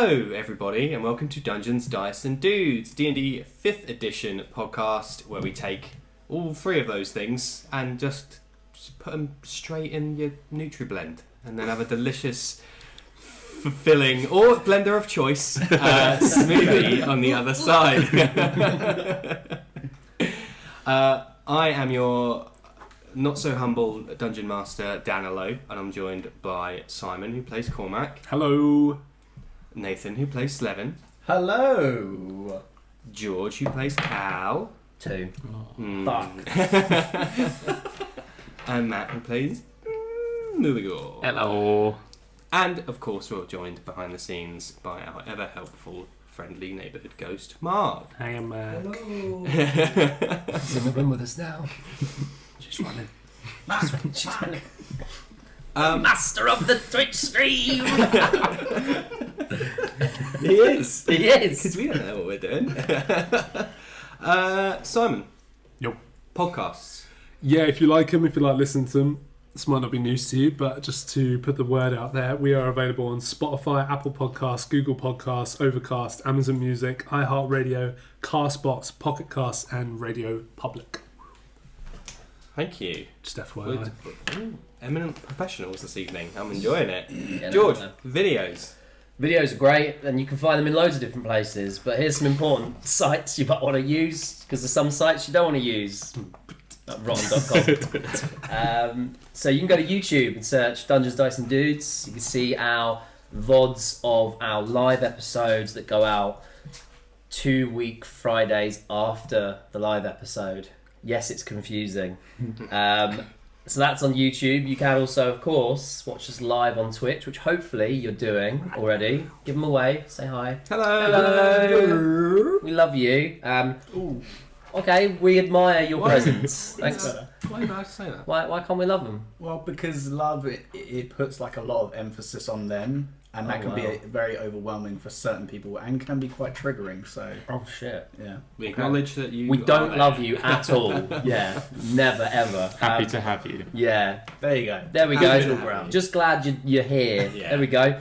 Hello everybody and welcome to Dungeons, Dice and Dudes, D&D 5th edition podcast where we take all three of those things and just put them straight in your Nutri-Blend and then have a delicious, fulfilling, or blender of choice, smoothie on the other side. I am your not so humble dungeon master Danilo, and I'm joined by Simon, who plays Cormac. Hello. Nathan, who plays Slevin. Hello. George, who plays Cal. 2. Fuck. And Matt, who plays Movigor. Hello. And of course, we're joined behind the scenes by our ever helpful, friendly neighbourhood ghost, Mark. Hey, I'm Mark. Hello. She's in the room with us now. She's running. She's running. Master of the Twitch stream! He is. He is. Because we don't know what we're doing. Simon. Yo. Podcasts. Yeah, if you like them, if you like listening to them, this might not be news to you, but just to put the word out there, we are available on Spotify, Apple Podcasts, Google Podcasts, Overcast, Amazon Music, iHeartRadio, Castbox, Pocket Casts, and Radio Public. Thank you. Just FYI. Eminent professionals this evening. I'm enjoying it. Yeah, George, no. videos. Videos are great, and you can find them in loads of different places. But here's some important sites you might want to use, because there's some sites you don't want to use. Ron.com. So you can go to YouTube and search Dungeons, Dice and Dudes. You can see our VODs of our live episodes that go out 2-week Fridays after the live episode. Yes, it's confusing. So that's on YouTube. You can also, of course, watch us live on Twitch, which hopefully you're doing already. Give them a wave. Say hi. Hello. We love you. Okay, we admire your presence. Thanks. Why are you allowed to say that? Why can't we love them? Well, because love, it puts like a lot of emphasis on them, and that can be very overwhelming for certain people and can be quite triggering. So, Oh shit. yeah. We acknowledge that you. We don't are love there. you at all. Yeah, never ever. Happy to have you. Yeah, There you go. there we Happy to go. have you. Just glad you're here. Yeah. There we go.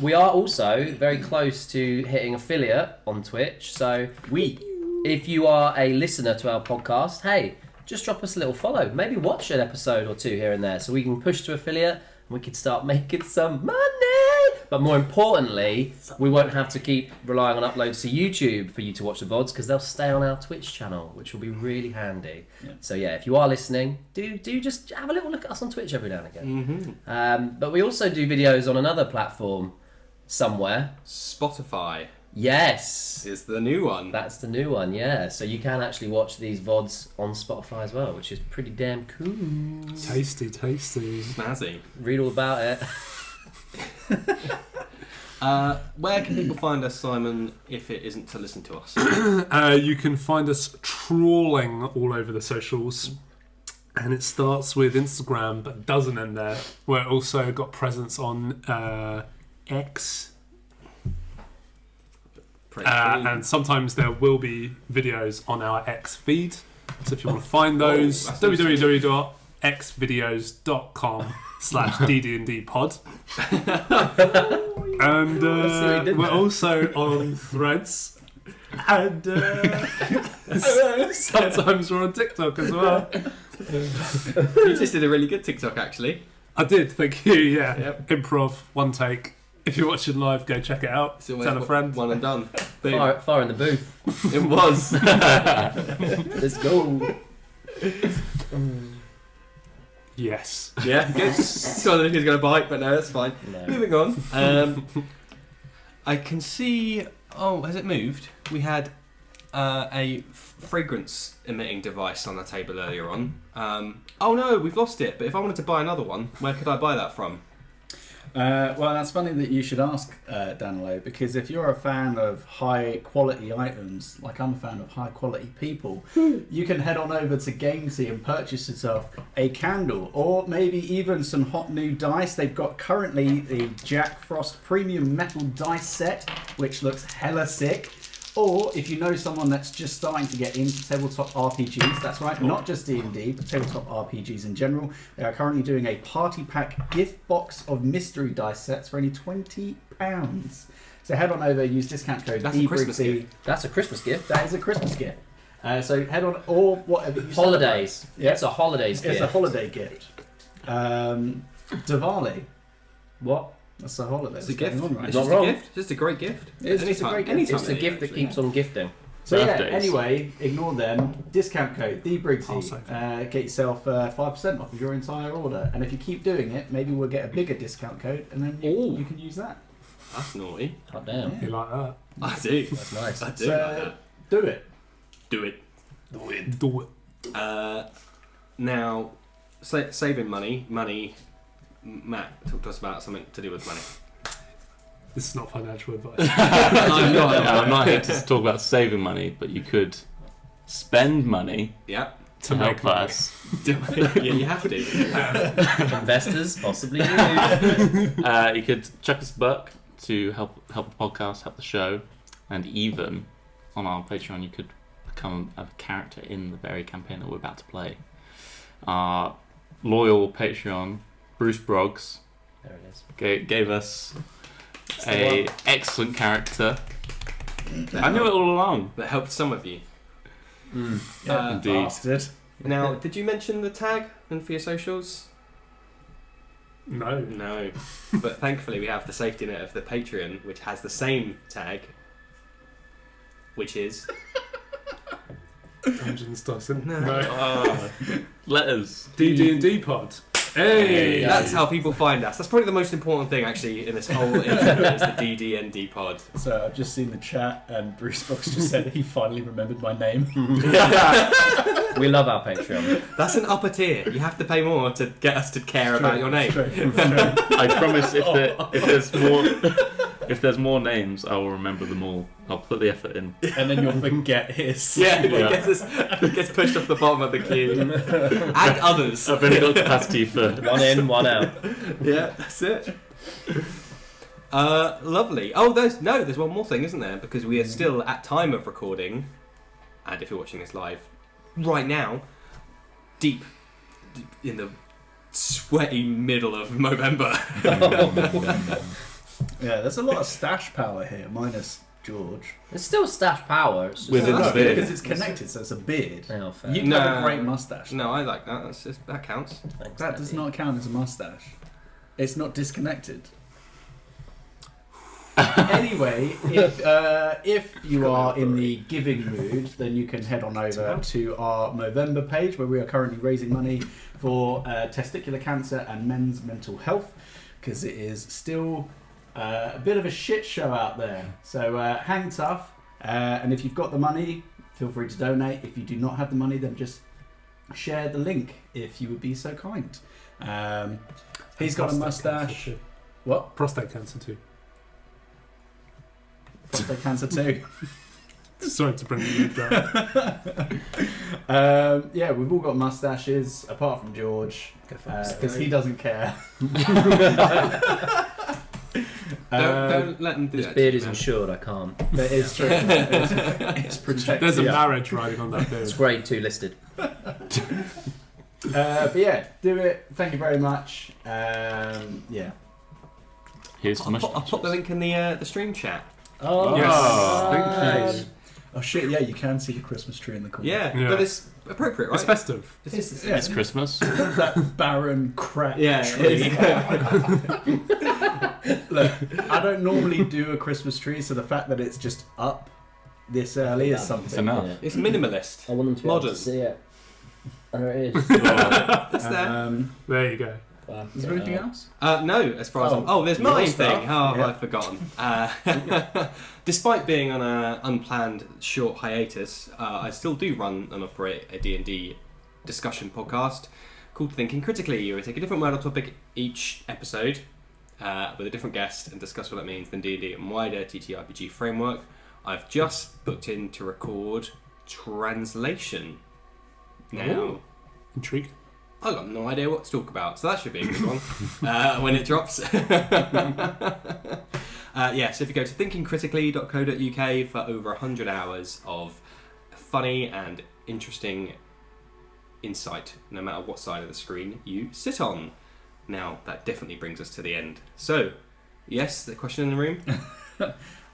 We are also very close to hitting affiliate on Twitch. So if you are a listener to our podcast, hey, just drop us a little follow. Maybe watch an episode or two here and there so we can push to affiliate and we can start making some money. But more importantly, we won't have to keep relying on uploads to YouTube for you to watch the VODs because they'll stay on our Twitch channel, which will be really handy. Yeah. So yeah, if you are listening, do just have a little look at us on Twitch every now and again. But we also do videos on another platform somewhere. Spotify Yes. is the new one. That's the new one, yeah. So you can actually watch these VODs on Spotify as well, which is pretty damn cool. Tasty. Snazzy. Read all about it. Where can people find us, Simon, if it isn't to listen to us? You can find us trawling all over the socials. And it starts with Instagram, but doesn't end there. We're also got presence on X. And sometimes there will be videos on our X feed. So if you want to find those, www.xvideos.com/ddndpod. And we're also on Threads. And sometimes we're on TikTok as well. You just did a really good TikTok, actually. I did, thank you, yeah. Yep. Improv, one take. If you're watching live, go check it out. It's always Tell a friend. one and done. Boom. Fire in the booth. It was. Let's go. Yes. Yeah, good. So I don't know if he's going to bite, but no, that's fine. No. Moving on. I can see... Oh, has it moved? We had a fragrance emitting device on the table earlier on. Oh no, we've lost it. But if I wanted to buy another one, where could I buy that from? Well, that's funny that you should ask, Danilo, because if you're a fan of high quality items, like I'm a fan of high quality people, you can head on over to Gamesy and purchase yourself a candle, or maybe even some hot new dice. They've got currently the Jack Frost Premium Metal Dice Set, which looks hella sick. Or if you know someone that's just starting to get into tabletop RPGs, that's right, not just D&D, but tabletop RPGs in general, they are currently doing a party pack gift box of mystery dice sets for only £20. So head on over, use discount code That's a Christmas DBRIGSY. gift. That's a Christmas gift. That is a Christmas gift. So head on, or whatever you Holidays. celebrate. Yeah. It's a holidays gift. It's a holiday gift. Diwali. What? That's a holiday. It's a What's going gift. on right It's now? just Not a wrong. gift. It's just a great gift. It's just a great gift. Anytime It's the of gift that actually. keeps on gifting. So yeah, Birthdays. anyway, ignore them. Discount code I'll DBRIGSY. save Get yourself 5% off of your entire order. And if you keep doing it, maybe we'll get a bigger discount code, and then Ooh. you can use that. That's naughty. Hot damn. You like that? I do. That's nice. I do So like that. do it. Do it. Do it. Now, saving money. Matt, talk to us about something to do with money. This is not financial advice. I'm not. I'm not here to talk about saving money, but you could spend money Yeah. to make help money. us. Yeah, you have to. Investors, possibly you. You could chuck us a buck to help the podcast, help the show, and even on our Patreon you could become a character in the very campaign that we're about to play. Our loyal Patreon, Bruce Broggs, There it is. gave us the a one. excellent character. I knew it all along. That helped some of you. Yeah, Indeed. bastard. Now, did you mention the tag and for your socials? No. No. But thankfully we have the safety net of the Patreon, which has the same tag, which is... Dungeons Dyson. No. Oh, letters. DD&D pod. Hey. Yeah. That's how people find us. That's probably the most important thing, actually, in this whole intro, is the DD&D pod. So I've just seen the chat, and Bruce Fox just said he finally remembered my name. We love our Patreon. That's an upper tier. You have to pay more to get us to care about your name. I promise if there's more names, I will remember them all. I'll put the effort in. And then you'll forget his. Yeah, Yeah. it gets pushed off the bottom of the queue. And others. I've only got capacity for. One in, one out. Yeah, that's it. Lovely. Oh, there's one more thing, isn't there? Because we are still at time of recording, and if you're watching this live, right now, deep in the sweaty middle of November. Yeah, there's a lot of stash power here, minus George. It's still stash power. It's just Within No, the beard. because it's connected, so it's a beard. Oh, fair. You No. have a great mustache. No, I like that. That counts. Thanks, That does Daddy. not count as a mustache. It's not disconnected. Anyway, if you are in the giving mood, then you can head on over to our Movember page, where we are currently raising money for testicular cancer and men's mental health, because it is still a bit of a shit show out there. So hang tough, and if you've got the money, feel free to donate. If you do not have the money, then just share the link if you would be so kind. He's got a Prostate mustache. cancer too. What? Prostate cancer too. Prostate cancer too. Sorry to bring you down. Yeah, we've all got mustaches, apart from George, because he doesn't care. Don't let them do This that. beard to is you, man. insured, I can't. That is true. It's protected. There's a Yeah. marriage riding on that It's beard. grade 2 listed. But yeah, do it. Thank you very much. Yeah. Here's I'll pop the link in the stream chat. Oh, Yes. nice. Oh shit! Yeah, you can see the Christmas tree in the corner. Yeah, Yeah. but it's appropriate, right? It's festive. Yeah. It's Christmas. That barren crap Yeah, tree. Look, I don't normally do a Christmas tree, so the fact that it's just up this early is It's something. enough. It's minimalist. I want them to be Modern. able to see it. There it is. It's there. There you go. Is there anything else? No, as far as Oh, I'm... Oh, there's your my stuff, thing. Oh, yeah. I've forgotten. Despite being on an unplanned short hiatus, I still do run and operate a D&D discussion podcast called Thinking Critically. We take a different word or topic each episode with a different guest and discuss what it means in D&D and wider TTRPG framework. I've just booked in to record translation now. Ooh. Intrigue. I've got no idea what to talk about, so that should be a good one when it drops. So if you go to thinkingcritically.co.uk for over 100 hours of funny and interesting insight, no matter what side of the screen you sit on. Now, that definitely brings us to the end. So, yes, the question in the room?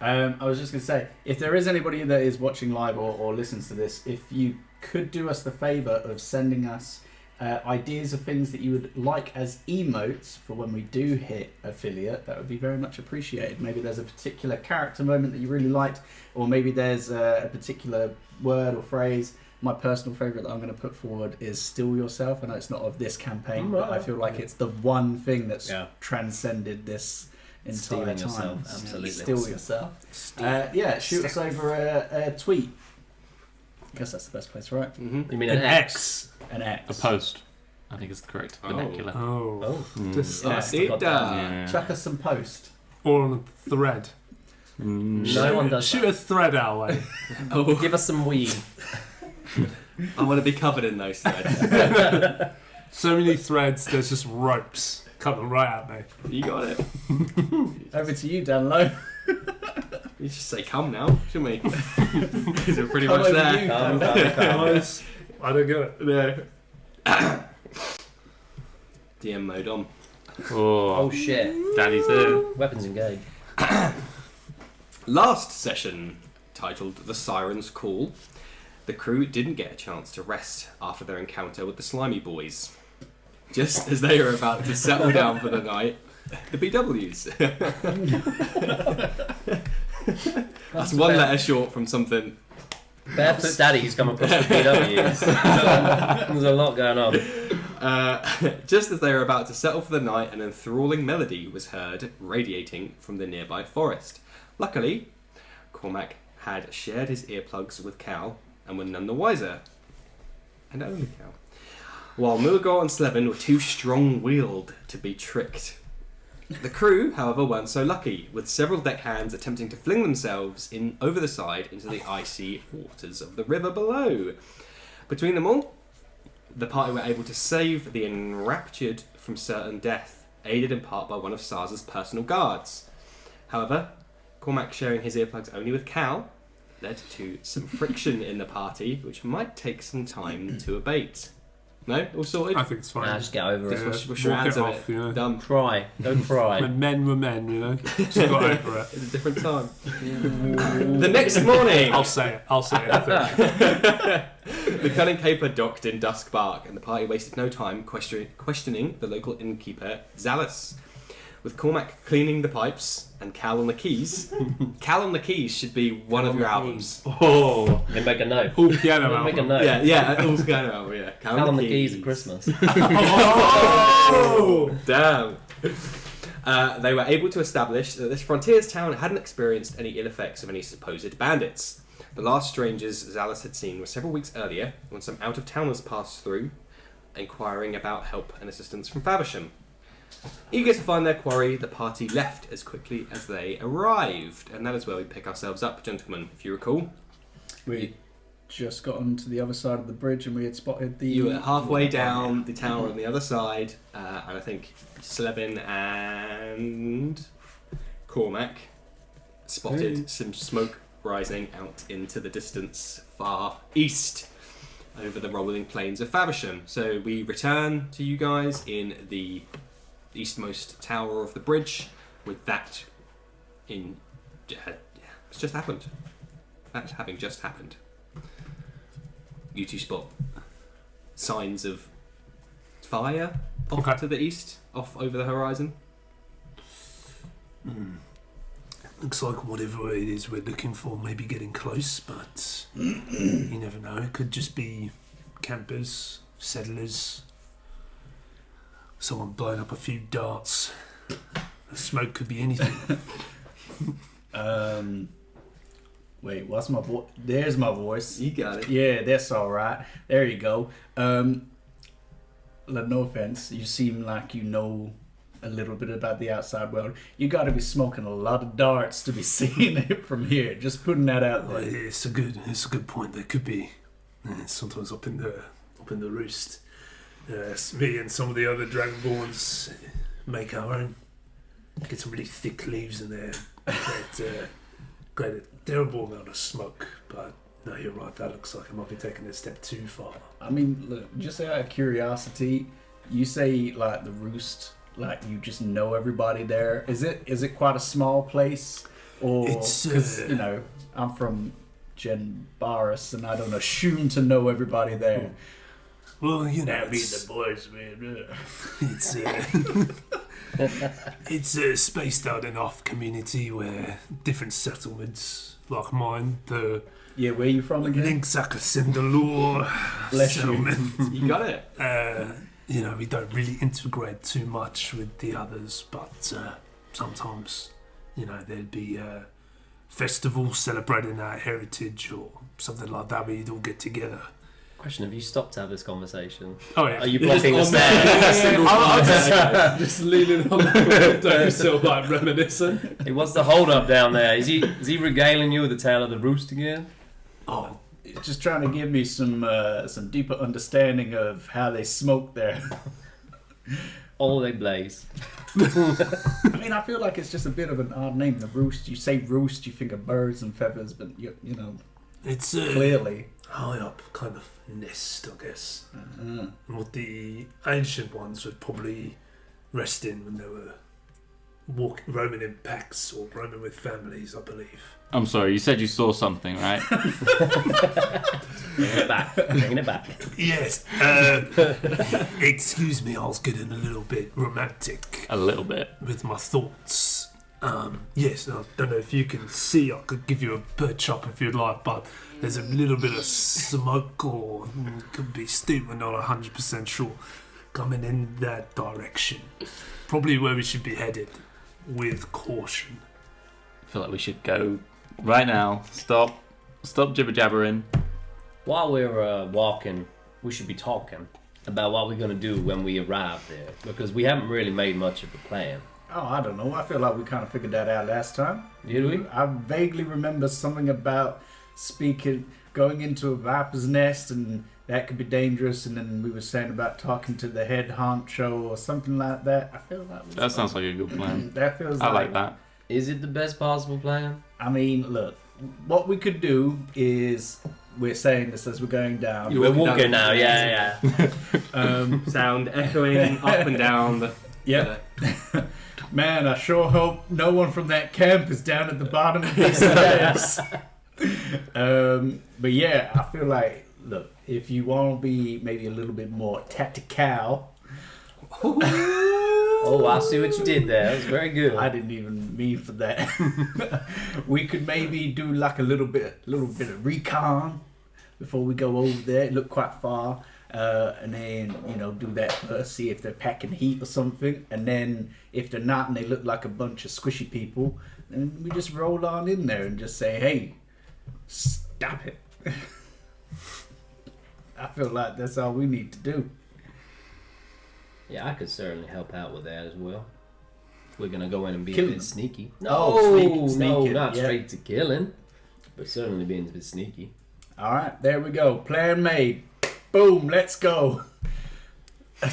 I was just going to say, if there is anybody that is watching live or listens to this, if you could do us the favour of sending us ideas of things that you would like as emotes for when we do hit affiliate, that would be very much appreciated. Maybe there's a particular character moment that you really liked, or maybe there's a particular word or phrase. My personal favourite that I'm going to put forward is "Still Yourself." I know it's not of this campaign, but I feel like it's the one thing that's transcended this entire Stealing time. yourself, absolutely. Still yourself. Shoot us over a tweet. I guess that's the best place, right? You mean an An X? An X. A post, I think is the correct vernacular. Oh. Just Chuck us some post. Or on a thread. No one does Shoot that. a thread our way. Give us some weed. I want to be covered in those threads. So many threads, there's just ropes coming right at me. You got it. Over to you, Danilo. You should say come now, shouldn't we? Because we're pretty Come much over there. you. Calm. Guys, I don't get it. No. DM mode on. Oh shit. Daddy's here. Weapons engaged. Last session, titled The Siren's Call, the crew didn't get a chance to rest after their encounter with the Slimy Boys. Just as they were about to settle down for the night, the BWs. That's one letter short from something. Barefoot Daddy's come across the PWs. There's a lot going on. Just as they were about to settle for the night, an enthralling melody was heard radiating from the nearby forest. Luckily, Cormac had shared his earplugs with Cal and were none the wiser. And only Cal. While Mulgar and Slevin were too strong-willed to be tricked. The crew, however, weren't so lucky, with several deckhands attempting to fling themselves in over the side into the icy waters of the river below. Between them all, the party were able to save the enraptured from certain death, aided in part by one of Sars's personal guards. However, Cormac sharing his earplugs only with Cal led to some friction in the party, which might take some time to abate. No? All sorted? I think it's fine. Nah, just get over it. Just wash your Walk hands it of off, it. you know. Done. Cry. Don't cry. When men were men, you know. Just got over it. It's a different time. The next morning, I'll say it. I think. the cunning caper docked in Duskbark, and the party wasted no time questioning the local innkeeper, Zalus. With Cormac cleaning the pipes and Cal on the keys. Cal on the keys should be one of your albums. Oh, Then make a note. All piano Make a album. note. Yeah, all piano album, yeah. Cal on the keys at Christmas. Oh, damn. They were able to establish that this frontiers town hadn't experienced any ill effects of any supposed bandits. The last strangers Zalus had seen were several weeks earlier, when some out-of-towners passed through, inquiring about help and assistance from Faversham. Eager to find their quarry, the party left as quickly as they arrived. And that is where we pick ourselves up, gentlemen, if you recall. We just got onto the other side of the bridge and we had spotted the... You were halfway down the tower on the other side, and I think Slevin and Cormac spotted some smoke rising out into the distance far east over the rolling plains of Faversham. So we return to you guys in the eastmost tower of the bridge with that in... it's just happened. That's having just happened. You two spot signs of fire off to the east, off over the horizon. Looks like whatever it is we're looking for may be getting close, but you never know. It could just be campers, settlers, someone blowing up a few darts. The smoke could be anything. Wait, what's my voice? There's my voice. You got it. Yeah, that's all right. There you go. No offense, you seem like you know a little bit about the outside world. You got to be smoking a lot of darts to be seeing it from here. Just putting that out there. It's a good point. There could be sometimes up in the roost. It's me and some of the other Dragonborns make our own. Get some really thick leaves in there. Get a terrible amount of smoke, but no, you're right. That looks like I might be taking it a step too far. I mean, look, just out of curiosity, you say like the roost, like you just know everybody there. Is it quite a small place? Or It's, because I'm from Genbaris and I don't assume to know everybody there. Well, the boys, man. It's spaced out enough community where different settlements like mine, the Yeah, where you from again? Linksacker Bless you. settlement. You got it. We don't really integrate too much with the others, but sometimes, there'd be a festival celebrating our heritage or something like that where you'd all get together. Question: have you stopped to have this conversation? Oh yeah. Are you blocking us on there? I'm just leaning on the window, still like reminiscing. Hey, what's the hold up down there? Is he regaling you with the tale of the roost again? Oh, Just trying to give me some deeper understanding of how they smoke there. Oh, they blaze. I mean, I feel like it's just a bit of an odd name, the roost. You say roost, you think of birds and feathers, but it's clearly high up kind of nest, I guess. Uh-huh. And what the ancient ones would probably rest in when they were roaming in packs or roaming with families, I believe. I'm sorry, you said you saw something, right? Bringing it back. Yes. Excuse me, I was getting a little bit romantic A little bit. with my thoughts. Yes, I don't know if you can see. I could give you a bird chop if you'd like, but there's a little bit of smoke, or could be steam. We're not 100% sure. Coming in that direction, probably where we should be headed, with caution. I feel like we should go right now. Stop jibber jabbering. While we're walking, we should be talking about what we're going to do when we arrive there, because we haven't really made much of a plan. Oh, I don't know. I feel like we kind of figured that out last time. Did we? I vaguely remember something about going into a viper's nest, and that could be dangerous. And then we were saying about talking to the head honcho or something like that. I feel like That sounds like a good plan. that feels I like that. Is it the best possible plan? I mean, look, what we could do is we're saying this as we're going down. We're walking now, yeah. Sound echoing up and down the. Yep. Man, I sure hope no one from that camp is down at the bottom of these stairs. But yeah, I feel like, look, if you want to be maybe a little bit more tactical. Oh, I see what you did there. That was very good. I didn't even mean for that. We could maybe do like a little bit of recon before we go over there. It looked quite far. And then, do that first, see if they're packing heat or something. And then if they're not and they look like a bunch of squishy people, then we just roll on in there and just say, hey, stop it. I feel like that's all we need to do. Yeah, I could certainly help out with that as well. We're going to go in and be a Killing bit them. sneaky. Oh, sneaking, not yeah. straight to killing, but certainly being a bit sneaky. All right, there we go. Plan made. Boom, let's go. I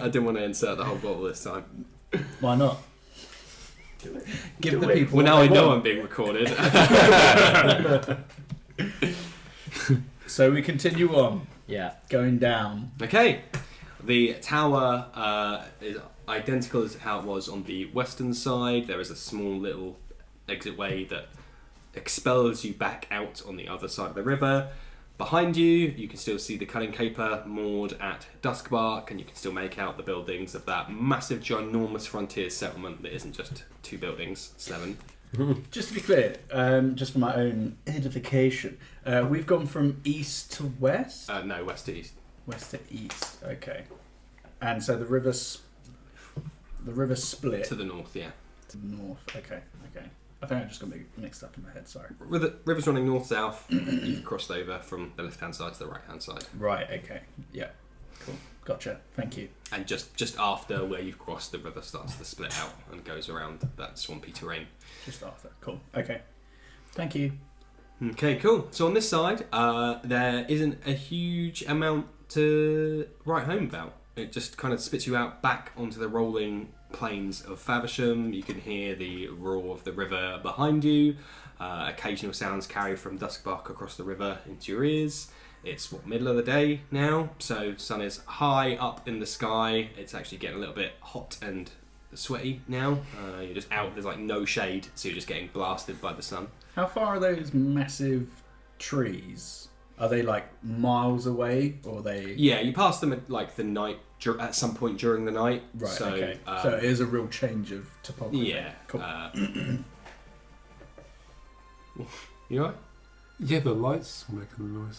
didn't want to insert the whole bottle this time. Why not? Give the people. Well, now what I they know want. I'm being recorded. So we continue on, Yeah. going down. Okay, the tower is identical as how it was on the western side. There is a small little exit way that expels you back out on the other side of the river. Behind you, you can still see the cunning caper moored at Duskbark, and you can still make out the buildings of that massive, ginormous frontier settlement that isn't just two buildings, Slevin. Just to be clear, just for my own edification, we've gone from east to west? No, west to east. West to east, okay. And so the river split To the north, yeah. to the north, okay. I think I just got mixed up in my head, sorry. River's running north-south. You've crossed over from the left-hand side to the right-hand side. Right, okay, yeah. Cool, gotcha, thank you. And just after where you've crossed, the river starts to split out and goes around that swampy terrain. Just after, cool, okay. Thank you. Okay, cool. So on this side, there isn't a huge amount to write home about. It just kind of spits you out back onto the rolling plains of Faversham. You can hear the roar of the river behind you. Occasional sounds carry from Duskbark across the river into your ears. It's middle of the day now, so sun is high up in the sky. It's actually getting a little bit hot and sweaty now. You're just out. There's like no shade, so you're just getting blasted by the sun. How far are those massive trees? Are they like miles away, or are they? Yeah, you pass them at like the night at some point during the night. Right. So, Okay. So it is a real change of topography. Yeah. Cool. You alright? Yeah, the lights making a noise.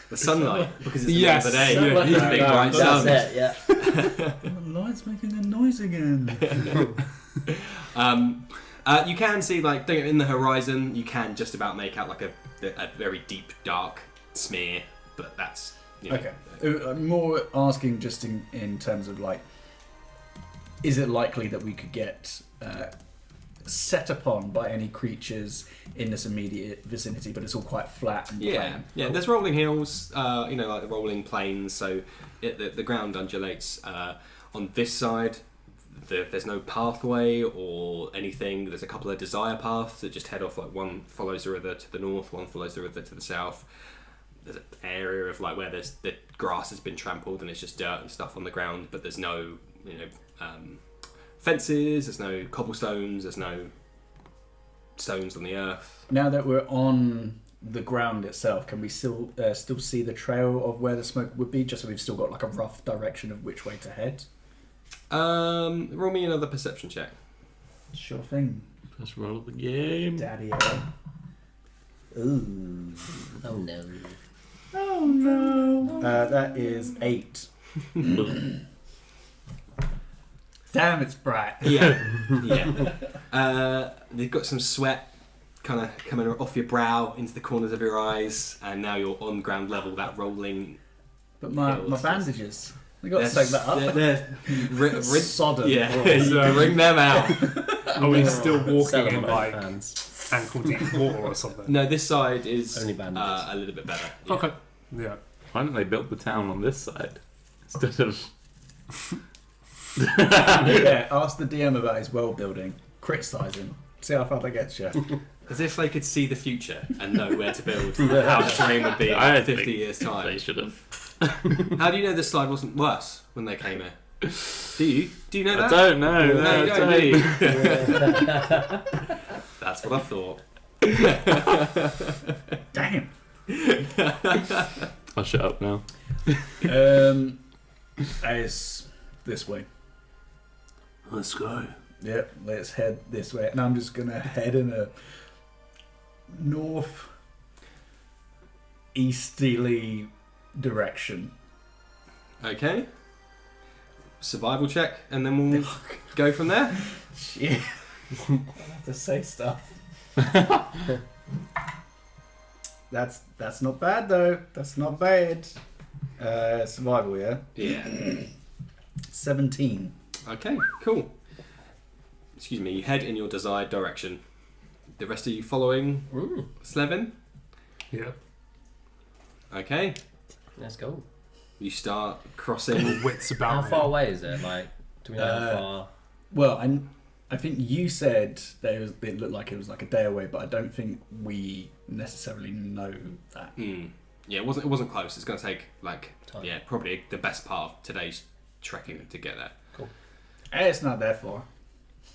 The sunlight, because it's the Yes. middle of the day. Yeah, It's yeah, big no, bright That's sun. it, yeah. The light's making a noise again. You can see like in the horizon. You can just about make out like a very deep dark smear, but that's Okay. I'm more asking just in terms of like, is it likely that we could get set upon by any creatures in this immediate vicinity, but it's all quite flat and plain? Yeah. There's rolling hills, like the rolling plains, so the ground undulates. On this side, there's no pathway or anything. There's a couple of desire paths that just head off. Like one follows the river to the north, one follows the river to the south. There's an area of like where the grass has been trampled and it's just dirt and stuff on the ground, but there's no fences. There's no cobblestones. There's no stones on the earth. Now that we're on the ground itself, can we still see the trail of where the smoke would be? Just so we've still got like a rough direction of which way to head. Roll me another perception check. Sure thing, Let's roll the game. Daddy. Ooh. Oh no. Oh no. That is 8. Damn, it's bright. Yeah. They've got some sweat kind of coming off your brow into the corners of your eyes, and now you're on ground level. That rolling. But my hills. bandages. We got to soak that up. They're Sodden. Yeah, Oh. bring them out. Are we still walking Sell them in on like fans. ankle deep water or something? No, this side is Only bandages. a little bit better. Yeah. Okay. Yeah. Why don't they build the town on this side instead of? Yeah, ask the DM about his world building. Criticise him. See how far that gets you. As if they could see the future and know where to build, how the terrain would be I in think 50 years' They time. should have. How do you know this slide wasn't worse when they came here? Do you? Do you know I that? don't know. No, you I don't, do you? Yeah. That's what I thought. Damn. I'll shut up now. It's this way. Let's go. Yep, let's head this way. And I'm just going to head in a north easterly direction. Okay. Survival check, and then we'll go from there. Shit. I have to say stuff. That's not bad though. That's not bad. Survival, yeah. Yeah. 17. Okay, cool. Excuse me, you head in your desired direction. The rest of you following Slevin? Yeah. Okay. Let's go. You start crossing. Wits about How me. far away is it? Like, do we know how far? Well, I think you said that it looked like it was like a day away, but I don't think we necessarily know that. Yeah, it wasn't close. It's going to take Time. probably the best part of today's trekking to get there. Cool. It's not that far.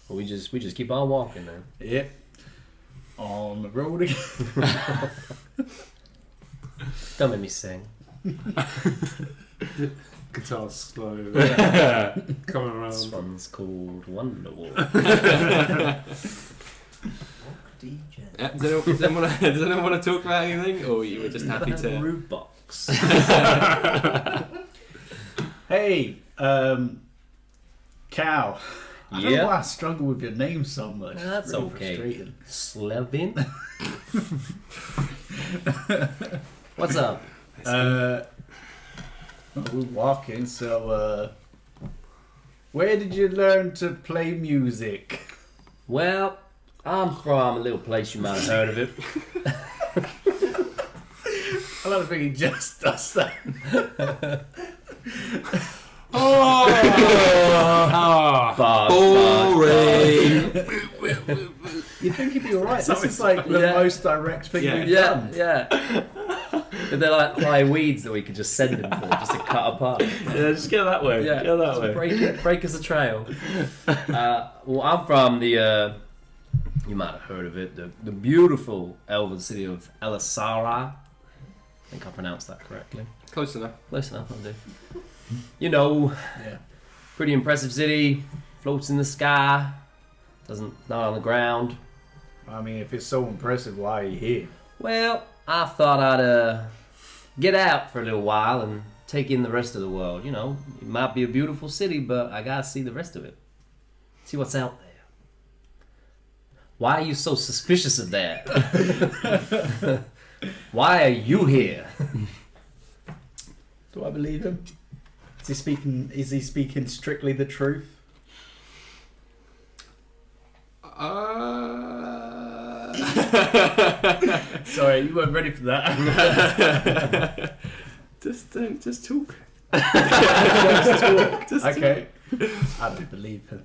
Well, we just keep on walking then. Yep. On the road again. Don't make me sing. Guitar slow. Coming around. This one's called Wonderwall. Does anyone want to talk about anything, or you were just happy to? Rude box. Hey, Cow. I don't know Yeah. why I struggle with your name so much. That's It's really okay. frustrating. Slevin. What's up? We're walking, so where did you learn to play music? Well, I'm from a little place you might have heard of it. I don't think he just does that. Boring. You think he'd be alright? This is like the Yeah. most direct thing we've Yeah, done. yeah. They're like high weeds that we could just send him for, just to cut apart. Yeah, just go that way. Yeah, Go that just way. break us a trail. Well, I'm from the, you might have heard of it, the beautiful elven city of Elisara. I think I pronounced that correctly. Close enough. Close enough, I'll do. You know, Yeah. pretty impressive city, floats in the sky, not on the ground. I mean, if it's so impressive, why are you here? Well, I thought I'd get out for a little while and take in the rest of the world. You know, it might be a beautiful city, but I gotta see the rest of it. See what's out there. Why are you so suspicious of that? Why are you here? Do I believe him? Is he speaking strictly the truth? Sorry, you weren't ready for that. Just talk. Just talk. Okay. I don't believe him.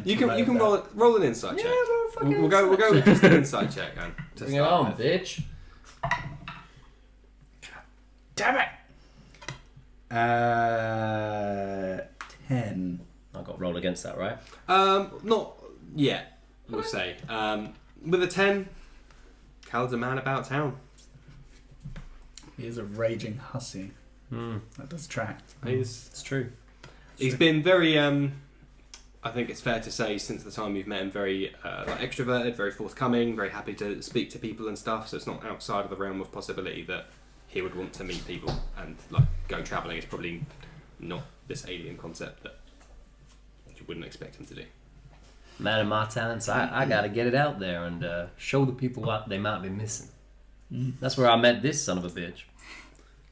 You can roll an insight check. Yeah, We'll go with just an insight check, man. to Bring it start on, with. bitch. Damn it! 10. I got rolled against that, right? Not yet, we'll say. With a 10, Cal's a man about town. He is a raging hussy. That does track. It's true. He's been very, I think it's fair to say, since the time you've met him, very extroverted, very forthcoming, very happy to speak to people and stuff. So it's not outside of the realm of possibility that he would want to meet people, and like going travelling is probably not this alien concept that you wouldn't expect him to do. Man of my talents, I gotta get it out there and show the people what they might be missing. That's where I met this son of a bitch.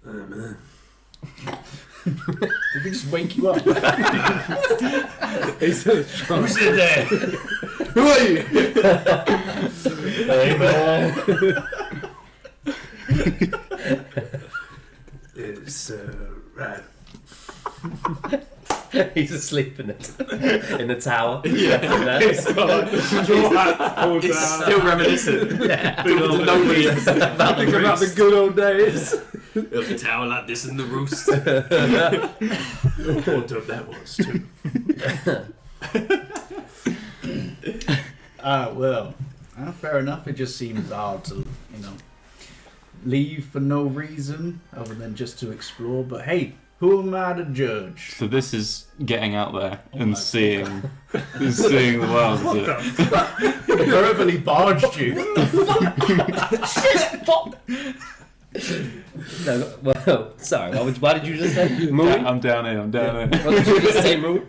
Oh, man. Did we just wake you up? He's a strong. Who's in there? Who are you? Hey man. It's right. He's asleep in the tower. Yeah. It's got like the straw hat pulled It's down. still reminiscent. Yeah. Big old Nobody Think about the good old days. Built a tower like this in the roost. What up that was too. Well, fair enough. It just seems odd to, leave for no reason other than just to explore. But hey, who am I to judge? So this is getting out there Oh and my seeing the world. Is it? Verbally barged you. No, well, sorry. Why did you just say? Movie? I'm down here. I'm down here. What did you just say, movie?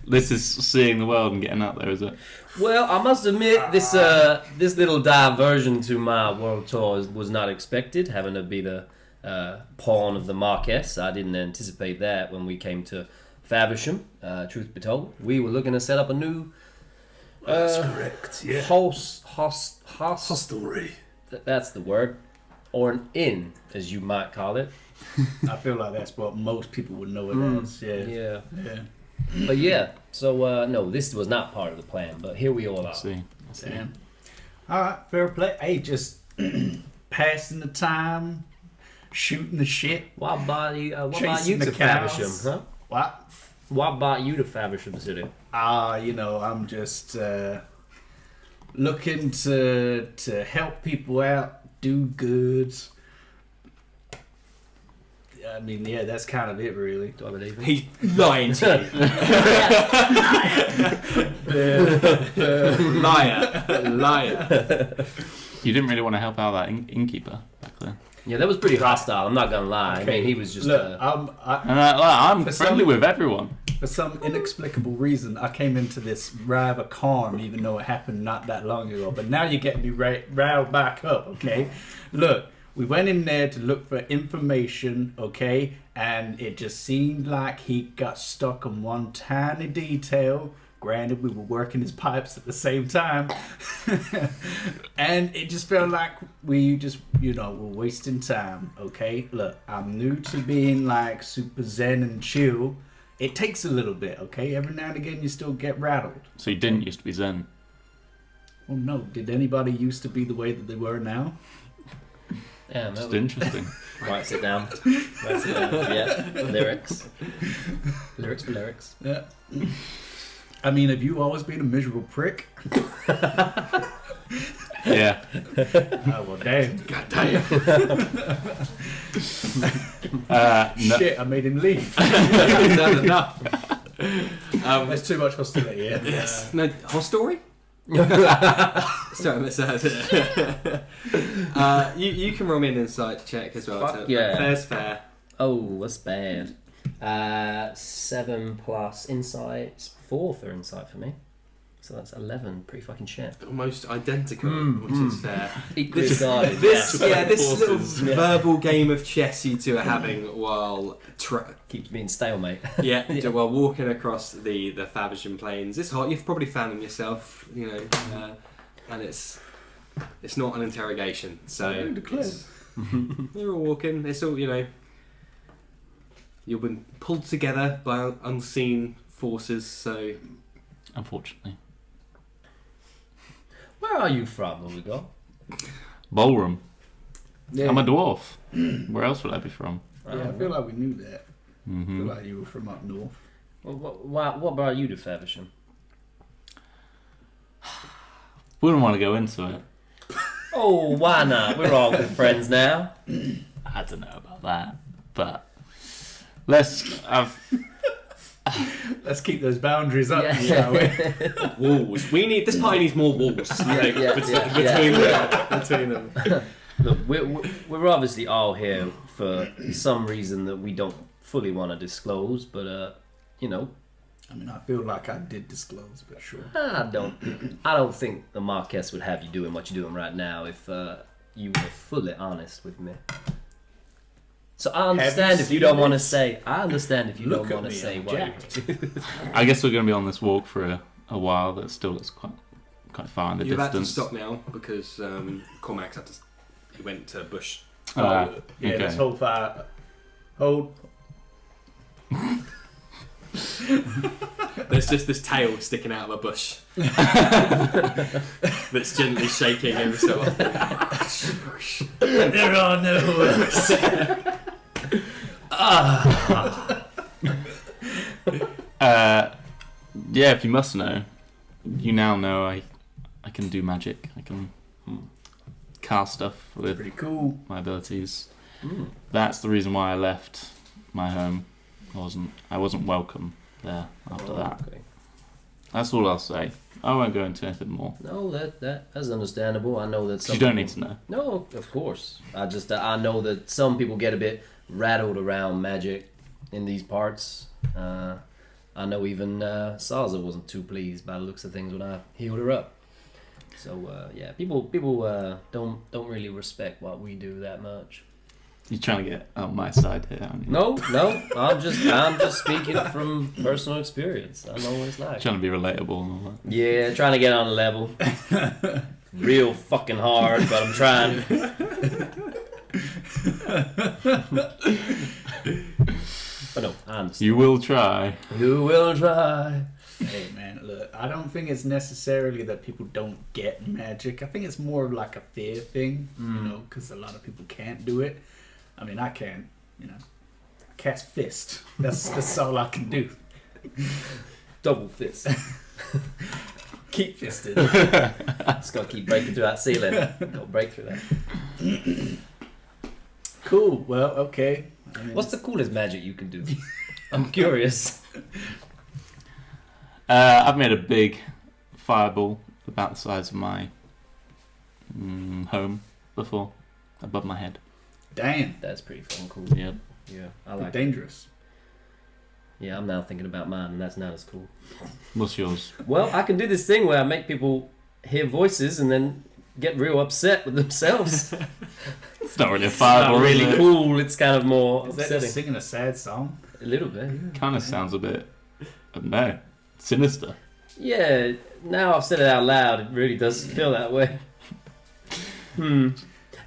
This is seeing the world and getting out there, is it? Well, I must admit this little diversion to my world tour was not expected, having to be the pawn of the Marquess. I didn't anticipate that when we came to Faversham. Truth be told, we were looking to set up a new That's correct. Yeah. hostelry. That's the word, or an inn, as you might call it. I feel like that's what most people would know it as. Yeah. Yeah. But yeah, so no, this was not part of the plan. But here we all I are. see. Damn. All right, fair play. Hey, just passing the time, shooting the shit. What about you to Chasing the cows. Faversham? Huh? What? What brought you to Faversham City? I'm just looking to help people out, do good. I mean, yeah, that's kind of it, really. Do I believe it? He's lying to you. Liar. You didn't really want to help out that innkeeper back then. Yeah, that was pretty hostile. I'm not gonna lie. Okay. I mean, he was just. Look, And I'm For friendly some- with everyone. for some inexplicable reason, I came into this rather calm, even though it happened not that long ago. But now you're getting me riled back up, okay? Look, we went in there to look for information, okay? And it just seemed like he got stuck on one tiny detail. Granted, we were working his pipes at the same time. And it just felt like we just, were wasting time, okay? Look, I'm new to being like super zen and chill. It takes a little bit, okay? Every now and again you still get rattled. So you didn't used to be Zen. Oh no, did anybody used to be the way that they were now? Yeah, Just no, interesting. writes it down. Writes it down. Yeah, lyrics. Lyrics for lyrics. Yeah. I mean, have you always been a miserable prick? Yeah. Oh, well, damn. God damn. No. Shit, I made him leave. No. There's too much hostility here. Yes. No, hostelry? Sorry, I missed that. You can roll me an insight check as well. Fuck so yeah. Fair's fair. Oh, that's bad. 7 plus insight. 4 for insight for me. So that's 11. Pretty fucking shit. Almost identical, which is fair. Equally regarded. This Forces. little Yeah. verbal game of chess you two are having while Keeps me in stalemate. while walking across the Faversham Plans. It's hot. You've probably found them yourself, and it's not an interrogation. So it's- you're all walking. It's all You've been pulled together by unseen forces. So Unfortunately. Where are you from, Amigo? Ballroom. Yeah. I'm a dwarf. Where else would I be from? Yeah, I feel like we knew that. I feel Mm-hmm. like you were from up north. Well, what brought you to Faversham? Wouldn't want to go into it. Oh, why not? We're all good friends now. I don't know about that, but let's. Let's keep those boundaries up, Yeah. shall we? walls. This party needs more walls. Yeah, Between them. Look, we're obviously all here for some reason that we don't fully want to disclose, but I mean, I feel like I did disclose, but sure. I don't think the Marquess would have you doing what you're doing right now if you were fully honest with me. So I understand if you don't want to say. I understand if you Look don't want at to me, say I'm what. jacked. I guess we're going to be on this walk for a while. That still looks quite far in the You've had to distance. stop now because Cormac had to. He went to bush. Ah, Yeah, okay. let's hold fire. Hold. There's just this tail sticking out of a bush that's gently shaking every so often. There are no words. Yeah, if you must know, you now know I can do magic. I can cast stuff with Pretty cool. my abilities. That's the reason why I left my home. I wasn't welcome there after that. Okay. That's all I'll say. I won't go into anything more. No, that's understandable. I know that some You don't people- need to know. No, of course. I know that some people get a bit rattled around magic in these parts. I know even Salza wasn't too pleased by the looks of things when I healed her up. So yeah, people don't really respect what we do that much. You're trying to get on my side here, aren't you? No, I'm just speaking from personal experience. I know what it's like. Trying to be relatable and all that. Yeah, trying to get on a level. Real fucking hard, but I'm trying. But no, I understand. You will try. You will try. Hey man, look, I don't think it's necessarily that people don't get magic. I think it's more of like a fear thing, because a lot of people can't do it. I mean, I can't, cast fist. That's all I can do. Double fist. Keep fisted. Just gotta keep breaking through that ceiling. Gotta break through that. Cool. Well, okay. I mean, What's the coolest magic you can do? I'm curious. I've made a big fireball about the size of my home before, above my head. damn, That's pretty fucking cool. Yep. Yeah, I like it. dangerous. Yeah, I'm now thinking about mine, and that's not as cool. What's yours? Well, I can do this thing where I make people hear voices and then get real upset with themselves. It's not really a It's fireball. not really is it? cool. It's kind of more Is that upsetting. just singing a sad song? A little bit. Yeah. Kind of sounds a bit, I don't know, sinister. Yeah, now I've said it out loud, it really does feel that way.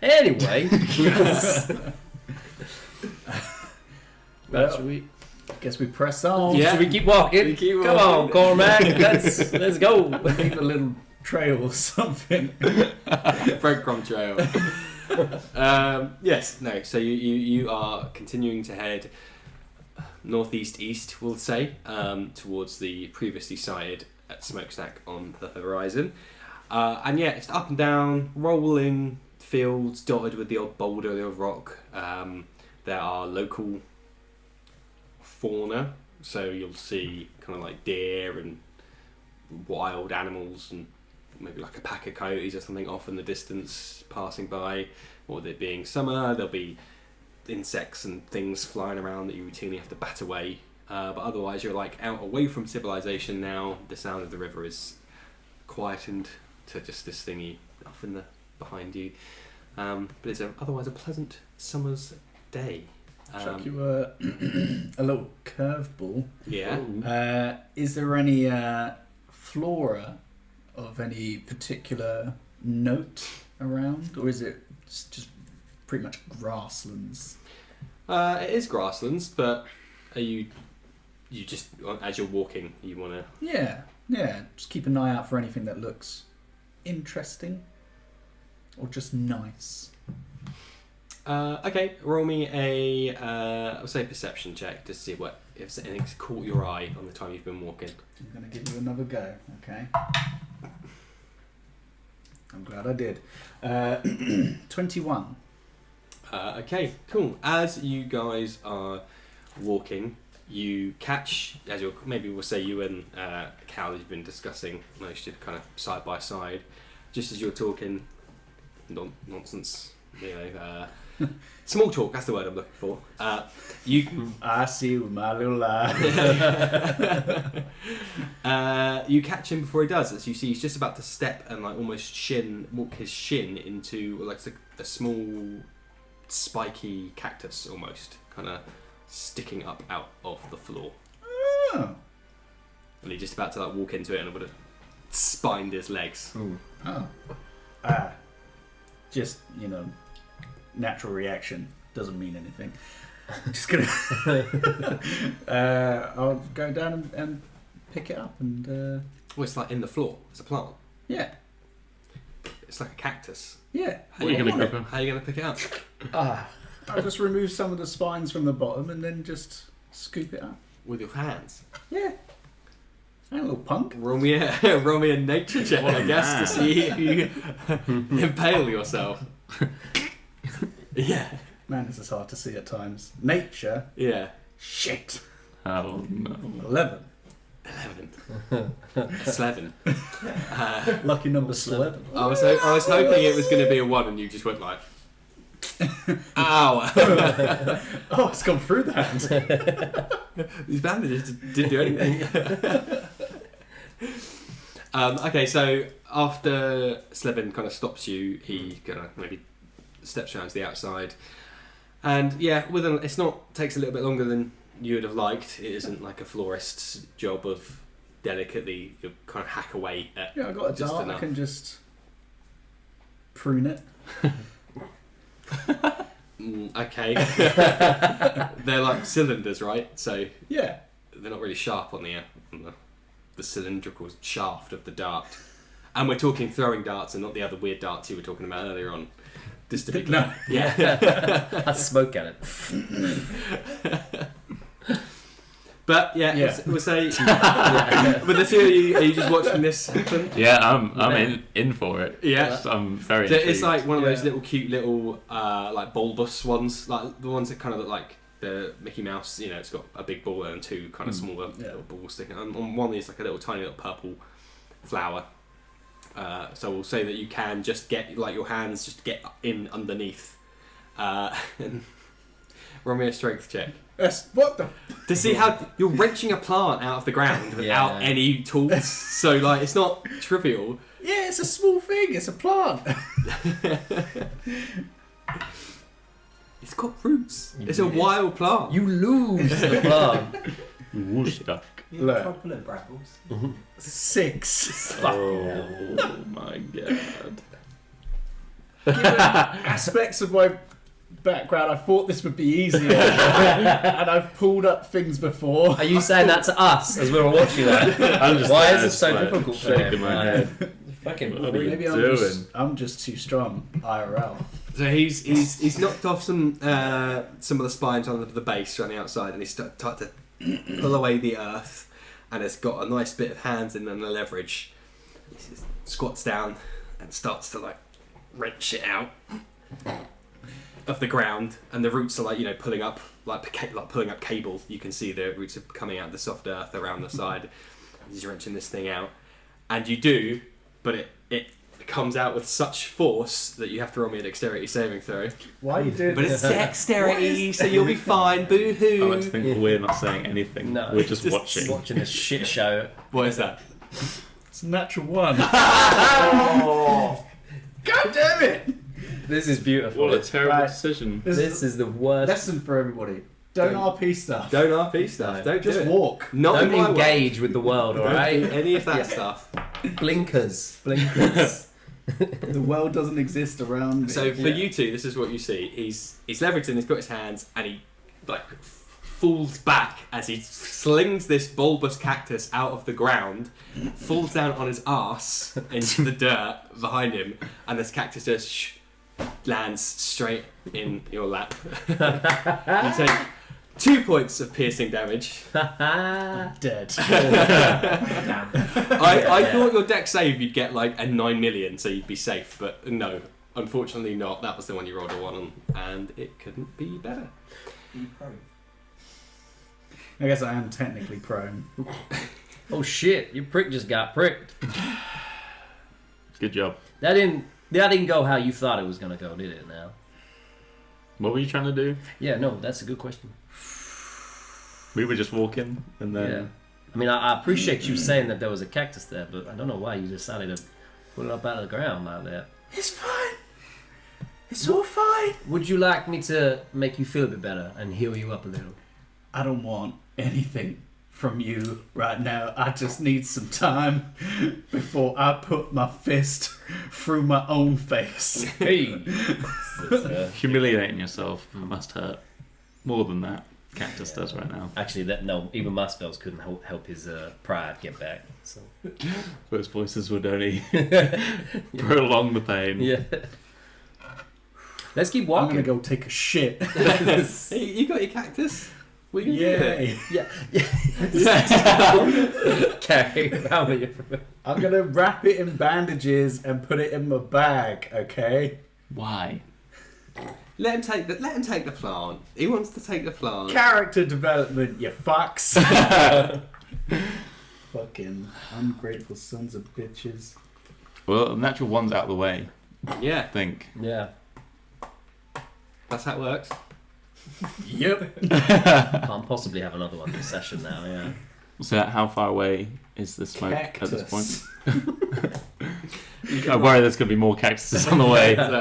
Anyway. Well, Should we, guess we press on. Yeah. should we keep walking? We keep Come walking. on, Cormac. Let's go. Leave a little trail or something. Breadcrumb trail. Yes, no. So you are continuing to head northeast-east, we'll say, towards the previously sighted smokestack on the horizon. And yeah, it's up and down, rolling fields dotted with the odd boulder, the odd rock. There are local fauna, so you'll see kind of like deer and wild animals and maybe like a pack of coyotes or something off in the distance passing by. Or there being summer, there'll be insects and things flying around that you routinely have to bat away. But otherwise you're like out away from civilization now. The sound of the river is quietened to just this thingy off in the behind you. But it's otherwise a pleasant summer's day. Chuck you a little curveball. Yeah. Is there any flora of any particular note around, or is it just pretty much grasslands? It is grasslands, but are you just, as you're walking, you want to... Yeah. Just keep an eye out for anything that looks interesting or just nice. Okay, roll me a, I'll say perception check to see if anything's caught your eye on the time you've been walking. I'm going to give you another go, okay? I'm glad I did. 21. Okay, cool. As you guys are walking, you catch, maybe we'll say you and Cal, you've been discussing most of kind of side by side, just as you're talking nonsense, small talk, that's the word I'm looking for. I see you, my little you catch him before he does. As you see, he's just about to step and like almost walk his shin into like a small spiky cactus, almost kind of sticking up out of the floor. Oh. And he's just about to like walk into it and would have spined his legs. Ooh. Oh. Just, natural reaction. Doesn't mean anything. I'm just gonna I'll go down and pick it up and Well, it's like in the floor. It's a plant. yeah. It's like a cactus. Yeah. What are you going to grab him? How are you going to pick it up? I'll just remove some of the spines from the bottom and then just scoop it up. With your hands. Yeah. I'm a little punk. Roll me a nature check, I guess, to see if you impale yourself. Yeah. Man, this is hard to see at times. Nature. Yeah. Shit. Oh no. 11. 11. Lucky number 11. I was hoping it was going to be a 1 and you just went like... Ow! Oh, it's gone through that. These bandages didn't do anything. Okay, so after Slevin kind of stops you, he kind of maybe steps around to the outside. And yeah, takes a little bit longer than you would have liked. It isn't like a florist's job of delicately you kind of hack away at. Yeah, I got a just dart. enough. I can just prune it. Okay. They're like cylinders, right? So Yeah. they're not really sharp on the cylindrical shaft of the dart. And we're talking throwing darts and not the other weird darts you were talking about earlier on. Just to be No. yeah. I smoke at it. But yeah, Yeah. we'll say. With the two of you, are you just watching this happen? Yeah, I'm in for it. Yeah. I'm very So intrigued. it's like one of those Yeah. little cute little like bulbous ones, like the ones that kind of look like the Mickey Mouse. It's got a big ball and two kind of smaller Yeah. little balls sticking. And on one is like a little tiny little purple flower. So we'll say that you can just get like your hands just get in underneath. And roll me a strength check. What the? To see how you're wrenching a plant out of the ground without Yeah. any tools. So like it's not trivial. Yeah, it's a small thing. It's a plant. It's got roots. It's a wild plant. You lose the plant. Woodstock. Look. Couple of brabbles. 6. Oh my god. Given aspects of my background, I thought this would be easier, and I've pulled up things before. Are you saying that to us as we were watching that? I'm just Why there, is it so like, difficult for shaking him? my head. Fucking What are you Maybe doing? I'm just too strong. IRL. So he's knocked off some of the spines on the base around the outside, and he's started to pull away the earth, and it's got a nice bit of hands in and the leverage. He squats down and starts to like wrench it out of the ground, and the roots are like pulling up pulling up cable. You can see the roots are coming out of the soft earth around the side. He's wrenching this thing out, and you do, but it comes out with such force that you have to roll me a dexterity saving throw. Why are you doing But it's dexterity, so you'll be fine. Boo I hoo. like to think we're not saying anything. No, We're just just watching. watching this shit show. What is that? It's a natural one. Oh. God damn it! This is beautiful. What a terrible Right. decision. This is the worst. Lesson for everybody. Don't RP stuff. Don't RP stuff. Don't Just do it. walk. Not in Don't my engage with the world, Don't do alright? any of that Yeah. stuff. Blinkers. The world doesn't exist around me. So for Yeah. you two, this is what you see. He's leveraged and he's got his hands, and he falls back as he slings this bulbous cactus out of the ground, falls down on his arse into the dirt behind him, and this cactus just lands straight in your lap. You take 2 points of piercing damage. Dead. I thought your deck save you'd get like a 9 million, so you'd be safe, but no, unfortunately not. That was the one you rolled a 1 on, and it couldn't be better. I guess I am technically prone. Oh shit! Your prick just got pricked. Good job. That didn't go how you thought it was gonna go, did it? Now. What were you trying to do? Yeah, no, that's a good question. We were just walking, and Yeah. then I mean, I appreciate you saying that there was a cactus there, but I don't know why you decided to pull it up out of the ground like that. It's fine. It's all fine. Would you like me to make you feel a bit better and heal you up a little? I don't want anything from you right now. I just need some time before I put my fist through my own face. Hey! humiliating yourself must hurt more than that cactus does right now. Actually, even my spells couldn't help his pride get back. So Those voices would only prolong the pain. yeah. Let's keep I'm walking. gonna go take a shit. Hey, you got your cactus? What are you gonna do with it? Yay. Carry around with you. I'm gonna wrap it in bandages and put it in my bag, okay? Why? Let him take the plant. He wants to take the plant. Character development, you fucks. Fucking ungrateful sons of bitches. Well, the natural one's out of the way, Yeah, I think. Yeah. that's how it works. Yep. Can't possibly have another one this session now, yeah. So how far away is the smoke at this point? Cactus. I worry there's going to be more cactuses on the way. There's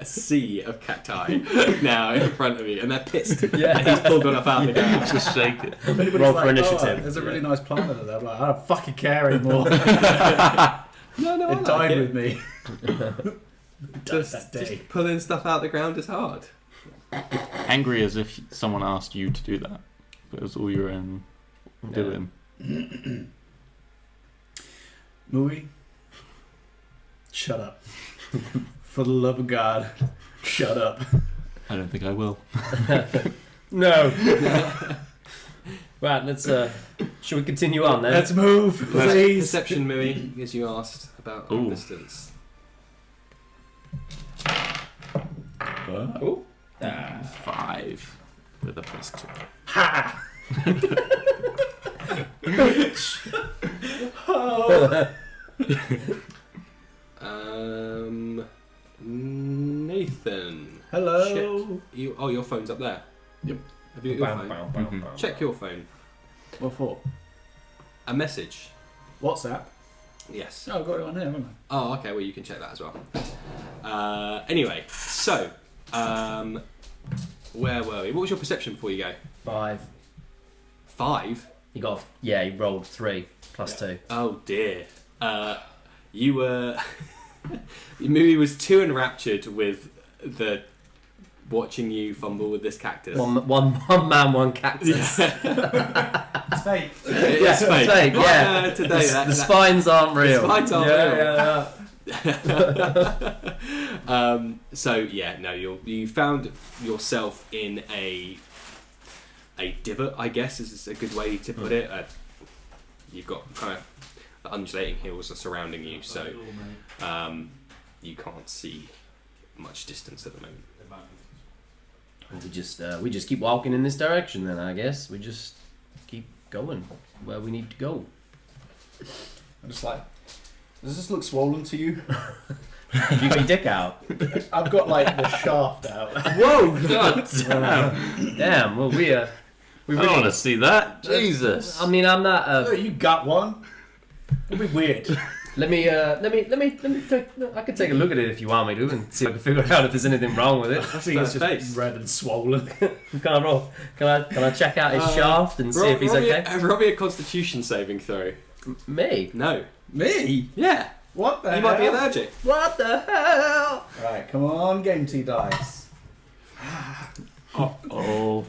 a sea of cacti now in front of you, and they're pissed. Yeah. He's pulled one up out of the ground. Just shake it. If anybody's Roll for like, initiative. "Oh, there's a really nice plant over there." I'm like, I don't fucking care anymore. No, I It like died it. with me. Just, that day. just pulling stuff out of the ground is hard. Angry as if someone asked you to do that. But it was all your own doing. Mooey, shut up. For the love of God, shut up. I don't think I will. No. Right, let's should we continue on then? Let's move, please. Perception, Mui, as you asked about Ooh. distance. Ooh. 5 with a +2. Ha! Nathan. Hello. Your phone's up there. Yep. Have you got your phone? Check your phone. What for? A message. WhatsApp. Yes. Oh, I've got it on here, haven't Oh, okay. Well, you can check that as well. Anyway, so where were we? What was your perception before you go? 5. 5. He got he rolled 3 plus 2. Oh dear. You were. Mui was too enraptured with the watching you fumble with this cactus. One man, one cactus. It's fake. It's fake. Yeah. Today, The spines aren't real. The spines aren't real. So yeah, no, you found yourself in a divot, I guess is a good way to put it. You've got kind of the undulating hills are surrounding you, so you can't see much distance at the moment. We just keep walking in this direction then, I guess. We just keep going where we need to go. I'm just like, does this look swollen to you? You got your dick out. I've got like the shaft out. Whoa! God damn! Damn, well we I want to see that. Jesus. I mean, I'm not Oh, you got one? It'd be weird. Let me take, I can take a look at it if you want me to and see if I can figure out if there's anything wrong with it. I think it's just red and swollen. Can I roll? Can I check out his shaft and see if he's okay? Roll me a Constitution saving throw. Me? No. Me? Yeah. What the You hell? might be allergic. What the hell? Right, come on, game T dice. Oh.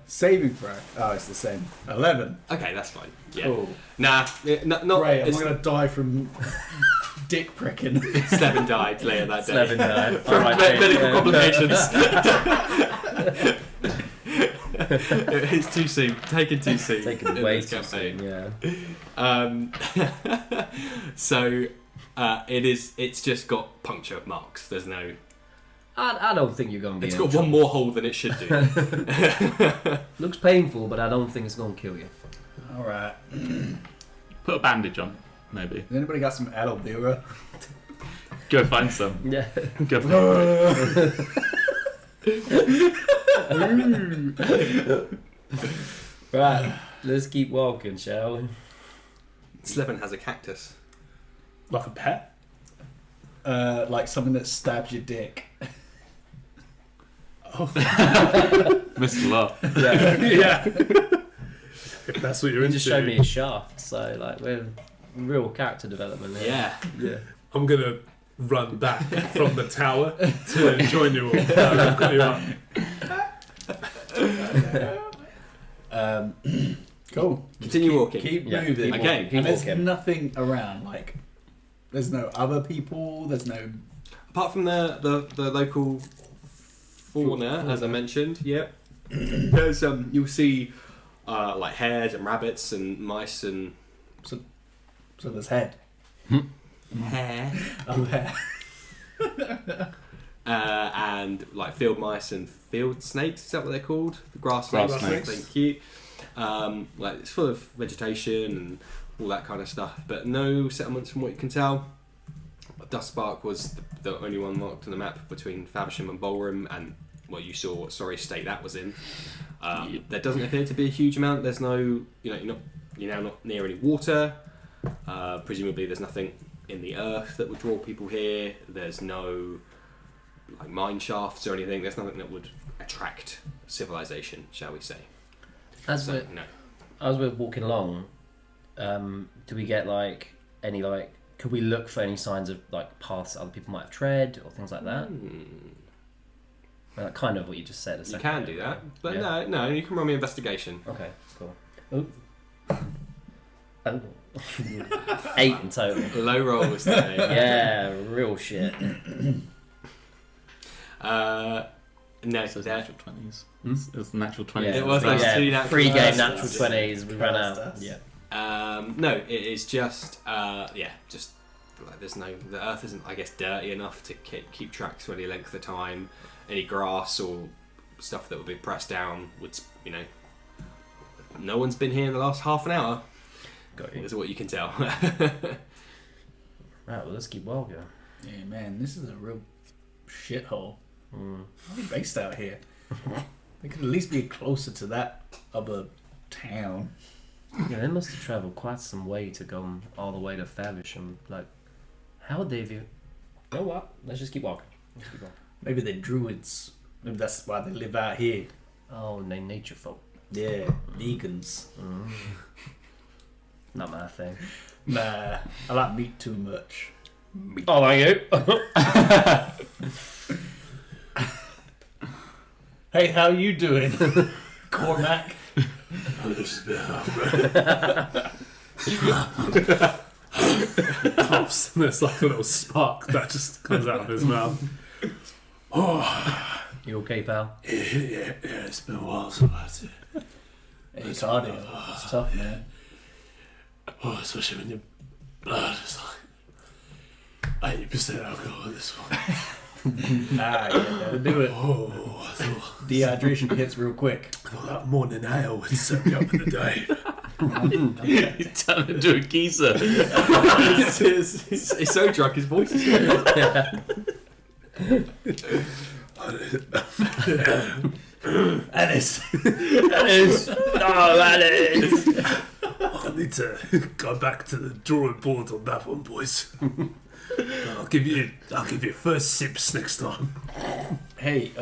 Saving throw. Oh, it's the same. 11. Okay, that's fine. Yeah. Cool. Not. Great, I'm it's- going to die from dick pricking. Slevin died later that day. Slevin died. From Alright, medical yeah. complications. It's too soon. Taken too soon. Taken in way this too campaign. soon, yeah. So it's just got puncture marks. There's no. I don't think you're going to be It's in got trouble. one more hole than it should do. Looks painful, but I don't think it's going to kill you. Alright. Put a bandage on, maybe. Has anybody got some aloe vera? Go find some. Yeah. Go Right, let's keep walking, shall we? Slevin has a cactus. Like a pet? Like something that stabs your dick. Missed a lot. Yeah. Yeah. If that's what you're You into. just showed me a shaft, so like we're real character development there. Yeah. Yeah. I'm going to run back from the tower to join you all. I've got you up. Cool. Continue walking. Keep Yeah, moving. keep Okay. walking, And there's walking. nothing around. Like, there's no other people. There's no. Apart from the local fauna, as I mentioned, yeah. There's you'll see like hares and rabbits and mice and So there's head. hare Oh, hair. and like field mice and field snakes. Is that what they're called? The grass Grass snakes. snakes. Thank you. Like it's full of vegetation and all that kind of stuff, but no settlements from what you can tell. Duskbark was the only one marked on the map between Faversham and Bolram, and well, you saw what state that was in. There doesn't appear to be a huge amount. There's no, you're now not near any water. Presumably, there's nothing in the earth that would draw people here. There's no like mine shafts or anything. There's nothing that would attract civilization, shall we say? As So, no. we're walking along, do we get like any like? Could we look for any signs of like paths that other people might have tread or things like that? Well, kind of what you just said. You can do that, but Yeah. no. You can roll me investigation. Okay, cool. Oh. 8 in total. Low rolls today. Yeah, real shit. No, So it's there- natural 20s. It was natural 20s. Yeah, It was free- those yeah, two natural free game twenties. natural 20s. We ran out. Cursed us. Yeah. No, it is just just like there's no, the earth isn't, I guess, dirty enough to keep tracks for any length of time. Any grass or stuff that would be pressed down would, no one's been here in the last half an hour. Got you. Is what you can tell. Right, well, let's keep walking. Yeah, man, this is a real shithole. Mm. How are we based out here? They could at least be closer to that other town. Yeah, they must have travelled quite some way to go all the way to Faversham. Like, how would they have even... You know what? Let's just keep walking. Let's keep walking. Maybe they're druids. Maybe that's why they live out here. Oh, they nature folk. Yeah, vegans. Mm. Not my thing. Nah, I like meat too much. Oh, are you? Hey, how you doing, Cormac? This has been coughs, and there's like a little spark that just comes out of his mouth. You okay, pal? Yeah, it's been a while since I had to. It's cardio. It's tough, man. Oh, especially when your blood is like 80% alcohol at this one. That'll do it. Oh, I thought Dehydration hits real quick. that morning ale would set me up for the day. He's turned into a geezer. He's so drunk, his voice is Alice. I need to go back to the drawing board on that one, boys. I'll give you first sips next time. Hey,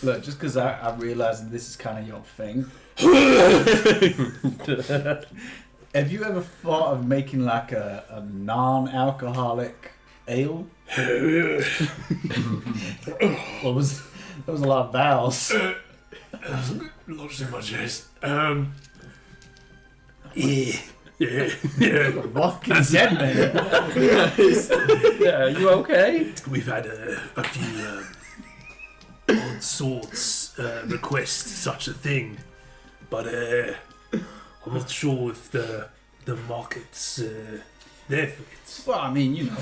look, just because I realise that this is kind of your thing. Have you ever thought of making like a non-alcoholic ale? There was a lot of vowels. Lodged in my chest. Yeah. What contentment? Yeah, are you okay? We've had a few odd sorts request such a thing, but I'm not sure if the market's there for it. Well, I mean, you know,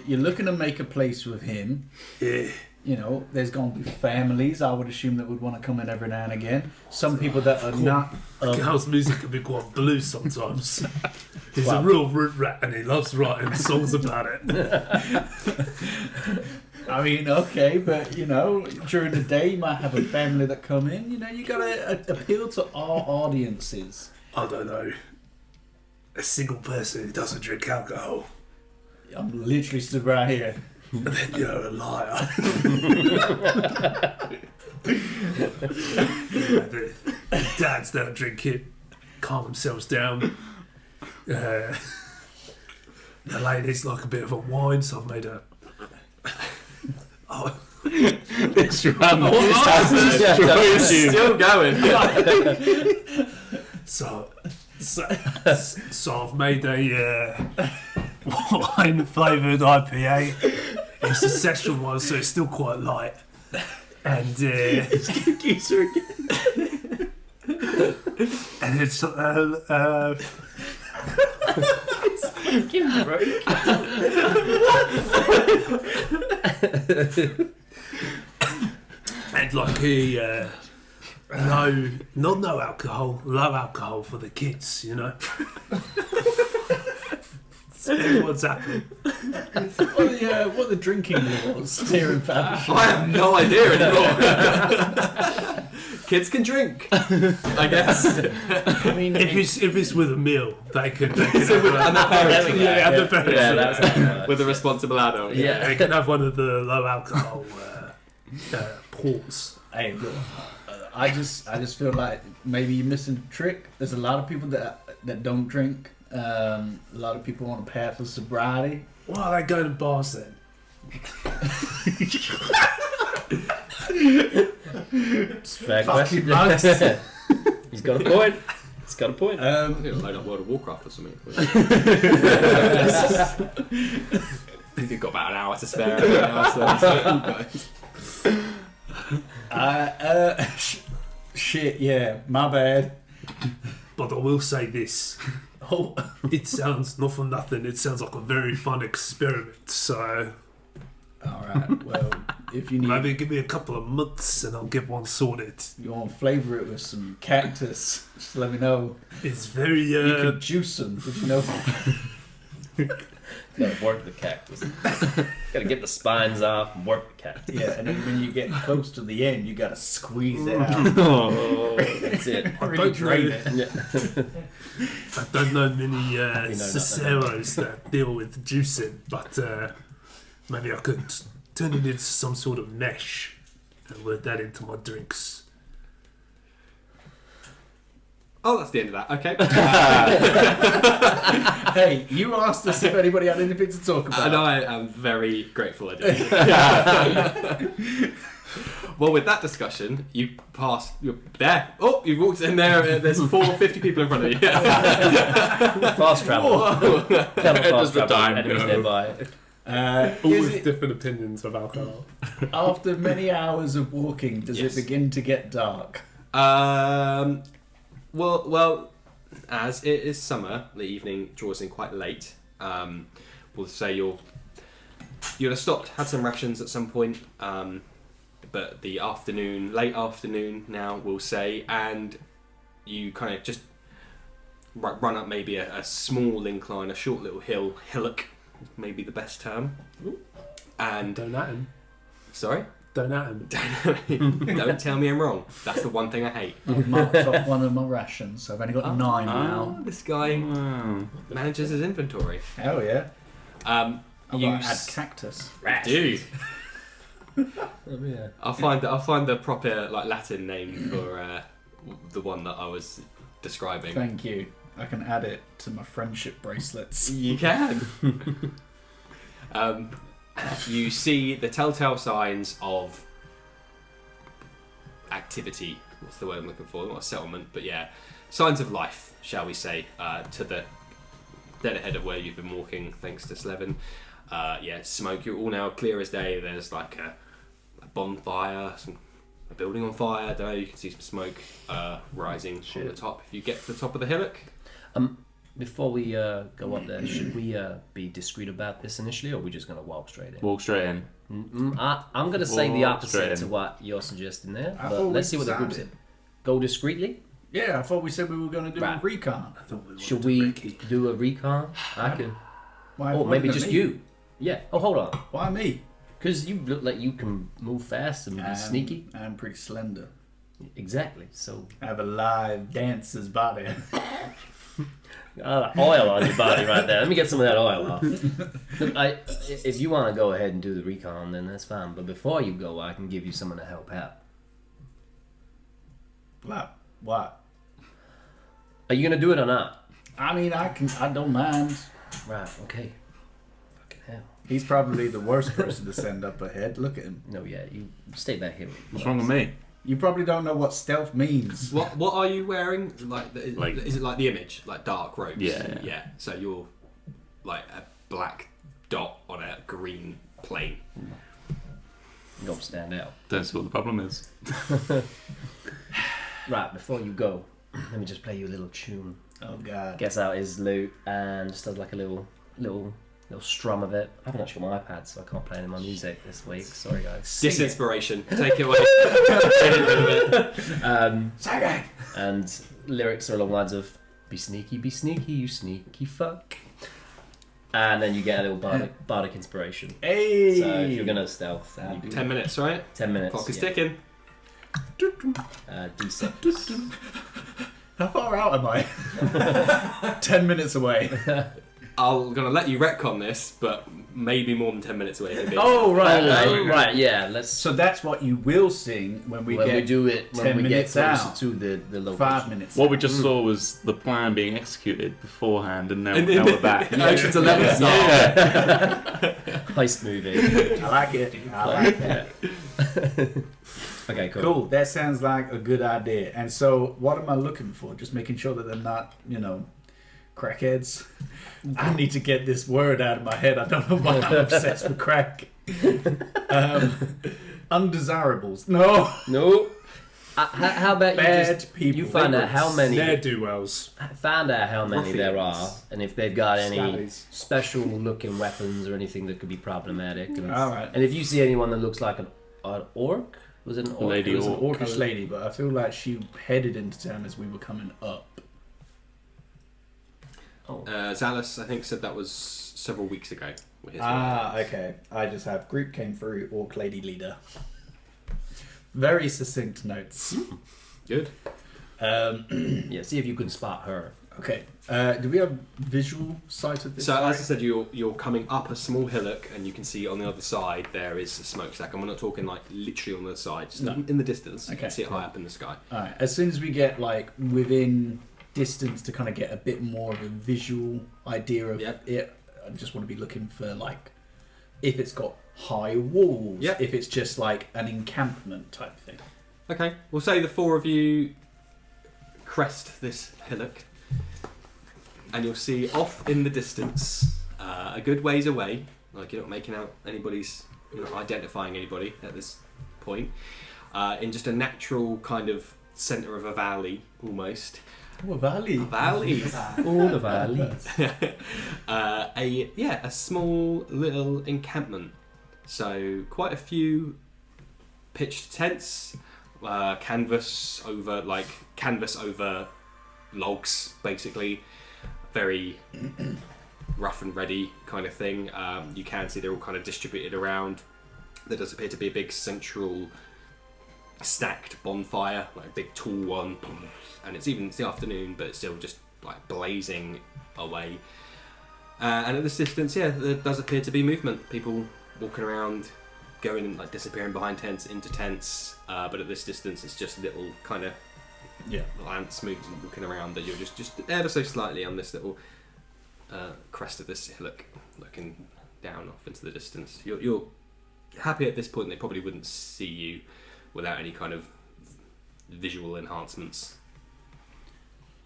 you're looking to make a place with him. Yeah. You know, there's going to be families, I would assume, that would want to come in every now and again. Some people that are not... House music can be quite blue sometimes. He's Wow. a real root rat and he loves writing songs about it. I mean, okay, but, you know, during the day you might have a family that come in. You know, you got to appeal to all audiences. I don't know. A single person who doesn't drink alcohol. I'm literally stood right here. And then you're a liar. The dads that drink it calm themselves down. The ladies like a bit of a wine, so I've made a. Oh, This run It's still going. so I've made a wine flavoured IPA. It's a session one, so it's still quite light. And geezer again. and it's Give me a break. and like no alcohol, low alcohol for the kids, you know. What's happening? What the drinking laws here in Faversham? I have no idea anymore. Kids can drink, I guess. I mean, If it's with a meal, they can And the parents, yeah, the parents. Yeah, that's with a responsible adult. Yeah. They can have one of the low alcohol pours. hey, look, I just feel like maybe you're missing a trick. There's a lot of people that don't drink. A lot of people on a path of sobriety. Why are they going to bars then? fair Fucking question. monks. He's got a point. He's got a point. I think it'll load up World of Warcraft or something. I think you've got about an hour to spare. Shit, yeah, my bad. But I will say this. Oh, It sounds, not for nothing, it sounds like a very fun experiment. So all right. Well, if you need, maybe give me a couple of months and I'll get one sorted. you want to flavour it with some cactus, just let me know. It's very You can juice them, did you know? Gotta work the cactus. Gotta get the spines off and work the cactus. Yeah, and then when you get close to the end, you gotta squeeze it out. Oh, that's it. Really drain it. Yeah. I don't know many nothing Ciceros that deal with juicing, but maybe I could turn it into some sort of mesh and work that into my drinks. Oh, that's the end of that. Okay. Hey, you asked us if anybody had anything to talk about. And I am very grateful I did. Well, with that discussion, you pass. You're there. Oh, you walked in there. There's 50 people in front of you. Fast travel. Clever fast the travel. time Enemies go? nearby. All Is with it, different opinions of alcohol. after many hours of walking, does Yes. it begin to get dark? Well, as it is summer, the evening draws in quite late. We'll say you'll have stopped, had some rations at some point, but the afternoon, late afternoon now, we'll say, and you kind of just run up maybe a small incline, a short little hillock, maybe the best term. And Don't at him. sorry, Don't at him. don't tell me I'm wrong. That's the one thing I hate. I've marked off one of my rations, so I've only got 9 now. Oh, this guy Wow. manages his inventory. Hell yeah. Um, I've you got to add cactus. do. Oh, yeah. I'll find the proper like Latin name for the one that I was describing. Thank you. I can add it to my friendship bracelets. You can. You see the telltale signs of activity. What's the word I'm looking for? Not a settlement, but yeah, signs of life, shall we say, to the dead ahead of where you've been walking, thanks to Slevin. Yeah, smoke. You're all now clear as day. There's like a bonfire, a building on fire. I don't know. You can see some smoke rising from the top. If you get to the top of the hillock. Before we go up there, should we be discreet about this initially, or are we just going to walk straight in? Walk straight in. I'm going to say the Walk straight opposite in. to what you're suggesting there, I but thought let's we see what the group said. decided. Go discreetly? Yeah, I thought we said we were going to do Right. a recon. Should we do a recon? I can. Why, Or why maybe not just me? you. Yeah. Oh, hold on. Why me? Because you look like you can move fast and be sneaky. I'm pretty slender. Exactly. So I have a live dancer's body. oil on your body right there. Let me get some of that oil off. Look, if you want to go ahead and do the recon, then that's fine. But before you go, I can give you someone to help out. What? Are you gonna do it or not? I mean, I don't mind. Right. Okay. Fucking hell. He's probably the worst person to send up ahead. Look at him. No, yeah. You stay back here. What's wrong with me? You probably don't know what stealth means. What are you wearing? Like Like- is it like the image, like dark robes? Yeah. So you're like a black dot on a green plane. You don't stand out. Don't see what the problem is. Right. Before you go, let me just play you a little tune. Oh God. Gets out his lute and just does like a little strum of it. I haven't actually got my iPad, so I can't play any of my music this week. Sorry, guys. Disinspiration. Take it away. Get rid of it. And lyrics are along the lines of "Be sneaky, you sneaky fuck." And then you get a little bardic inspiration. Hey. So if you're gonna stealth, you do 10 minutes, right? 10 minutes. Clock is yeah. ticking. D6. How far out am I? 10 minutes away. I'm gonna let you retcon this, but maybe more than 10 minutes away. Maybe. Oh right, yeah. Let's So that's what you will sing when we get do it 10 when we get minutes closer out. to the location. 5 minutes. What we just saw was the plan being executed beforehand, and now, And now we're back. Ocean's 11 style. Heist movie. I like it. I like it. Okay, cool. Cool. That sounds like a good idea. And so, what am I looking for? Just making sure that they're not, crackheads. I need to get this word out of my head. I don't know why I'm obsessed with crack. Undesirables. No. No. How about you Bad just people. you find out how many Ne'er-do-wells. find out how many there are, Ruffians. and if they've got any Scabbies. special looking weapons or anything that could be problematic. And, All right. and if you see anyone that looks like an orc, was it an orc? Lady It was an orc. orcish lady, but I feel like she headed into town as we were coming up. Oh. Zalus, I think, said that was several weeks ago. With his Okay. I just have group came through, orc lady leader. Very succinct notes. Good. Yeah, see if you can spot her. Okay. Do we have visual sight of this? So as I said, you're coming up a small hillock, and you can see on the other side there is a smokestack, and we're not talking like literally on the side, just No. in the distance. You Okay, can see it cool. high up in the sky. All right. As soon as we get like within distance to kind of get a bit more of a visual idea of Yep. it, I just want to be looking for like if it's got high walls. Yep. If it's just like an encampment type thing. Okay, we'll say the four of you crest this hillock, and you'll see off in the distance, a good ways away, like you're not making out anybody's, you're not identifying anybody at this point, in just a natural kind of centre of a valley almost. Oh, a valley. A valley. All the valleys. A small little encampment. So quite a few pitched tents, canvas over logs, basically. Very rough and ready kind of thing. You can see they're all kind of distributed around. There does appear to be a big central stacked bonfire, like a big tall one, and it's the afternoon, but it's still just like blazing away. And at this distance, there does appear to be movement. People walking around, going and like disappearing behind tents into tents. But at this distance, it's just little kind of ants moving, walking around. That you're just ever so slightly on this little crest of this hillock, looking down off into the distance. You're happy at this point. They probably wouldn't see you without any kind of visual enhancements.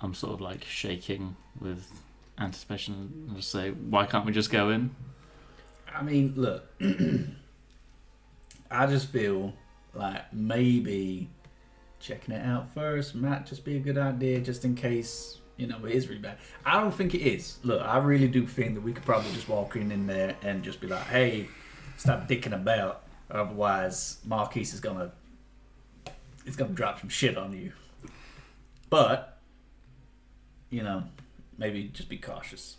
I'm sort of like shaking with anticipation and just say, why can't we just go in? I mean, look, I just feel like maybe checking it out first might just be a good idea, just in case, it is really bad. I don't think it is. Look, I really do think that we could probably just walk in there and just be like, hey, stop dicking about, otherwise Marquess is gonna drop some shit on you. But, maybe just be cautious.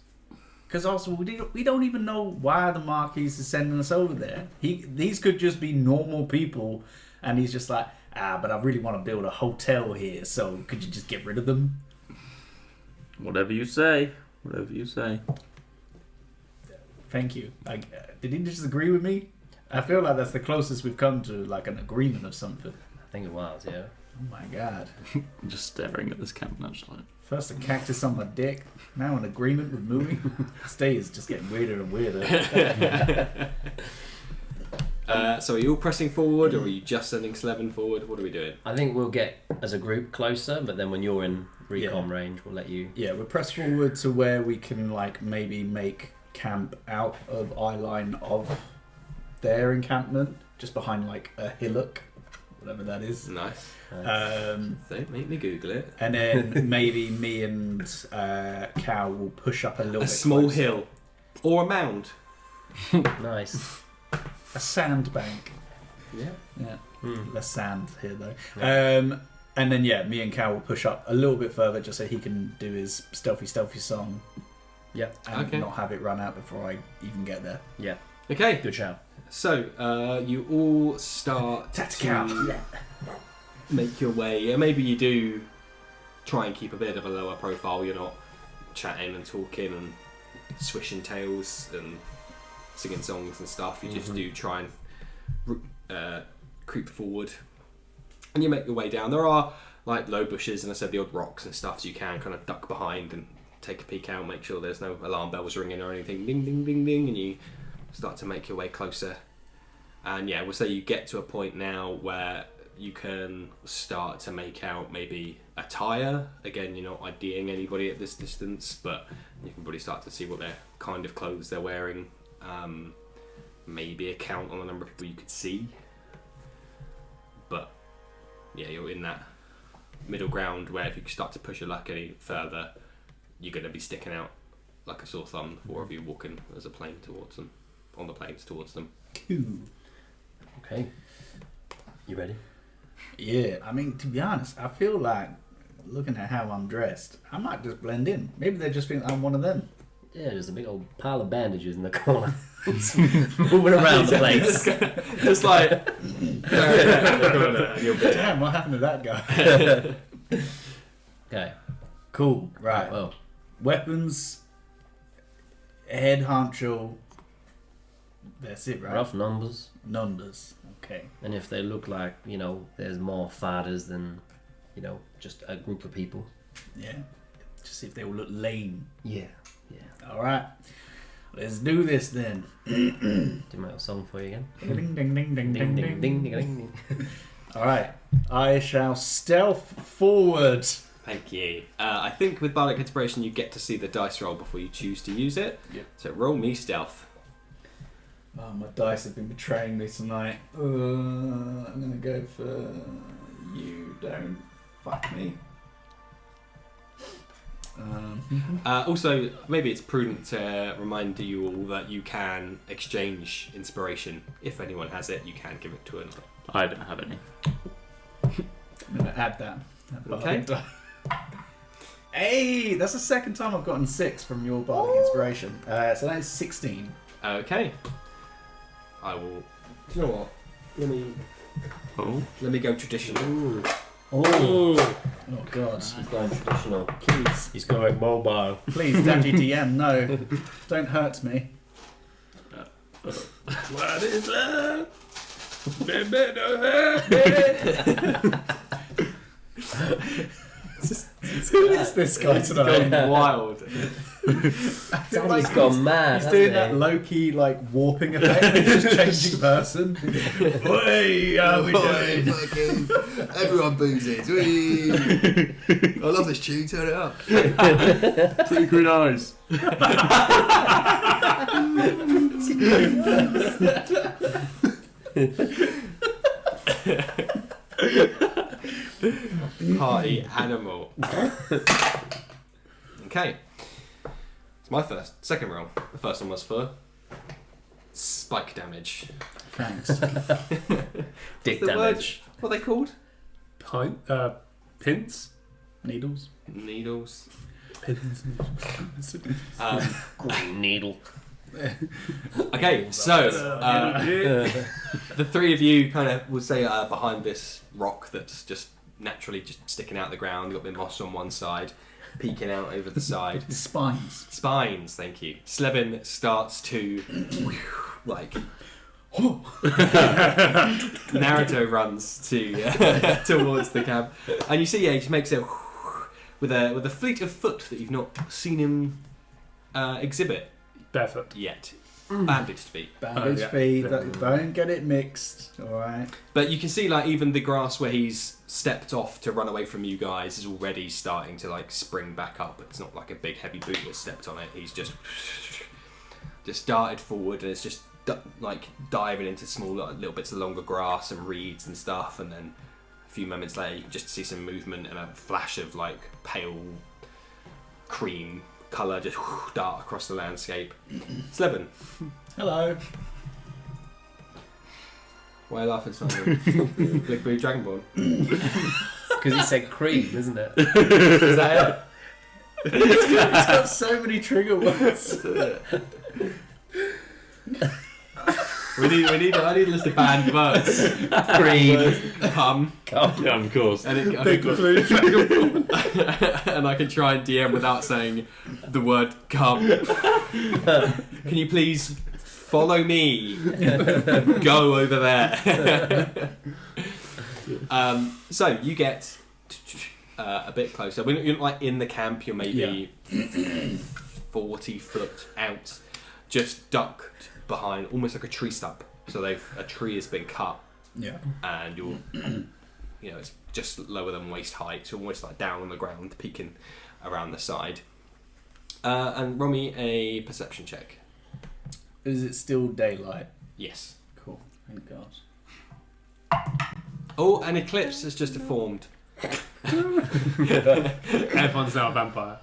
Because also, we don't even know why the Marquess is sending us over there. These could just be normal people, and he's just like, but I really want to build a hotel here, so could you just get rid of them? Whatever you say. Whatever you say. Thank you. Did he disagree with me? I feel like that's the closest we've come to like an agreement of something. I think it was, yeah. Oh my god. I'm just staring at this camp and I'm just like... First a cactus on my dick, now an agreement with moving. This day is just getting weirder and weirder. So are you all pressing forward, or are you just sending Slevin forward? What are we doing? I think we'll get, as a group, closer, but then when you're in recon range, we'll let you... Yeah, we'll press forward to where we can maybe make camp out of eye line of their encampment, just behind a hillock, whatever that is. Nice. Don't make me Google it. And then maybe me and Cal will push up a little bit. A small closer. hill. Or a mound. Nice. A sandbank. Yeah. Less sand here though. Yeah. And then me and Cal will push up a little bit further just so he can do his stealthy song. Yep. And Okay. not have it run out before I even get there. Yeah. Okay. Good shout. So, you all start to make your way. Yeah, maybe you do try and keep a bit of a lower profile. You're not chatting and talking and swishing tails and singing songs and stuff. You just do try and creep forward. And you make your way down. There are low bushes and I said the odd rocks and stuff, so you can kind of duck behind and take a peek out, make sure there's no alarm bells ringing or anything. Ding, ding, ding, ding. And you start to make your way closer. And we'll say you get to a point now where you can start to make out maybe attire. Again, you're not IDing anybody at this distance, but you can probably start to see what their kind of clothes they're wearing. Maybe a count on the number of people you could see. But you're in that middle ground where if you start to push your luck any further, you're going to be sticking out like a sore thumb, the four of you walking as a plane towards them, on the planes towards them. Cool. Okay. You ready? Yeah, I mean, to be honest, I feel like looking at how I'm dressed, I might just blend in. Maybe they just think I'm one of them. Yeah, there's a big old pile of bandages in the corner. Moving around the place. Just like... Damn, what happened to that guy? Okay. Cool, right. Well, Weapons, head honcho, that's it, right? rough numbers. Numbers, okay. And if they look like, there's more fighters than, just a group of people. Yeah, just see if they all look lame. Yeah. All right. Let's do this then. Do my little song for you again. Ding ding ding ding Ding ding ding ding. ding ding. All right, I shall stealth forward. Thank you. I think with Bardic Inspiration you get to see the dice roll before you choose to use it. Yep. So roll me stealth. Oh, my dice have been betraying me tonight. I'm gonna go for you. Don't fuck me. Also, maybe it's prudent to remind you all that you can exchange inspiration. If anyone has it, you can give it to another. I don't have any. I'm gonna add that. Okay. Hey, that's the second time I've gotten 6 from your Bardic Inspiration. So that is 16. Okay. I will. Do you know what? Let me go traditional. Oh God. He's going traditional. Please, He's going mobile. please, Daddy DM, no, don't hurt me. What is that? Baby, don't hurt me. Who is this guy tonight? Gone wild. I feel Daddy's gone mad. He's hasn't doing he? that low-key like warping effect. He's just changing person. Oi, how we doing? Fucking everyone boozes. Whee! I love this tune. Turn it up. Pretty green eyes. Party animal. Okay. It's my second roll. The first one was for spike damage. Thanks. Dick The damage. What are they called? Pins? Needles. Needles. Pins. Green needle. Okay, so the three of you kind of would say behind this rock that's just naturally just sticking out the ground. You've got a bit of moss on one side, peeking out over the side. Spines. Spines, thank you. Slevin starts to like Naruto runs to towards the camp, and you see he just makes it with a fleet of foot that you've not seen him exhibit Barefoot. yet. Bandaged feet. Bandage yeah. feet. Yeah. Don't get it mixed. All right. But you can see like even the grass where he's stepped off to run away from you guys is already starting to like spring back up. It's not like a big heavy boot that's stepped on it. He's just darted forward and it's just like diving into small little bits of longer grass and reeds and stuff. And then a few moments later you can just see some movement and a flash of like pale cream colour just dart across the landscape. Slevin, Hello. why are you laughing, Simon? Big Blue Dragonborn. Because he said cream, isn't it? Is that it? He's got so many trigger words. I need a list of banned words. Cream. Come. Yeah, of course. And it, Big blue dragon. and I can try and DM without saying the word come. Can you please follow me? Go over there. So you get a bit closer. When you're like in the camp, you're maybe 40 foot out, just ducked behind almost like a tree stump. So a tree has been cut, Yeah. and you're, it's just lower than waist height, so almost like down on the ground, peeking around the side. And roll me a perception check. Is it still daylight? Yes. Cool. Thank God. Oh, an eclipse has just formed. Everyone's now a vampire.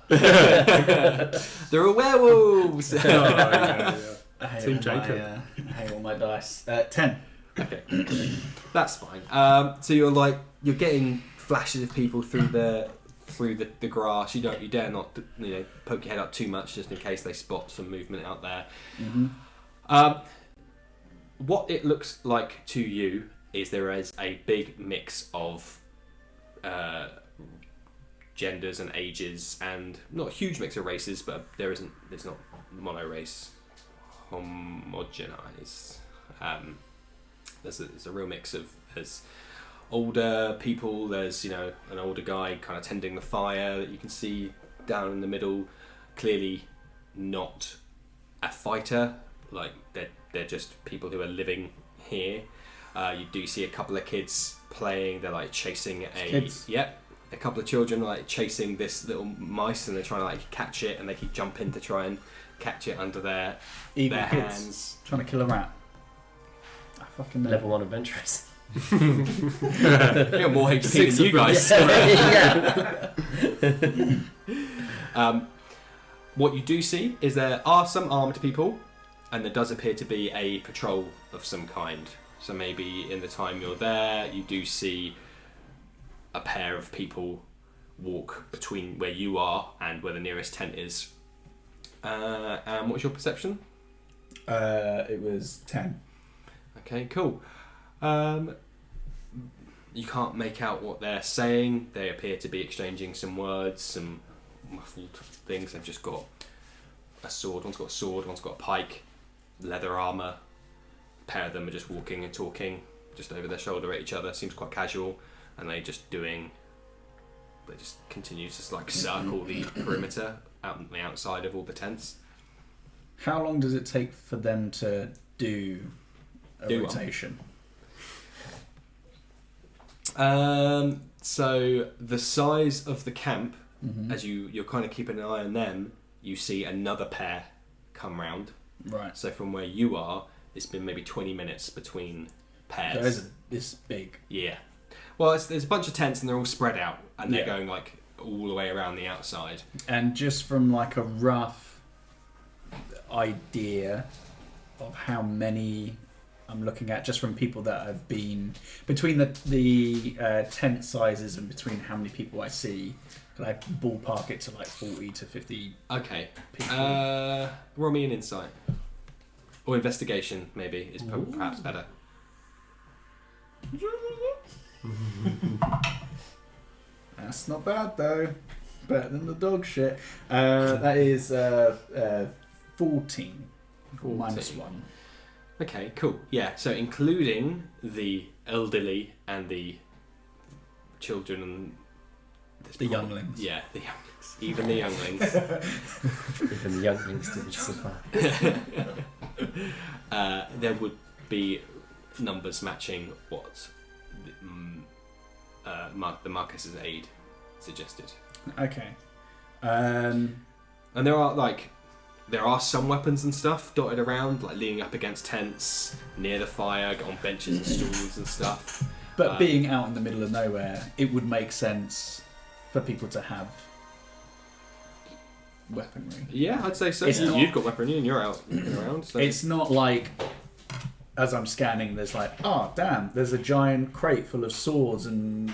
There are werewolves. Yeah. I hate Team all Jacob. I hate all my dice. 10. Okay, that's fine. So you're getting flashes of people through the grass. You dare not poke your head up too much just in case they spot some movement out there. Mm-hmm. What it looks like to you is there is a big mix of genders and ages, and not a huge mix of races, but it's not mono race homogenized. There's a real mix of there's older people. There's an older guy kind of tending the fire that you can see down in the middle, clearly not a fighter. Like they're just people who are living here. You do see a couple of kids playing. They're like chasing Kids? Yep. A couple of children like chasing this little mice, and they're trying to like catch it, and they keep jumping to try and catch it under their Evil their kids hands. trying to kill a rat. I fucking know. Level 1 adventurers. You got more HP Six than you of them. guys. Yeah. What you do see is there are some armed people, and there does appear to be a patrol of some kind. So maybe in the time you're there, you do see a pair of people walk between where you are and where the nearest tent is. And what's your perception? It was 10. Okay, cool. You can't make out what they're saying. They appear to be exchanging some words, some muffled things. They've just got a sword. One's got a sword, one's got a pike, leather armour. A pair of them are just walking and talking just over their shoulder at each other. Seems quite casual. And they just continue to like circle the perimeter out on the outside of all the tents. How long does it take for them to do a Do what? rotation? So the size of the camp, Mm-hmm. as you're kind of keeping an eye on them, you see another pair come round. Right. So from where you are, it's been maybe 20 minutes between pairs. So is this big? Yeah. Well, there's a bunch of tents and they're all spread out, and they're Yeah. going like all the way around the outside. And just from like a rough idea of how many I'm looking at, just from people that have been between the tent sizes and between how many people I see, can I ballpark it to like 40 to 50 Okay. people? Roll me an insight. Or investigation, maybe, is perhaps better. That's not bad though. Better than the dog shit. That is 14 minus 1. Okay, cool. Yeah, so including the elderly and the children and The younglings. Yeah, the younglings. Even the younglings. Even the younglings didn't survive. There would be numbers matching what the Marquess's aide suggested. Okay. And there are some weapons and stuff dotted around, like leaning up against tents, near the fire, on benches and stools and stuff. But being out in the middle of nowhere, it would make sense for people to have weaponry. Yeah, I'd say so. It's not- You've got weaponry and you're out looking around. So. It's not like, as I'm scanning, there's like, oh damn, there's a giant crate full of swords and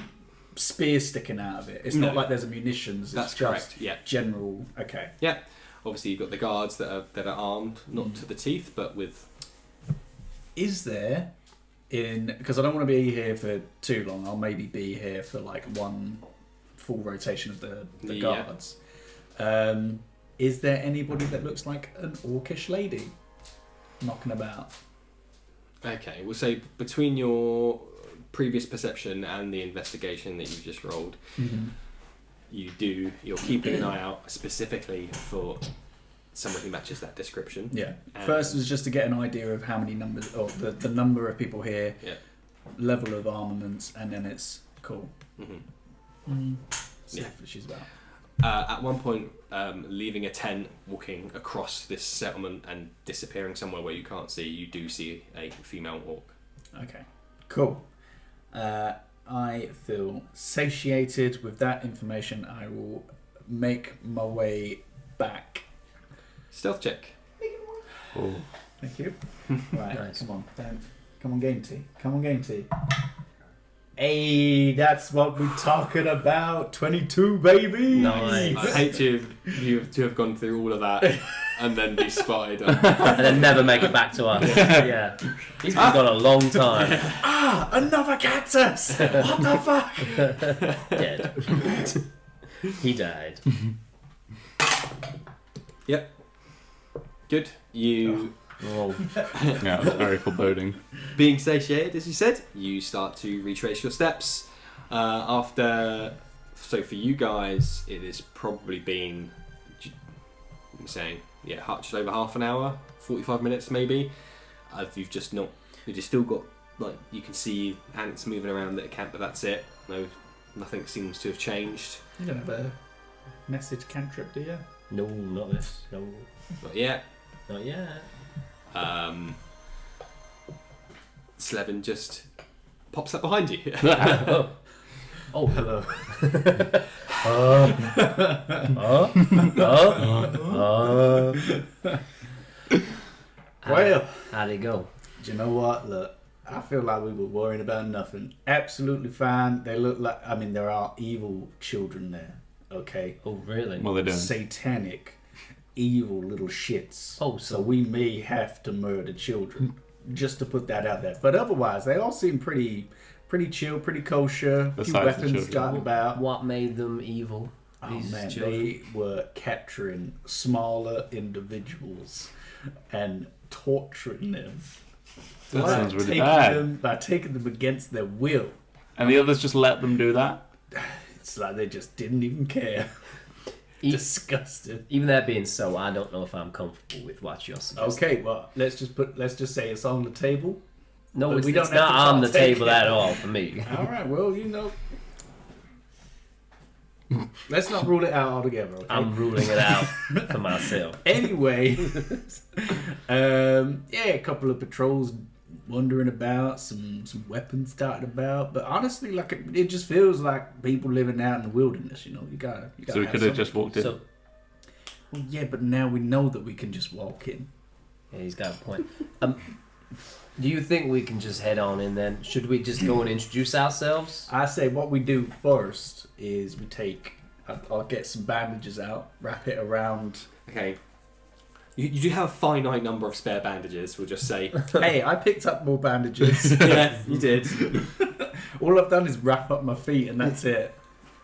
spears sticking out of it. It's No. not like there's a munitions. That's it's just correct. Yeah. general. Okay. Yeah. Obviously, you've got the guards that are armed, not to the teeth, but with. Is there because I don't want to be here for too long. I'll maybe be here for like one full rotation of the Yeah. guards. Is there anybody that looks like an orcish lady knocking about? Okay, we'll say between your previous perception and the investigation that you've just rolled, you're keeping an eye out specifically for someone who matches that description. Yeah. And- First was just to get an idea of how many numbers, or the number of people here, Yeah. level of armaments, and then it's cool. See Yeah. what she's about. At one point, leaving a tent, walking across this settlement and disappearing somewhere where you can't see, you do see a female orc. Okay. Cool. I feel satiated with that information. I will make my way back. Stealth check. Thank you. Right, Nice. come on, game T. Hey, that's what we're talking about. 22, baby. Nice. I hate to have gone through all of that and then be spotted. And then never make it back to us. Yeah. He's been gone a long time. Ah, another cactus. What the fuck? Dead. He died. Yep. Good. You, Oh. Yeah, it was very foreboding. being satiated, as you said, you start to retrace your steps. So for you guys, it has probably been you're saying, just over half an hour, 45 minutes maybe. You've just still got, like, you can see ants moving around the camp, but that's it. No, nothing seems to have changed. You don't have a message cantrip, do you? No, not this. No, Not yet. not yet. Slevin just pops up behind you. Oh, hello. Well, How'd it go? do you know what? Look, I feel like we were worrying about nothing. Absolutely fine. They look like, there are evil children there, okay? Oh, really? What are they doing? Satanic, evil little shits. Oh, so we may have to murder children, just to put that out there. But otherwise, they all seem pretty chill, pretty kosher. A few Besides the weapons children. dotted about. What made them evil? Oh These man, children? they were capturing smaller individuals and torturing them. That By sounds really taking bad. by taking them against their will. And the others just let them do that? It's like they just didn't even care. Disgusting. Even that being so, I don't know if I'm comfortable with what you're suggesting. Okay, well, let's just say it's on the table. No, But it's, we don't it's have not to on the partake table in it. at all for me. All right, well, let's not rule it out altogether. Okay? I'm ruling it out for myself. Anyway, a couple of patrols wandering about, some weapons darted about, but honestly, like it just feels like people living out in the wilderness. You gotta. So we could have just walked in. So, Well, yeah, but now we know that we can just walk in. yeah, he's got a point. Do you think we can just head on in then? Should we just go and introduce ourselves? I say what we do first is we take. I'll get some bandages out, wrap it around. Okay. You do have a finite number of spare bandages, we'll just say. Hey, I picked up more bandages. Yeah, you did. All I've done is wrap up my feet, and that's it.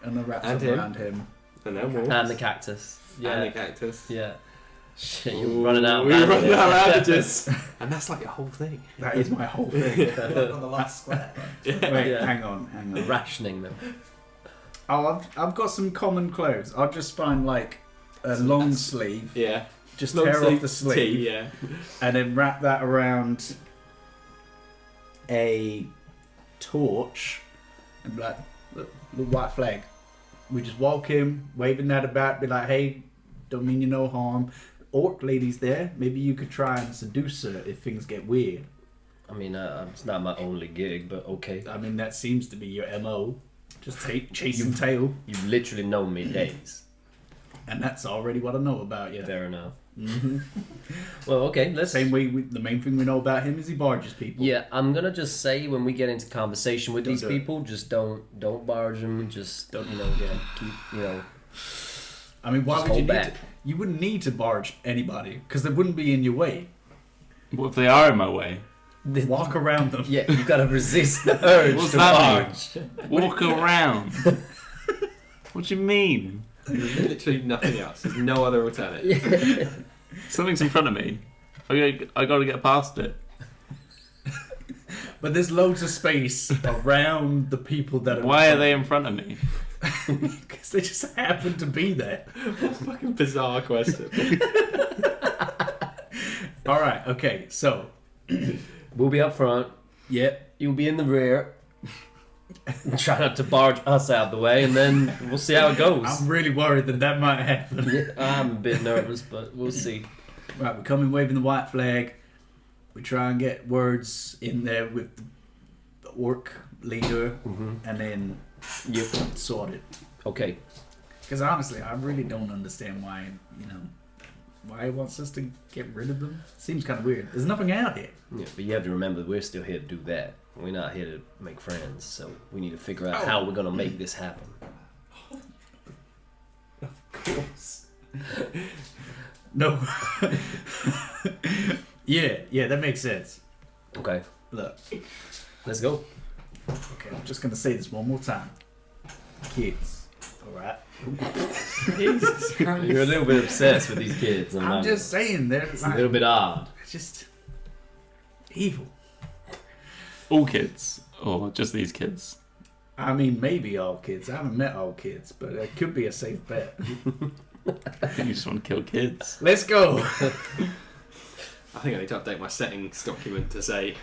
And I wrap And them him. around him. And then more. And the cactus. Yeah. And the cactus. Yeah. Shit, you're running out of We're bandages. running out of bandages. And that's like a whole thing. That is my whole thing. On the last square. Wait, Yeah. hang on. Rationing them. Oh, I've got some common clothes. I'll just find like a long sleeve. Yeah. Just Long tear off the sleeve. tee, yeah. And then wrap that around a torch and be like, look, the white flag. We just walk in, waving that about, be like, hey, don't mean you no harm. Orc lady's there. Maybe you could try and seduce her if things get weird. I mean, it's not my only gig, but okay. I mean, that seems to be your MO. Just chasing tail. You've literally known me days. And that's already what I know about you. Fair enough. hmm Well, okay, let's... Same way, the main thing we know about him is he barges people. Yeah, I'm gonna just say when we get into conversation with Don't these do it. people, just don't barge them. Just keep I mean, why Just would you hold need back. to? You wouldn't need to barge anybody because they wouldn't be in your way. What if they are in my way? Walk around them. Yeah, you gotta resist the urge What's to that barge. Walk around. What do you mean? There's literally nothing else. There's no other alternative. Something's in front of me. I got to get past it. But there's loads of space around the people that are. Why are they in front of me? Because they just happen to be there. Fucking bizarre question. All right. Okay. So. We'll be up front. Yep. You'll be in the rear. Try not to barge us out the way, and then we'll see how it goes. I'm really worried that might happen. Yeah, I'm a bit nervous, but we'll see. Right. We come in waving the white flag. We try and get words in there with the orc leader, and then Yep. sort it. Okay. Because honestly, I really don't understand why, why he wants us to get rid of them. Seems kind of weird. There's nothing out here. Yeah, but you have to remember we're still here to do that. We're not here to make friends, so we need to figure out how we're gonna make this happen. Of course. No. Yeah, that makes sense. Okay, Look, let's go. okay, I'm just gonna say this one more time. Kids, alright? Jesus Christ. You're a little bit obsessed with these kids. I'm just saying, they're It's a little bit odd. just evil. All kids, or just these kids? I mean, maybe all kids. I haven't met all kids, but it could be a safe bet. I think you just want to kill kids. Let's go. I think I need to update my settings document to say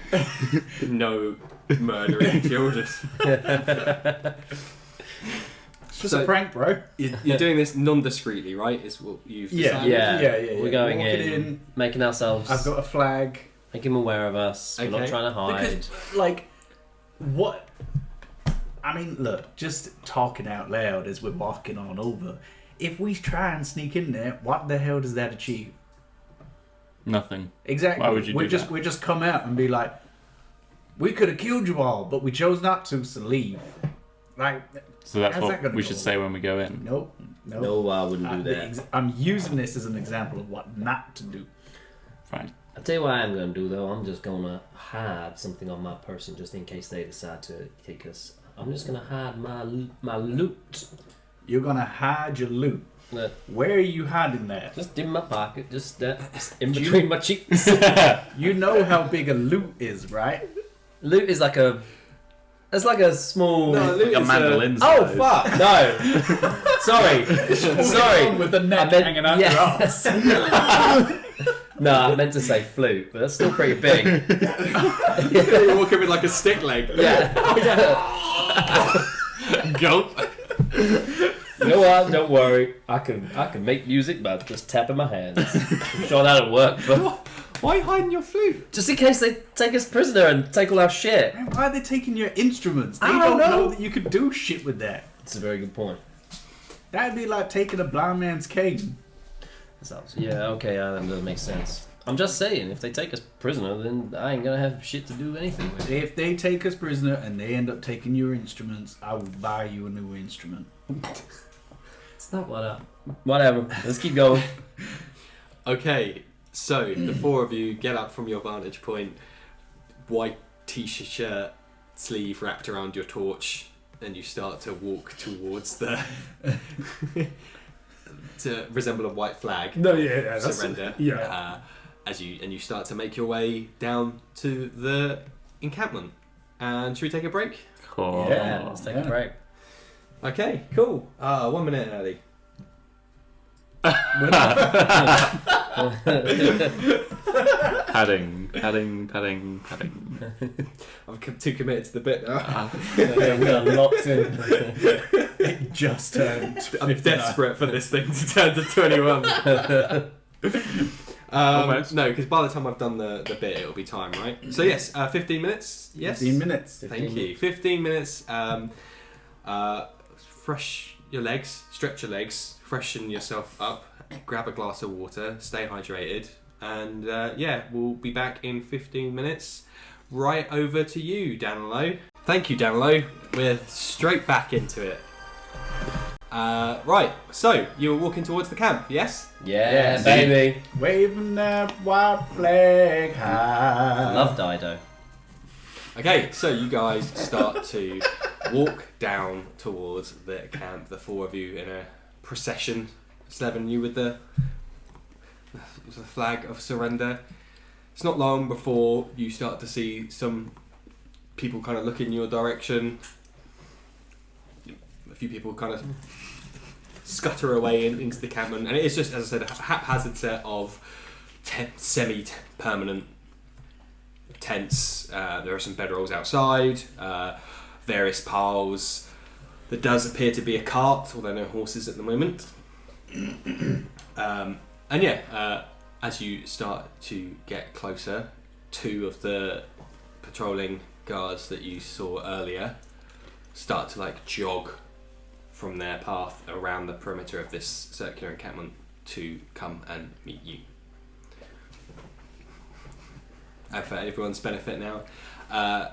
no murdering children. It's just a prank, bro. You're doing this non-discreetly, right? Is what you've decided? Yeah. We're going Walking in, making ourselves. I've got a flag. Making them aware of us. We're not Okay. trying to hide. Because, like, what? I mean, look, just talking out loud as we're walking on over. If we try and sneak in there, what the hell does that achieve? Nothing. Exactly. Why would you do that? We just come out and be like, we could have killed you all, but we chose not to, so leave. Like, So that's how's that what gonna we go? should say when we go in. Nope. No, I wouldn't do that. I'm using this as an example of what not to do. Fine. I'll tell you what I'm going to do, though. I'm just going to hide something on my person just in case they decide to take us. I'm just going to hide my loot. You're gonna hide your loot. Uh, Where are you hiding that? just in my pocket, just in between my cheeks. You know how big a loot is, right? Loot is like a... It's like a small... Like a mandolin Oh, size. fuck! No! Sorry. With the neck I meant- hanging out your yes. No, I meant to say flute, but that's still pretty big. You're walking with like a stick leg. Yeah. Gulp. You know what? Don't worry. I can make music by just tapping my hands. I'm sure that'll work. But Why are you hiding your flute? just in case they take us prisoner and take all our shit. Man, why are they taking your instruments? They I don't don't know know. that you could do shit with that. That's a very good point. That'd be like taking a blind man's cane. Yeah, okay, that doesn't make sense. I'm just saying, if they take us prisoner, then I ain't gonna have shit to do anything with. If they take us prisoner and they end up taking your instruments, I will buy you a new instrument. It's not what I... Whatever. Let's keep going. Okay, so the four of you get up from your vantage point, white t-shirt sleeve wrapped around your torch, and you start to walk towards the to resemble a white flag. No, yeah, that's Surrender. Yeah. As you start to make your way down to the encampment. And should we take a break? Cool. Yeah, let's take a break. Okay, cool. 1 minute early. Padding. I'm too committed to the bit now. Yeah, we are locked in. It just turned. I'm desperate for this thing to turn to 21. Almost. No, because by the time I've done the bit, it'll be time, right? So yes, 15 minutes. Yes. 15 minutes. Thank you. 15 minutes. Fresh your legs, stretch your legs, freshen yourself up, grab a glass of water, stay hydrated, and we'll be back in 15 minutes. Right over to you, Danilo. Thank you, Danilo. We're straight back into it. Right, so you were walking towards the camp, yes? Yeah, baby. Waving that white flag high. Love Dido. Okay, so you guys start to walk down towards the camp, the four of you in a procession. Slevin, you with the flag of surrender. It's not long before you start to see some people kind of look in your direction. A few people kind of scutter away into the encampment, and it is just, as I said, a haphazard set of semi-permanent tents. There are some bedrolls outside, various piles. There does appear to be a cart, although no horses at the moment. As you start to get closer, two of the patrolling guards that you saw earlier start to jog from their path around the perimeter of this circular encampment to come and meet you. And for everyone's benefit now,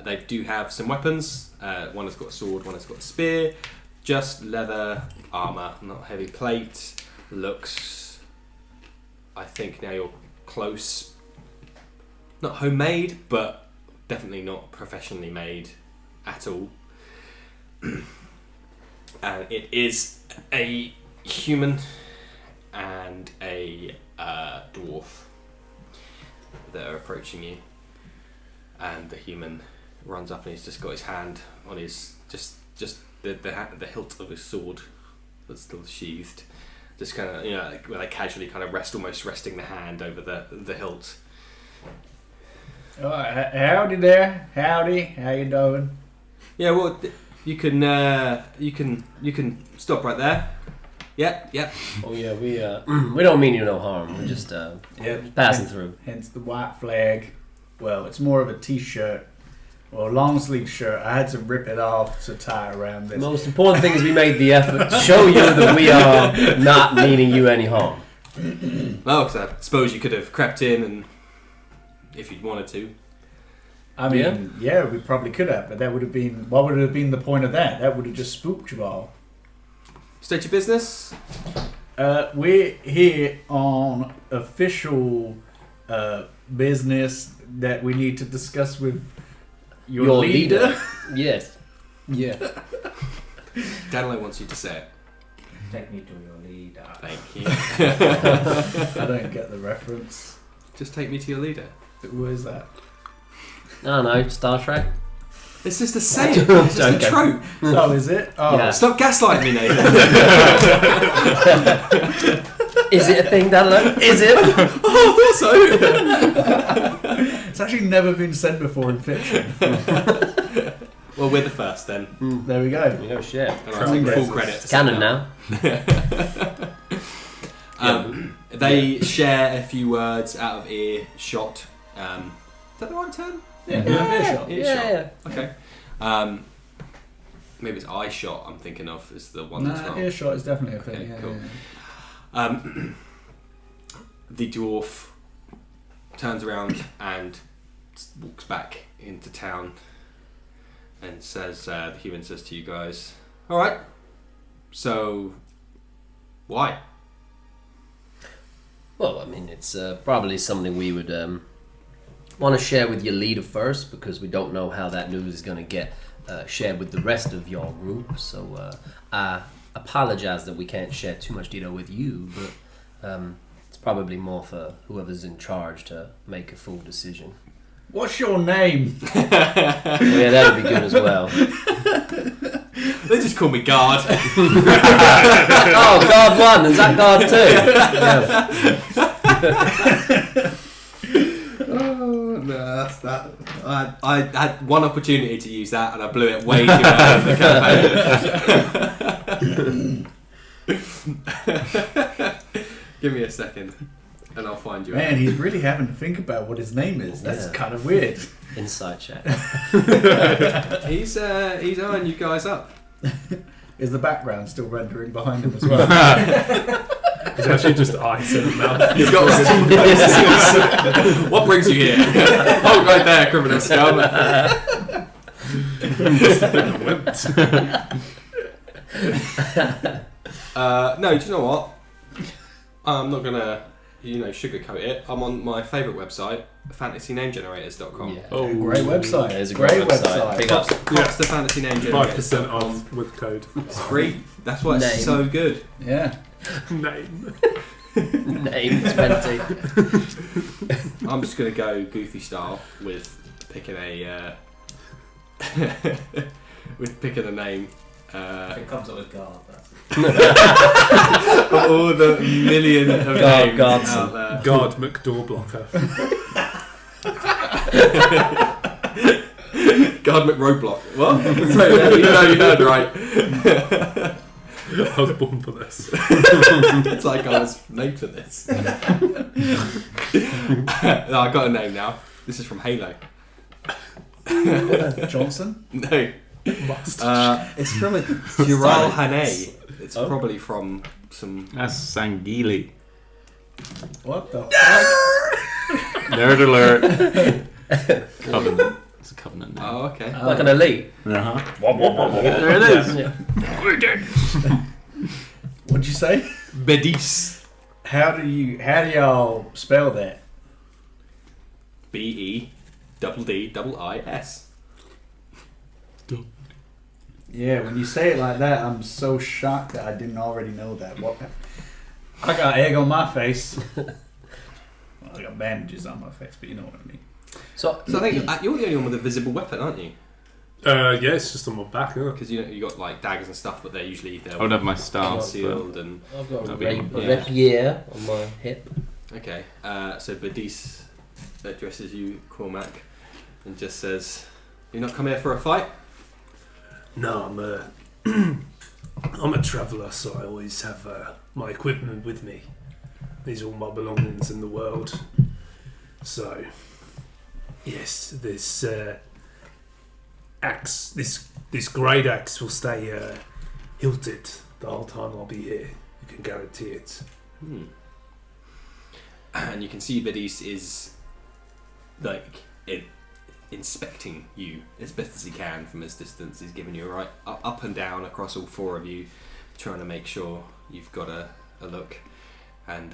they do have some weapons. One has got a sword, one has got a spear. Just leather armour, not heavy plate. Looks, I think now you're close. Not homemade, but definitely not professionally made at all. And it is a human and a dwarf that are approaching you, and the human runs up and he's just got his hand on his just the hilt of his sword that's still sheathed, just kind of, like, where they casually kind of almost resting the hand over the hilt. Howdy there. Howdy. How you doing? Yeah, well, you can stop right there. Yep. Oh yeah, we don't mean you no harm. We're just passing through. Hence the white flag. Well, it's more of a t-shirt. Well, long sleeve shirt. I had to rip it off to tie around this. The most important thing is we made the effort to show you that we are not meaning you any harm. Well, because I suppose you could have crept in and if you'd wanted to. I mean, yeah, we probably could have, but that would have been... What would have been the point of that? That would have just spooked you all. State your business. We're here on official business that we need to discuss with your leader. Yes. Yeah. Danilo wants you to say it. Take me to your leader. Thank you. I don't get the reference. Just take me to your leader. Who is that? I don't know, Star Trek? It's just a saying. It's just a trope. Oh, is it? Oh. Yeah. Stop gaslighting me, Nathan. Is it a thing, Danilo? Is it? Oh, I thought so. It's actually never been said before in fiction. Well, we're the first then. There we go. You know, shit. And I take full credit. It's canon now. They share a few words out of earshot. Is that the right term? Yeah. Yeah. Okay. Maybe it's eye shot. I'm thinking of is the one that's wrong. Earshot is definitely a thing. Okay, Yeah, cool. yeah. The dwarf turns around and walks back into town and says, the human says to you guys, all right, so why? Well, I mean, it's probably something we would want to share with your leader first, because we don't know how that news is going to get shared with the rest of your group. So I apologize that we can't share too much detail with you, but it's probably more for whoever's in charge to make a full decision. What's your name? Yeah, that'd be good as well. They just call me guard. Oh, guard 1, is that guard 2? Oh, no, that's that. I had one opportunity to use that and I blew it way too early in the campaign. Give me a second and I'll find you. Man, he's really having to think about what his name is. That's kind of weird. Inside chat. He's eyeing you guys up. Is the background still rendering behind him as well? It's actually just ice in the mouth. He's got what brings you here? Oh, right there, criminal scum. No, do you know what? I'm not gonna, sugarcoat it. I'm on my favourite website, fantasynamegenerators.com. Yeah. Oh, Great website. It is a great website. Big ups. Props to fantasynamegenerators.com. 5% off with code. It's free. That's why it's Name. so good. Yeah. Name. Name 20. I'm just gonna go goofy style with picking a name. If it comes up with guard, that's All the million of names Godson. out there. Guard McDoorblocker. God McRoadblock. What? Sorry, you heard right. I was born for this. It's like I was made for this. No, I got a name now. This is from Halo. Johnson? No. Must. It's from a Dural Hane. It's probably from some... That's Sangili. What the Nerd alert. Covenant. It's a covenant name. Oh, okay. Like an elite. Uh-huh. There it is. Yeah. What'd you say? Bedis. How do y'all spell that? BEDDIS. Yeah, when you say it like that, I'm so shocked that I didn't already know that. What? I got egg on my face. Well, I got bandages on my face, but you know what I mean. So So I think you're the only one with a visible weapon, aren't you? Yeah, it's just on my back. Isn't it? Because you got like daggers and stuff, but they're usually I would have my staff. concealed and. I've got a That'd be- rapier on my hip. Okay, so Badis addresses you, Cormac, and just says, "You not come here for a fight?" No, I'm a traveller, so I always have my equipment with me. These are all my belongings in the world. So, yes, this axe, this great axe will stay hilted the whole time I'll be here. You can guarantee it. And you can see Badis is like inspecting you as best as he can from his distance. He's giving you a right up and down across all four of you, trying to make sure you've got a look. And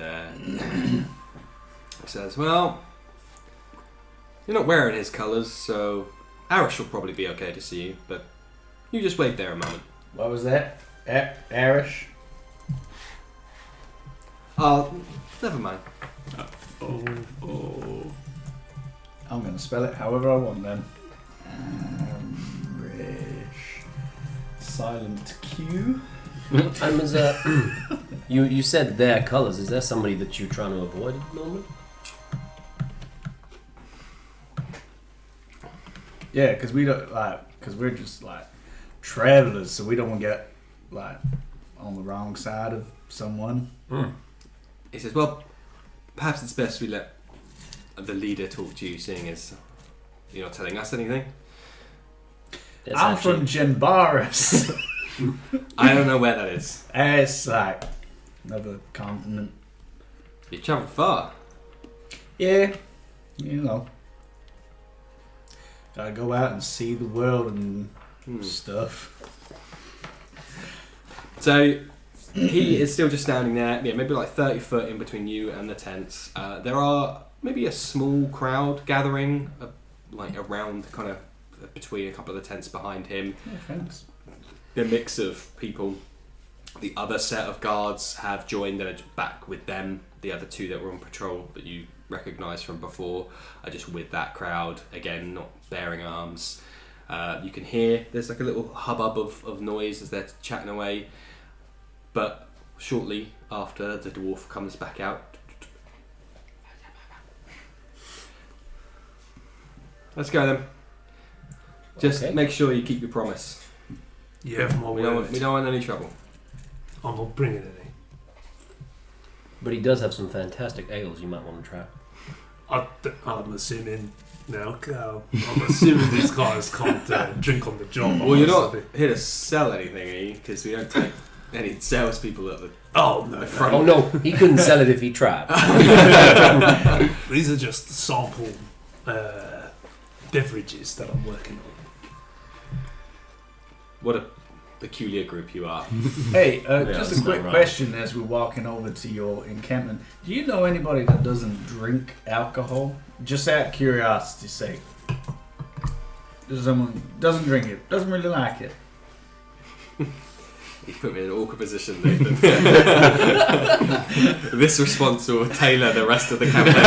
he says, "Well, you're not wearing his colours, so Arosh will probably be okay to see you, but you just wait there a moment." What was that? Arosh? Oh, never mind. I'm going to spell it however I want then. Irish. Silent Q. And was you said their colours. Is there somebody that you're trying to avoid at the moment? Yeah, because we don't because we're just like travelers, so we don't want to get like on the wrong side of someone. He says, "Well, perhaps it's best we let the leader talk to you, seeing as you're not telling us anything." It's I'm actually- from Genbaris. I don't know where that is. It's like another continent. You travelled far. Yeah, you know. Gotta go out and see the world and stuff. So he is still just standing there, yeah, maybe like 30 foot in between you and the tents. There are maybe a small crowd gathering, like around, kind of between a couple of the tents behind him. Yeah, thanks. A mix of people. The other set of guards have joined and are back with them. The other two that were on patrol that you recognise from before are just with that crowd, again, not bearing arms. You can hear there's like a little hubbub of noise as they're chatting away, but shortly after, the dwarf comes back out. Let's go then. Just Okay. make sure you keep your promise. Yeah, my We word. don't want any trouble. I'm not bringing any. But he does have some fantastic ales you might want to try. I'm assuming now, I'm assuming these guys can't drink on the job. Well, you're not here to sell anything, are you? Because we don't take any salespeople at the Oh no, front. Oh no, he couldn't sell it if he tried. These are just sample beverages that I'm working on. What a peculiar group you are. Hey, Yeah, just that's a quick not right. question as we're walking over to your encampment. Do you know anybody that doesn't drink alcohol? Just out of curiosity's sake. Does someone doesn't drink it, doesn't really like it? You put me in an awkward position, Nathan. This response will tailor the rest of the campaign.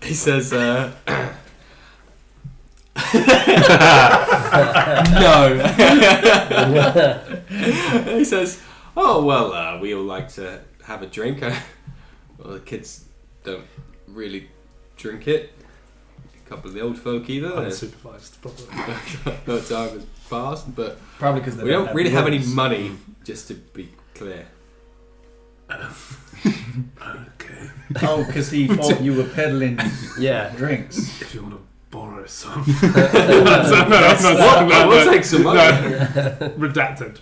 He says, no. He says, "Oh well, we all like to have a drink. Well, the kids don't really drink it. A couple of the old folk either. Unsupervised, probably. No time has passed, but Probably because we don't really have any rules. money. Just to be clear." Okay. Oh, because he thought you were peddling Yeah. drinks. If you want to borrow some. We'll take some money. Redacted.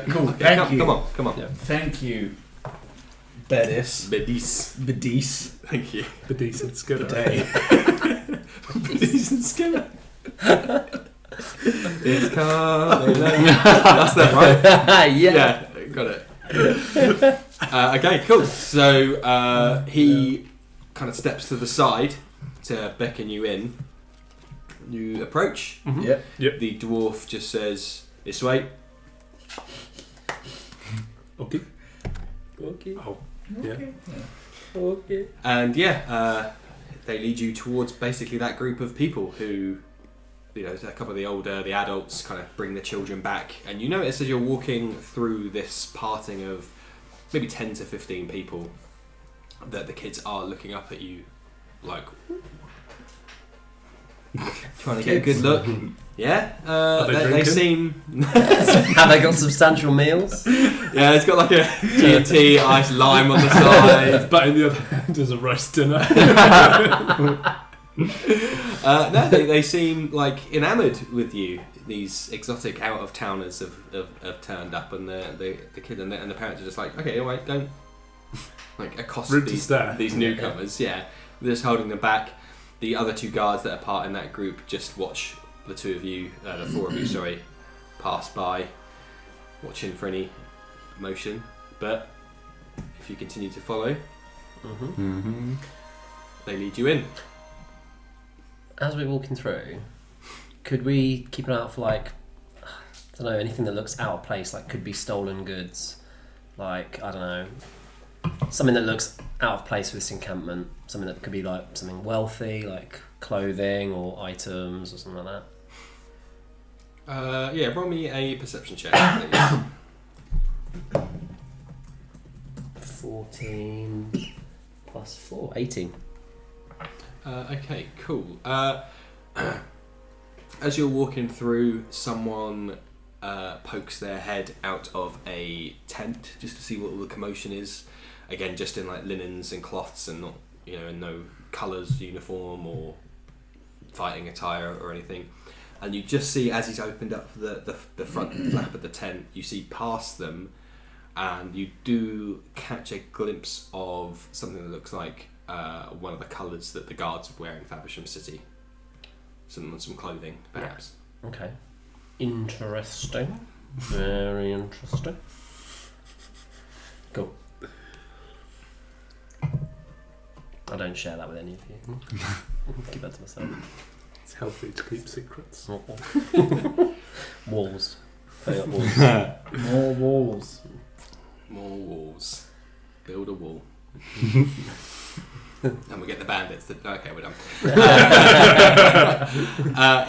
Cool. Yeah, Thank you. Come on. Yeah. Thank you, Bedis. Bedis. Thank you. The decent skipper. Bidet. Bedis and Skinner. It's coming. That's them, right? Yeah. Got it. Okay, cool. So he kind of steps to the side to beckon you in. You approach. Yep. The dwarf just says, "This way." Okay. Okay. Oh, yeah. Okay. And they lead you towards basically that group of people who, a couple of the adults kind of bring the children back, and you notice as you're walking through this parting of maybe 10 to 15 people that the kids are looking up at you like trying to get a good look. Yeah, they seem. Have they got substantial meals? Yeah, it's got like a G&T iced lime on the side. But in the other hand, there's a roast dinner. No, they seem like enamoured with you. These exotic out of towners have turned up, and the kid and the parents are just like, okay, all right, don't like accost these newcomers. Yeah, they're just holding them back. The other two guards that are part in that group just watch the four of you, sorry, pass by, watching for any motion. But if you continue to follow, they lead you in. As we're walking through, could we keep an eye out for anything that looks out of place, like could be stolen goods, like, I don't know, something that looks out of place with this encampment, something that could be like something wealthy, like clothing or items or something like that? Roll me a perception check, please. 14 plus 4, 18. Okay, cool. As you're walking through, someone pokes their head out of a tent just to see what all the commotion is. Again, just in like linens and cloths, and not in no colours, uniform or fighting attire or anything. And you just see, as he's opened up the front flap of the tent, you see past them, and you do catch a glimpse of something that looks like one of the colours that the guards wear in Faversham City. Some clothing, perhaps. Okay. Interesting. Very interesting. Cool. I don't share that with any of you. Keep that to myself. It's healthy to keep secrets. Walls. Putting up walls. More walls. More walls. Build a wall. And we get the bandits. Okay, we're done.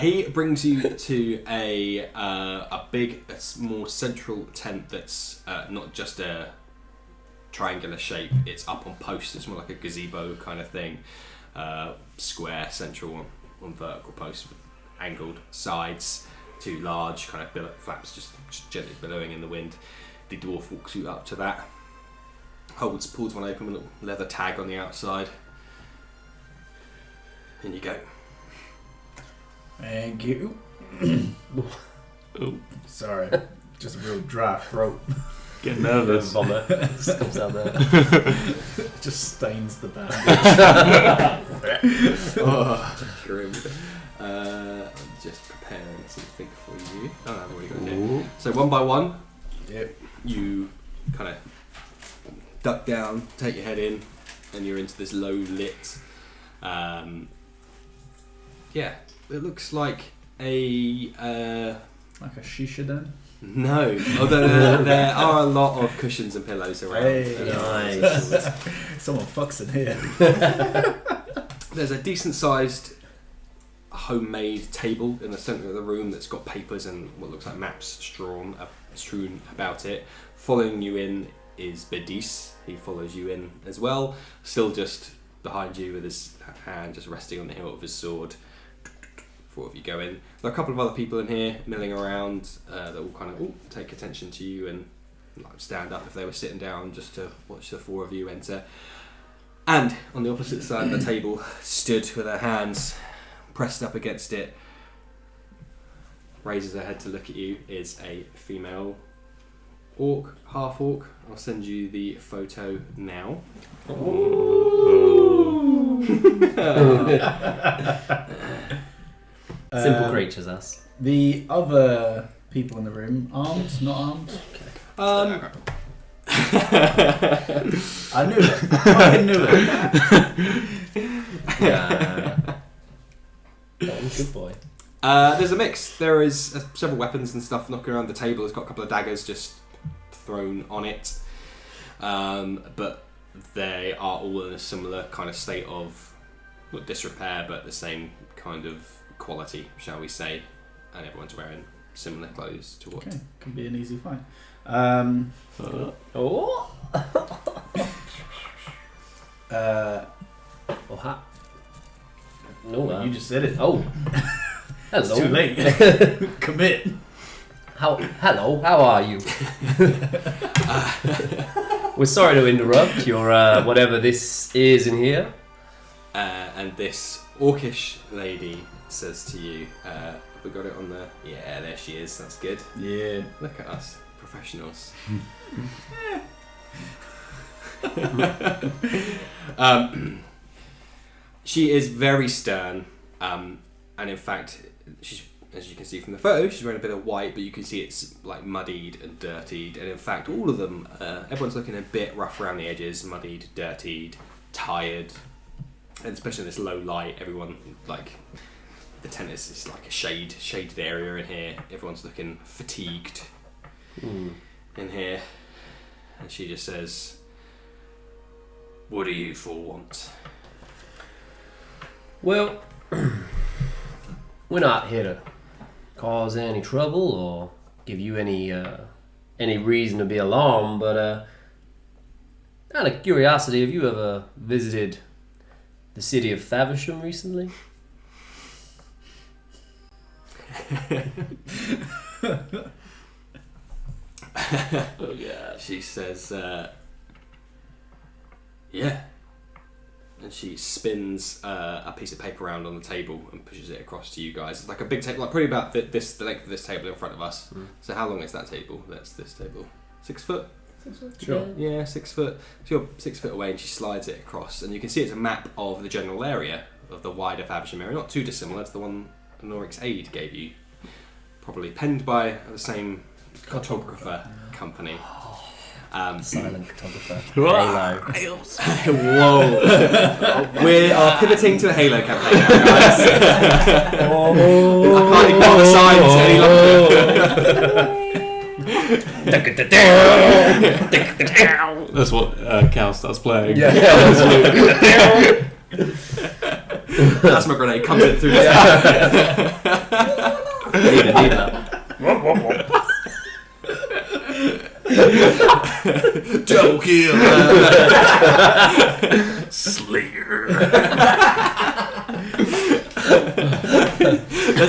He brings you to a big, more central tent that's not just a triangular shape. It's up on posts. It's more like a gazebo kind of thing. Square, central on vertical posts with angled sides. Two large kind of billow flaps just gently billowing in the wind. The dwarf walks you up to that. Pulls one open with a little leather tag on the outside. In you go. Thank you. Oh, Sorry, just a real dry throat. get nervous. Vomit just comes out there. Just stains the band. Oh, grim. I'm just preparing something for you. Oh, I've already got it here. So one by one, Yep. you kind of duck down, take your head in, and you're into this low lit. It looks like a Like a shisha den. no. Although there are a lot of cushions and pillows around. Hey, Nice. Someone fucks in here. There's a decent sized homemade table in the centre of the room that's got papers and what looks like maps strewn about it. Following you in is Bedis. He follows you in as well, still just behind you with his hand just resting on the hilt of his sword. Before you go in, there are a couple of other people in here milling around that will kind of take attention to you and stand up if they were sitting down just to watch the four of you enter. And on the opposite side of the table, stood with her hands pressed up against it, raises her head to look at you, is a female orc, half orc. I'll send you the photo now. Simple creatures, us. The other people in the room, armed, not armed? I knew it. I fucking knew it. Good boy. There's a mix. There is several weapons and stuff knocking around the table. There's got a couple of daggers just thrown on it. But they are all in a similar kind of state of not disrepair, but the same kind of quality, shall we say. And everyone's wearing similar clothes to what. Okay, can be an easy fight. Oh. Oh, ha. No, you just said it. Oh. Hello. It's too late. Commit. Hello, how are you? We're sorry to interrupt your whatever this is in here. And this orcish lady says to you, have we got it on the... Yeah, there she is, that's good. Yeah. Look at us, professionals. She is very stern, and in fact, she's, as you can see from the photo, she's wearing a bit of white, but you can see it's like muddied and dirtied, and in fact, all of them, everyone's looking a bit rough around the edges, muddied, dirtied, tired, and especially in this low light, everyone, like, the tent is like a shaded area in here, everyone's looking fatigued in here, and she just says, "What do you four want?" Well, we're not here to cause any trouble or give you any reason to be alarmed, but out of curiosity, have you ever visited the city of Faversham recently? Oh yeah. She says, yeah. And she spins a piece of paper around on the table and pushes it across to you guys. It's like a big table, like probably about the length of this table in front of us. So how long is that table? That's this table. 6 foot? Sure. Yeah, 6 foot. So you're 6 foot away and she slides it across. And you can see it's a map of the general area, of the wider Faversham area. Not too dissimilar to the one Noric's aide gave you. Probably penned by the same cartographer company. Silent photographer. Halo. Whoa. We are pivoting to a Halo campaign now, guys. I can't ignore the signs any longer. That's what Cal starts playing. Yeah. That's my grenade. Comes in through the Neither. Double kill. Slayer.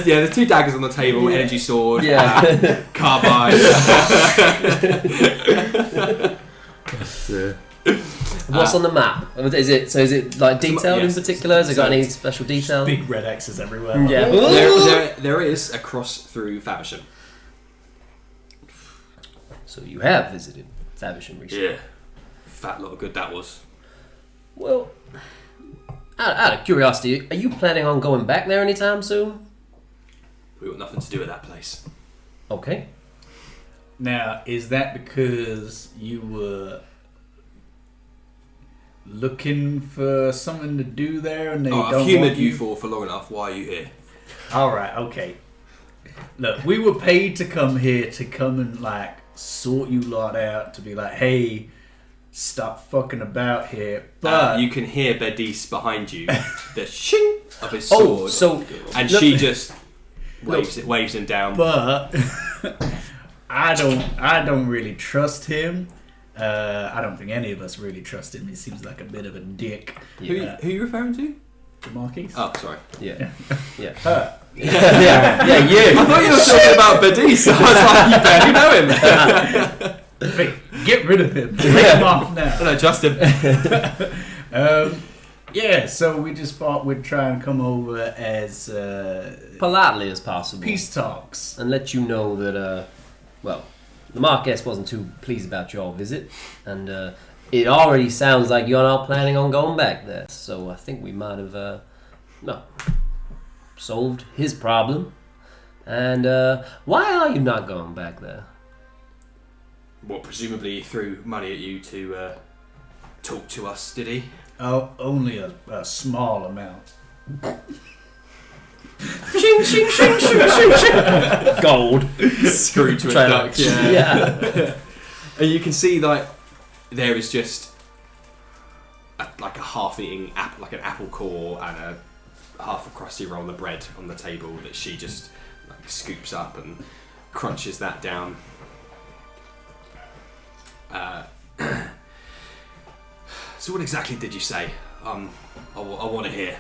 There's 2 daggers on the table, energy sword, Yeah. carbine. What's on the map? Is it like detailed yes, in particular? Has it got any special detail? Big red X's everywhere. Yeah. There is a cross through Faversham. So you have visited Faversham recently? Yeah. Fat lot of good that was. Well, out of curiosity, are you planning on going back there anytime soon? We got nothing to do with that place. Okay. Now, is that because you were looking for something to do there and they don't I've humoured want you for long enough. Why are you here? Alright, okay. Look, we were paid to come here to come and like sort you lot out, to be like, hey, stop fucking about here. But you can hear Bedis behind you, the shing of his sword, and look, she just waves him down. But I don't really trust him. I don't think any of us really trust him. He seems like a bit of a dick. Yeah. Who are you referring to? The Marquess? Oh, sorry. Yeah. Yeah. Her. Yeah, you. I thought you were talking about Bedis. I was like, you barely know him. Wait, get rid of him. Take him off now. No, Justin. Yeah, so we just thought we'd try and come over as Politely as possible. peace talks. And let you know that, well, the Marquess wasn't too pleased about your visit. And it already sounds like you're not planning on going back there. So I think we might have, solved his problem. And why are you not going back there? Well, presumably he threw money at you to talk to us, did he? Oh, only a small amount. Shing, shing, shing, shing, shing, shing. Gold. Screwed to a Try duck. to- yeah. And you can see like there is just like a half-eating apple, like an apple core and a half a crusty roll of bread on the table that she just like scoops up and crunches that down. So what exactly did you say? I want to hear.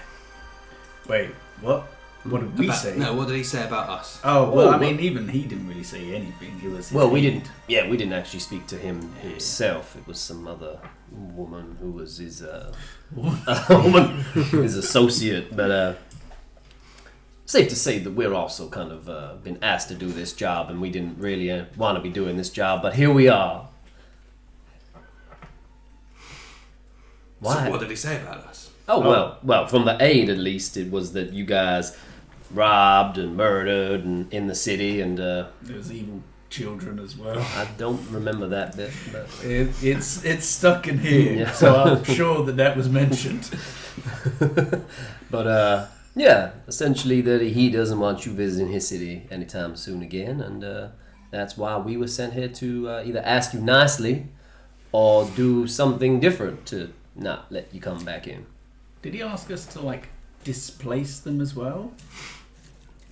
Wait, what? What did we About- say? No, what did he say about us? Oh, well, Oh, I mean, even he didn't really say anything. It was his Well, we aide. didn't. Yeah, we didn't actually speak to him himself. It was some other woman who was his woman, his associate. But safe to say that we're also kind of been asked to do this job, and we didn't really want to be doing this job, but here we are. Why? So what did he say about us? Oh, well, from the aid at least, it was that you guys robbed and murdered and in the city, and There was evil children as well. I don't remember that bit. But It's stuck in here, Yeah. so I'm sure that was mentioned. But yeah, essentially that he doesn't want you visiting his city anytime soon again, and that's why we were sent here to either ask you nicely or do something different to not let you come back in. Did he ask us to like displace them as well,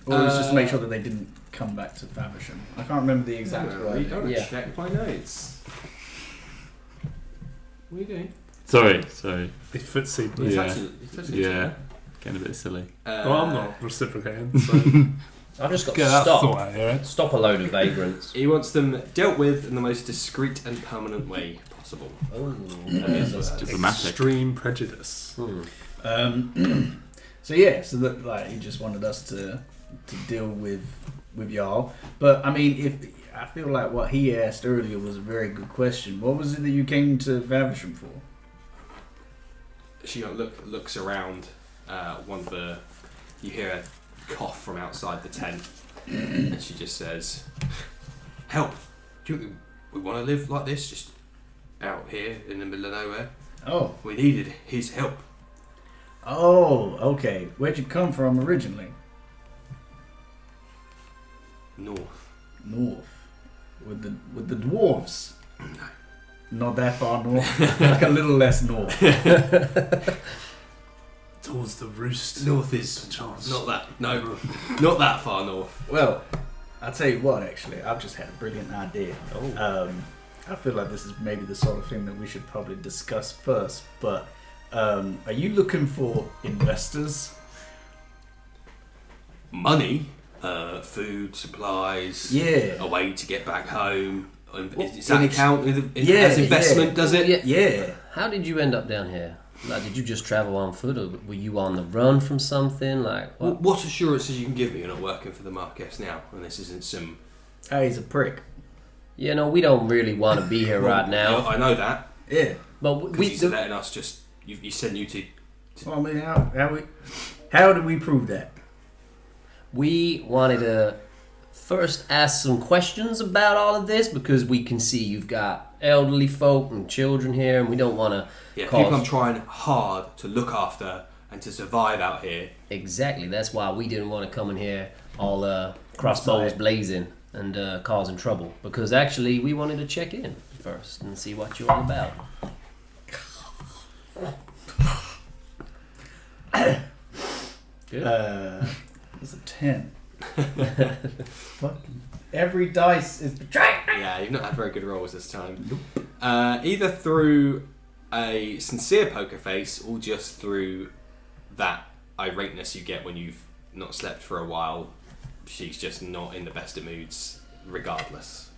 or was it just to make sure that they didn't come back to Faversham? I can't remember the exact right. Yeah. Check my notes. What are you doing? Sorry. They footsie. Yeah. It's actually Yeah. Getting a bit silly. Well, I'm not reciprocating, so I've just got get to that stop. thought out here. Ed. Stop a load of vagrants. He wants them dealt with in the most discreet and permanent way possible. Oh, That's diplomatic. Extreme prejudice. So yeah, so that like he just wanted us to deal with y'all. But I mean, if I feel like what he asked earlier was a very good question. What was it that you came to Faversham for? She looks around. One of the you hear a cough from outside the tent, and she just says, "Help! Do you think we want to live like this, just out here in the middle of nowhere? Oh, We needed his help." okay. Where'd you come from originally? North. North, with the dwarves. Not that far north, like a little less north. Towards the roost. North is Chance. not that far north. Well, I'll tell you what. Actually, I've just had a brilliant idea. Oh. I feel like this is maybe the sort of thing that we should probably discuss first. But are you looking for investors? Money, food, supplies, Yeah. a way to get back home. Well, Does that in ex- count Yeah, as investment? yeah. Does it? Yeah. How did you end up down here? Like, did you just travel on foot, or were you on the run from something? Like, what? What assurances you can give me you're not working for the Marquess now, and this isn't some? Oh, he's a prick. You know, we don't really want to be here right now. I know that Yeah. But because we, he's letting us just. You send you to. Well, I mean, how did we prove that? we wanted to first ask some questions about all of this because we can see you've got elderly folk and children here, and we don't want to. Yeah, cause... people I'm trying hard to look after and to survive out here. Exactly. That's why we didn't want to come in here all crossbows blazing and causing trouble. Because actually, we wanted to check in first and see what you're all about. Good. It's a 10. Fucking every dice is betraying. Yeah, you've not had very good rolls this time. Either through a sincere poker face or just through that irateness you get when you've not slept for a while. She's just not in the best of moods, regardless.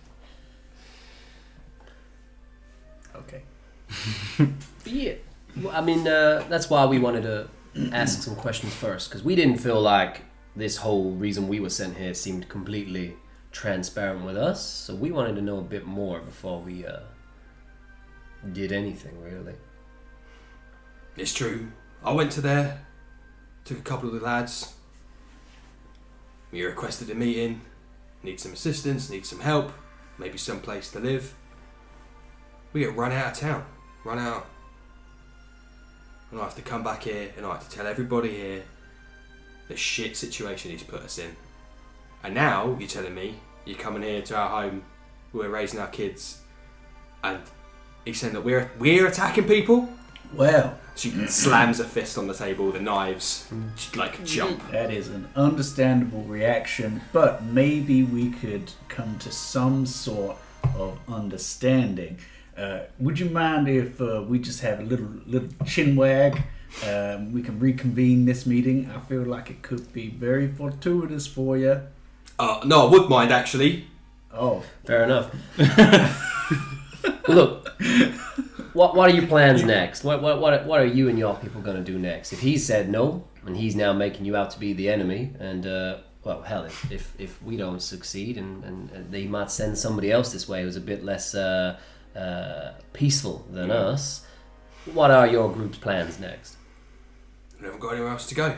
Okay. Yeah. Well, I mean, that's why we wanted to ask some questions first, because we didn't feel like this whole reason we were sent here seemed completely transparent with us. So we wanted to know a bit more before we did anything, really. It's true. I went to there, took a couple of the lads. We requested a meeting. Need some assistance, need some help, maybe some place to live. We get run out of town. Run out. And I have to come back here and I have to tell everybody here the shit situation he's put us in. And now you're telling me you're coming here to our home, we're raising our kids, and he's saying that we're attacking people. Well, She slams a fist on the table. The knives like jump. that is an understandable reaction, but maybe we could come to some sort of understanding. Would you mind if we just have a little chin wag? We can reconvene this meeting. I feel like it could be very fortuitous for you. No, I would mind actually. Oh, Fair enough. Look, what are your plans next? What are you and your people going to do next? If he said no, and he's now making you out to be the enemy, and well, hell, if we don't succeed, and they might send somebody else this way who's a bit less peaceful than us, what are your group's plans next? We haven't got anywhere else to go.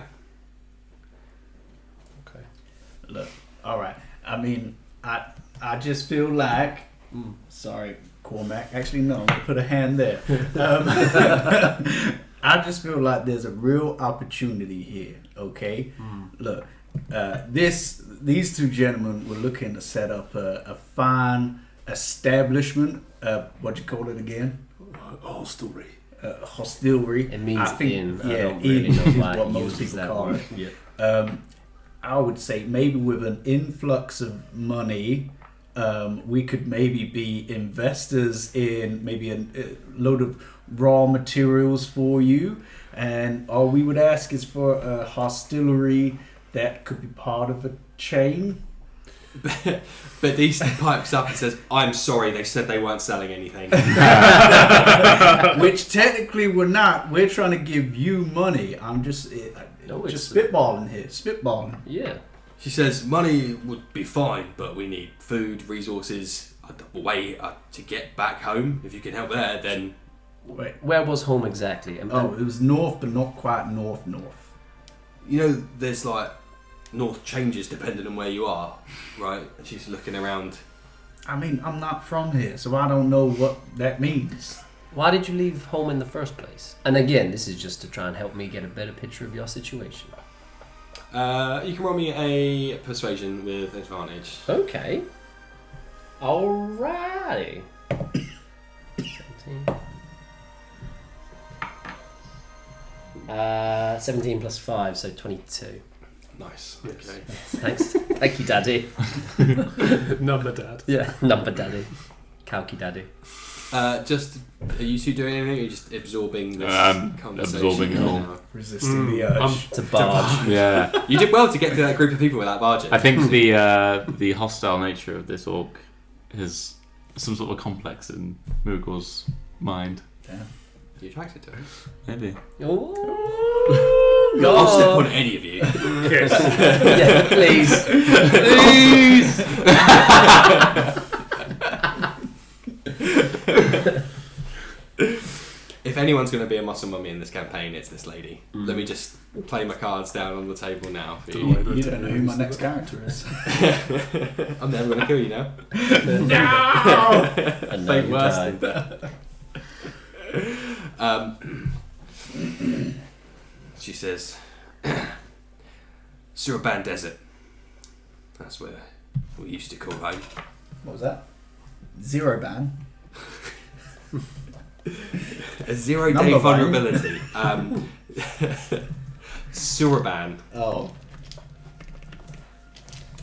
Okay. look, all right. I mean, I just feel like. Sorry, Cormac. Actually, no. I'm gonna put a hand there. I just feel like there's a real opportunity here. Okay. Look, these two gentlemen were looking to set up a fine establishment. What you call it again? Hostelry. Hostelry. It means I think, inn. I yeah, don't really inn know is why what it most uses people that call word. it. Yeah. I would say maybe with an influx of money, we could maybe be investors in maybe a load of raw materials for you, and all we would ask is for a hostelry that could be part of a chain. But he pipes up and says, "I'm sorry, they said they weren't selling anything." Which technically we're not. We're trying to give you money. I'm just spitballing here. Spitballing. Yeah. She says, "Money would be fine, but we need food, resources, a way to get back home. If you can help there, then..." Wait. Where was home exactly? Oh, it was north, but not quite north. You know, there's like north changes depending on where you are, right? And she's looking around. I mean, I'm not from here, so I don't know what that means. Why did you leave home in the first place? And again, this is just to try and help me get a better picture of your situation. You can roll me a persuasion with advantage. Okay. Alrighty. 17 plus 5, so 22. Nice. Yes. Okay. Thanks. Thank you, Daddy. Number dad. Yeah. Number Daddy. Kalki Daddy. Just, are you two doing anything? Or are you just absorbing this conversation? Absorbing it all. now? Resisting the urge. To barge. Yeah. You did well to get to that group of people without barging. I think the hostile nature of this orc is some sort of a complex in Mughal's mind. Damn. You attracted to it. Maybe. Ooh. I'll step on any of you. Yeah, please. If anyone's going to be a muscle mummy in this campaign, it's this lady. Let me just play my cards down on the table now for you. You don't know who my next character is. I'm never going to kill you now. And Fate you worse die. than that. She says, Suraban Desert. That's where we used to call home. What was that? Zero ban. A 0 day Number one. vulnerability. Suraban. Oh.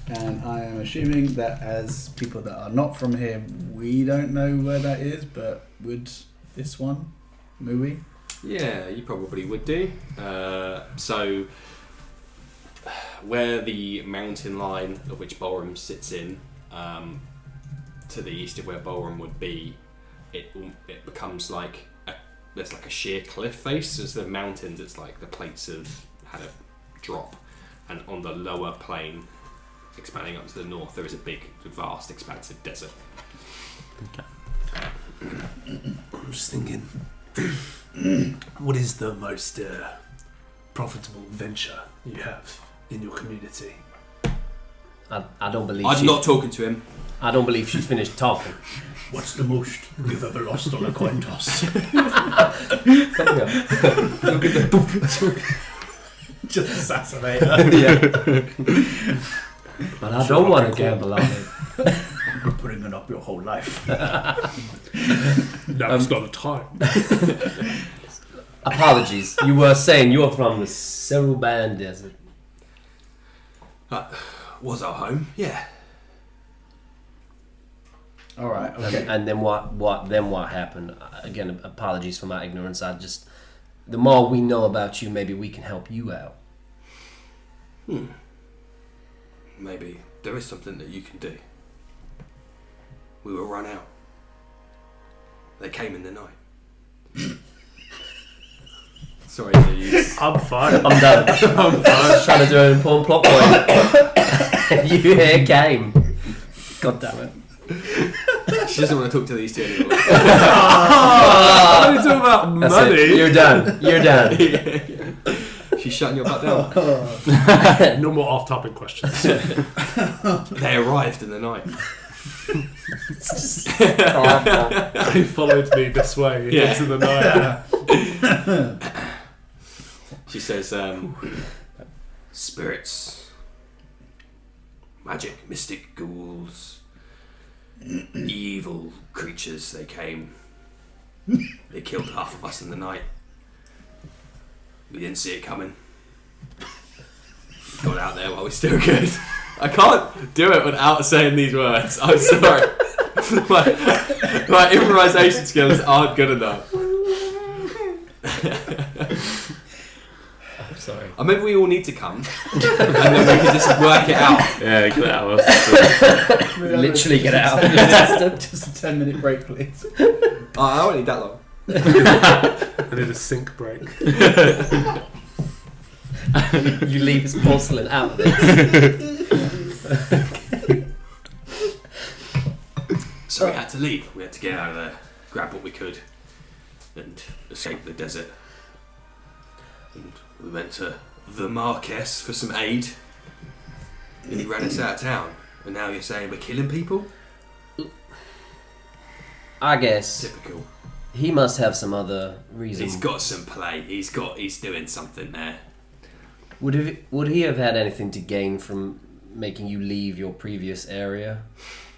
And I am assuming that as people that are not from here, we don't know where that is, but would this one, Mui? Yeah, you probably would do. So, where the mountain line of which Bolram sits in, to the east of where Bolram would be, it becomes like there's like a sheer cliff face. As the mountains, it's like the plates have had a drop, and on the lower plain, expanding up to the north, there is a big, vast, expansive desert. I'm just thinking, what is the most profitable venture you have in your community? I don't believe I'm not talking to him. I don't believe she's finished talking. What's the most you've ever lost on a coin toss? Just assassinate her. But I don't want to gamble on it. You've been putting it up your whole life. Now it's got the time. Apologies. You were saying you're from the Slevin Desert. Was our home? Yeah. All right. Okay. And then what happened? Again, apologies for my ignorance. The more we know about you, maybe we can help you out. Maybe there is something that you can do. We were run out. They came in the night. Sorry to use. I'm fine. I'm done. I'm trying to do an important plot point. You here came. God damn it. She doesn't want to talk to these two anymore. What are you talking about That's money? it. You're done. You're done. She's shutting your butt down. No more off-topic questions. They arrived in the night. They followed me this way into the night. She says, spirits, magic, mystic ghouls, evil creatures, they came. They killed half of us in the night. We didn't see it coming. Got out there while we still could. I can't do it without saying these words. I'm sorry. my improvisation skills aren't good enough. I'm sorry. Maybe we all need to come, and then we can just work it out. Yeah, get out. Literally get out. Just a 10-minute break, please. I won't need that long. I did a sink break. You leave his porcelain out of this. So we had to leave. We had to get out of there, grab what we could, and escape the desert. And we went to the Marquess for some aid. And he ran us out of town. And now you're saying we're killing people? I guess Typical. he must have some other reason. He's got some play. He's doing something there. Would he have had anything to gain from making you leave your previous area,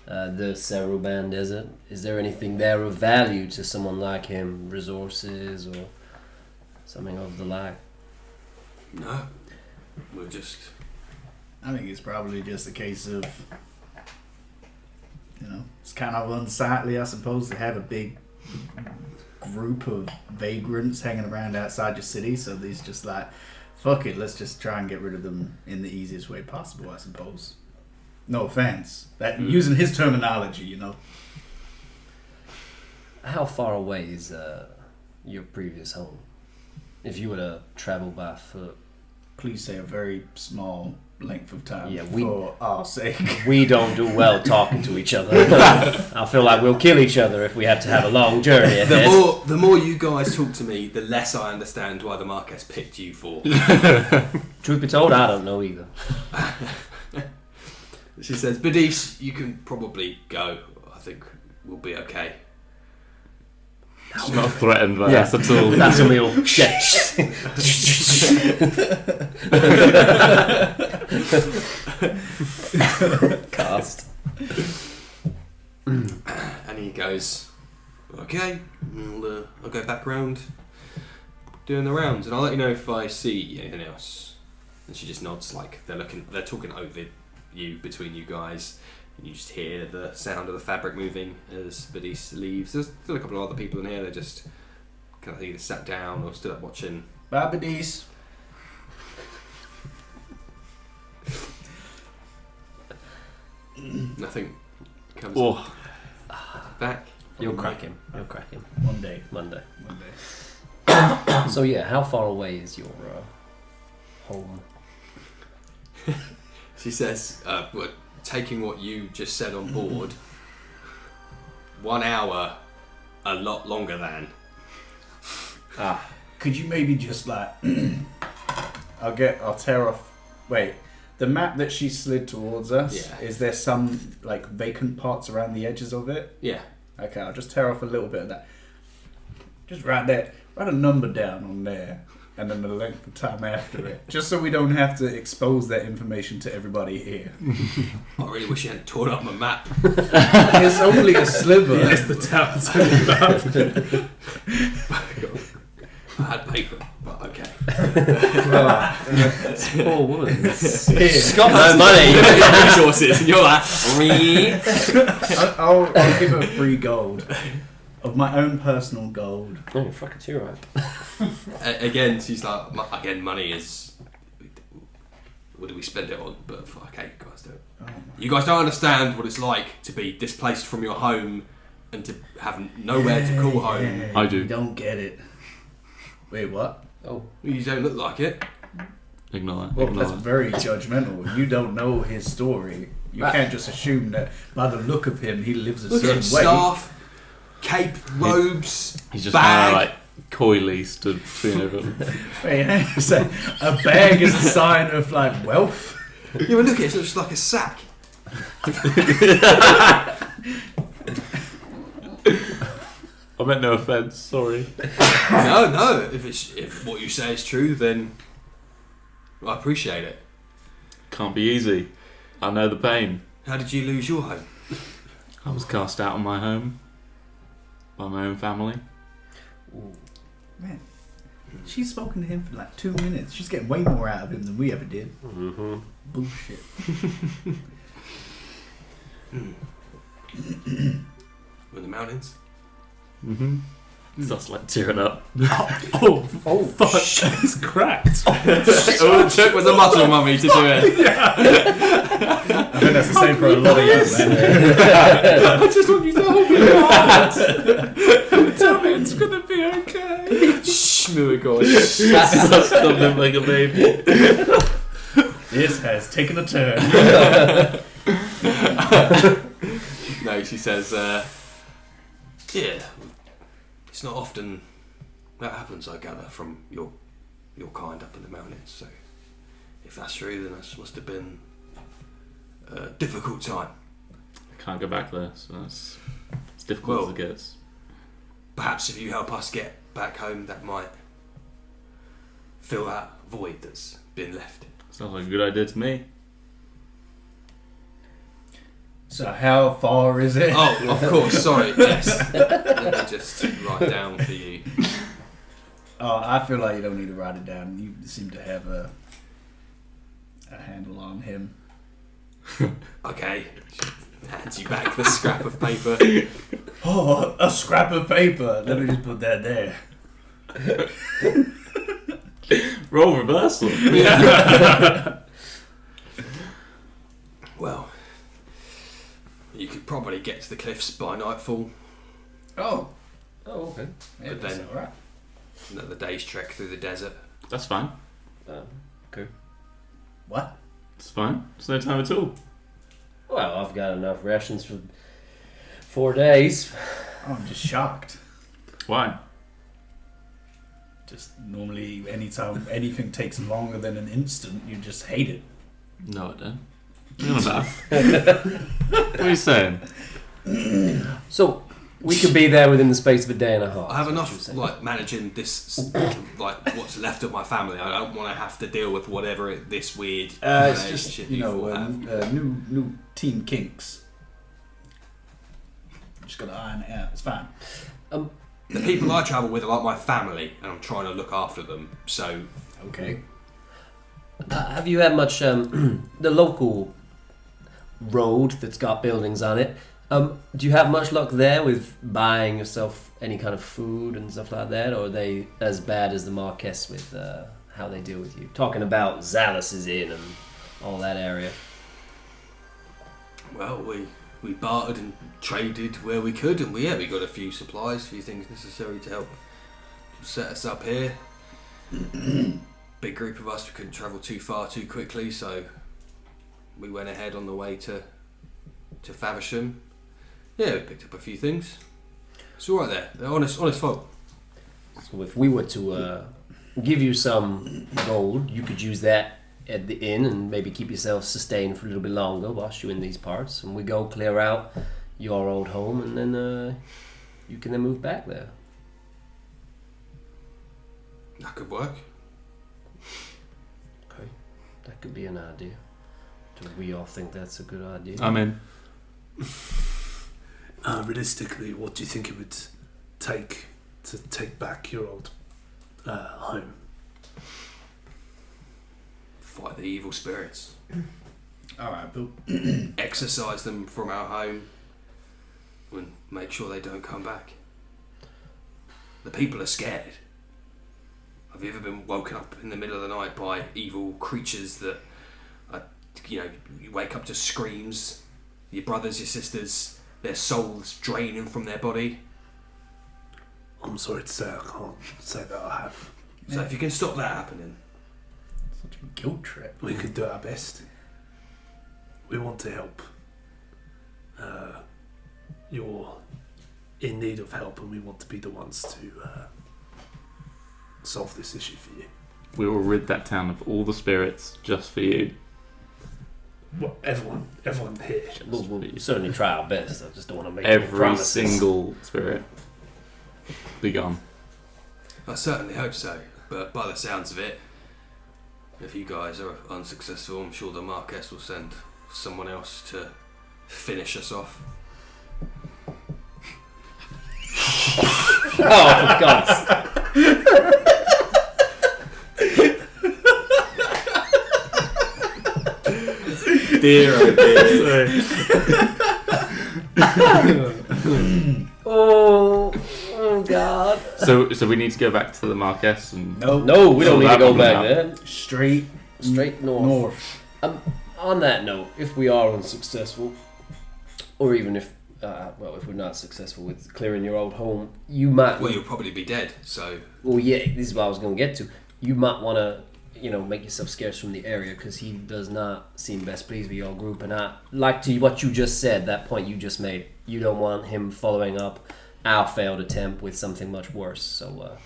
the Faversham Desert? Is there anything there of value to someone like him, resources or something of the like? No. We're just... I think it's probably just a case of, it's kind of unsightly, I suppose, to have a big group of vagrants hanging around outside your city. So these just like, fuck it, let's just try and get rid of them in the easiest way possible, I suppose. No offense. Using his terminology, How far away is your previous home? If you were to travel by foot. Please say a very small length of time Yeah, for our sake. We don't do well talking to each other. I feel like we'll kill each other if we have to have a long journey ahead. The more you guys talk to me, the less I understand why the Marquess picked you for. Truth be told, I don't know either. She says, Badis, you can probably go. I think we'll be okay. She's not threatened by us at all. That's a real shit. Cast. And he goes, okay, I'll go back round doing the rounds, and I'll let you know if I see anything else. And she just nods, like they're talking over you, between you guys, and you just hear the sound of the fabric moving as Badis leaves. There's still a couple of other people in here. They're just kind of either sat down or stood up watching. Babadis. Nothing comes back. You'll crack him. One day. Monday. One day. So yeah, how far away is your home? She says, taking what you just said on board, 1 hour, a lot longer than. Could you maybe just like, I'll tear off, wait, the map that she slid towards us, Yeah. is there some like vacant parts around the edges of it? Yeah. Okay, I'll just tear off a little bit of that. Just write a number down on there. and then the length of time after it, just so we don't have to expose that information to everybody here. I really wish you hadn't torn up my map. It's only a sliver. Yes, the town's only about. I had paper, but okay. Poor woman. Here. She's got no money. You got resources, and you're like, I'll give her free gold. Of my own personal gold. Oh, you're fucking too right. Again, she's like, again, money is. What do we spend it on? But okay, you guys don't. You guys don't understand what it's like to be displaced from your home and to have nowhere to call home. I do. You don't get it. Wait, what? Oh, You don't look like it. Ignore it. Well, Ignore that's it. very judgmental. You don't know his story. You can't just assume that by the look of him, he lives a Look at certain way. staff, cape, robes, He's just bag. kind of like coyly stood between everyone. Wait, hang on a sec. A bag is a sign of like wealth. Yeah, but look, it looks like a sack. I meant no offence. Sorry. No. If what you say is true, then I appreciate it. Can't be easy. I know the pain. How did you lose your home? I was cast out of my home by my own family. Man, she's spoken to him for like 2 minutes. She's getting way more out of him than we ever did. mm-hmm. Bullshit. We're in the mountains. Mm-hmm. That's like tearing up. Oh, fuck. She's cracked. All it took was a muscle mummy to do it. I think that's the same for a lot of young men. I just want you to hold me hard. Tell me it's going to be okay. Shh, Muagor. Stop him like a baby. This has taken a turn. No, she says, yeah, it's not often that happens, I gather, from your kind up in the mountains. So if that's true, then that must have been a difficult time. I can't go back there, so it's difficult Well, as it gets. Perhaps if you help us get back home, that might fill that void that's been left. Sounds like a good idea to me. So how far is it? Oh, of course, sorry, yes. Let me just write down for you. Oh, I feel like you don't need to write it down. You seem to have a handle on him. Okay. She hands you back the scrap of paper. Oh, a scrap of paper. Let me just put that there. Roll reversal. Well, you could probably get to the cliffs by nightfall. Oh, Okay. yeah, But that's then- all right. Another day's trek through the desert. That's fine. Okay. What? It's fine. It's no time at all. Well, I've got enough rations for 4 days. Oh, I'm just shocked. Why? Just normally, anytime anything takes longer than an instant, you just hate it. No, I don't. What are you on about? What are you saying? So we could be there within the space of a day and a half. I have is what you're enough, saying. like, managing this, like, what's left of my family. I don't want to have to deal with whatever this weird It's just, shit you know, four have. new team kinks. Just gotta iron it out. It's fine. The people I travel with are like my family, and I'm trying to look after them. So, Okay. Have you had much the local road that's got buildings on it? Do you have much luck there with buying yourself any kind of food and stuff like that, or are they as bad as the Marquess with how they deal with you? Talking about Zalis' Inn and all that area. well, we bartered and traded where we could, and we got a few supplies, a few things necessary to help set us up here. Big group of us, we couldn't travel too far too quickly, so we went ahead on the way to Faversham. Yeah, we picked up a few things. It's all right there. They're honest folk. So if we were to give you some gold, you could use that at the inn and maybe keep yourself sustained for a little bit longer whilst you're in these parts. And we go clear out your old home, and then you can then move back there. That could work. That could be an idea. Do we all think that's a good idea? I'm in. Realistically, what do you think it would take to take back your old home? Fight the evil spirits. Alright, Bill. Exorcise them from our home and make sure they don't come back. The people are scared. Have you ever been woken up in the middle of the night by evil creatures that are, you wake up to screams, your brothers, your sisters, their souls draining from their body? I'm sorry to say I can't say that I have. So if you can stop that happening. Such a guilt trip. We can do our best. We want to help. You're in need of help, and we want to be the ones to solve this issue for you. We will rid that town of all the spirits just for you. Well, everyone here. We'll certainly try our best. I just don't want to make any Every promises. single spirit be gone. I certainly hope so, but by the sounds of it, if you guys are unsuccessful, I'm sure the Marquess will send someone else to finish us off. Oh, for God's Dear, oh dear. Oh God. So we need to go back to the Marquess and No, we don't need to go back there. Straight North. On that note, if we are unsuccessful, or even if we're not successful with clearing your old home, you might. Well, you'll probably be dead, so. Well, yeah, this is what I was going to get to. You might want to, make yourself scarce from the area because he does not seem best pleased with your group. And I like to what you just said, that point you just made. You don't want him following up our failed attempt with something much worse. So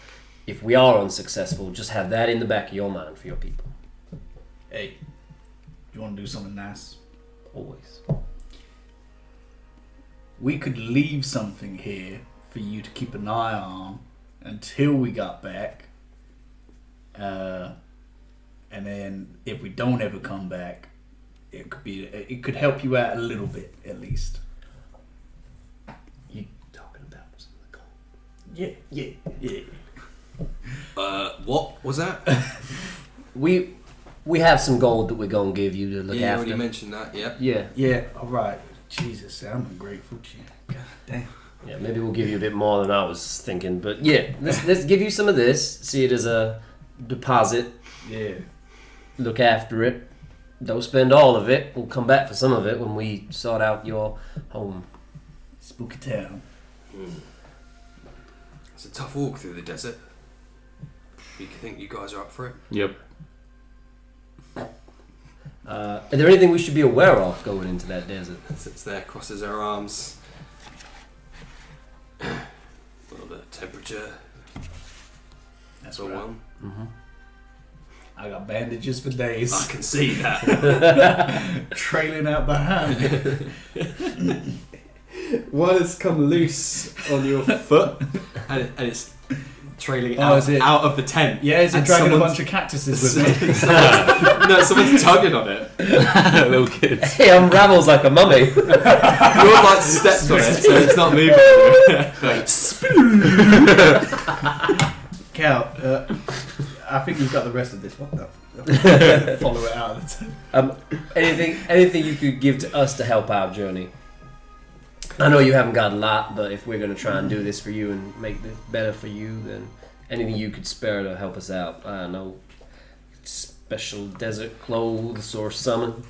if we are unsuccessful, just have that in the back of your mind for your people. Hey, you want to do something nice? Always. We could leave something here for you to keep an eye on until we got back. And then if we don't ever come back, it could help you out a little bit at least. You talking about some of the gold? Yeah. What was that? We have some gold that we're going to give you to look You after. already mentioned that, yeah. Yeah. Yeah, alright. Jesus, I'm ungrateful to you. God damn. Yeah, maybe we'll give you a bit more than I was thinking, but yeah, let's give you some of this. See it as a deposit. Yeah. Look after it. Don't spend all of it. We'll come back for some of it when we sort out your home. Spooky town. It's a tough walk through the desert. You think you guys are up for it? Yep. Are there anything we should be aware of going into that desert? Sits there, crosses her arms. Well, the temperature. That's all right. one. Mm-hmm. I got bandages for days. I can see that. Trailing out behind. One has come loose on your foot, and it's trailing out of the tent. Yeah, is it And dragging a someone's- bunch of cactuses with me? No, someone's tugging on it. Little kids. It unravels like a mummy. You're like stepped on it, so it's not moving. Cal, I think you've got the rest of this. What the? Follow it out of the tent. Anything you could give to us to help our journey? I know you haven't got a lot, but if we're going to try and do this for you and make this better for you, then anything you could spare to help us out. I don't know, special desert clothes or something.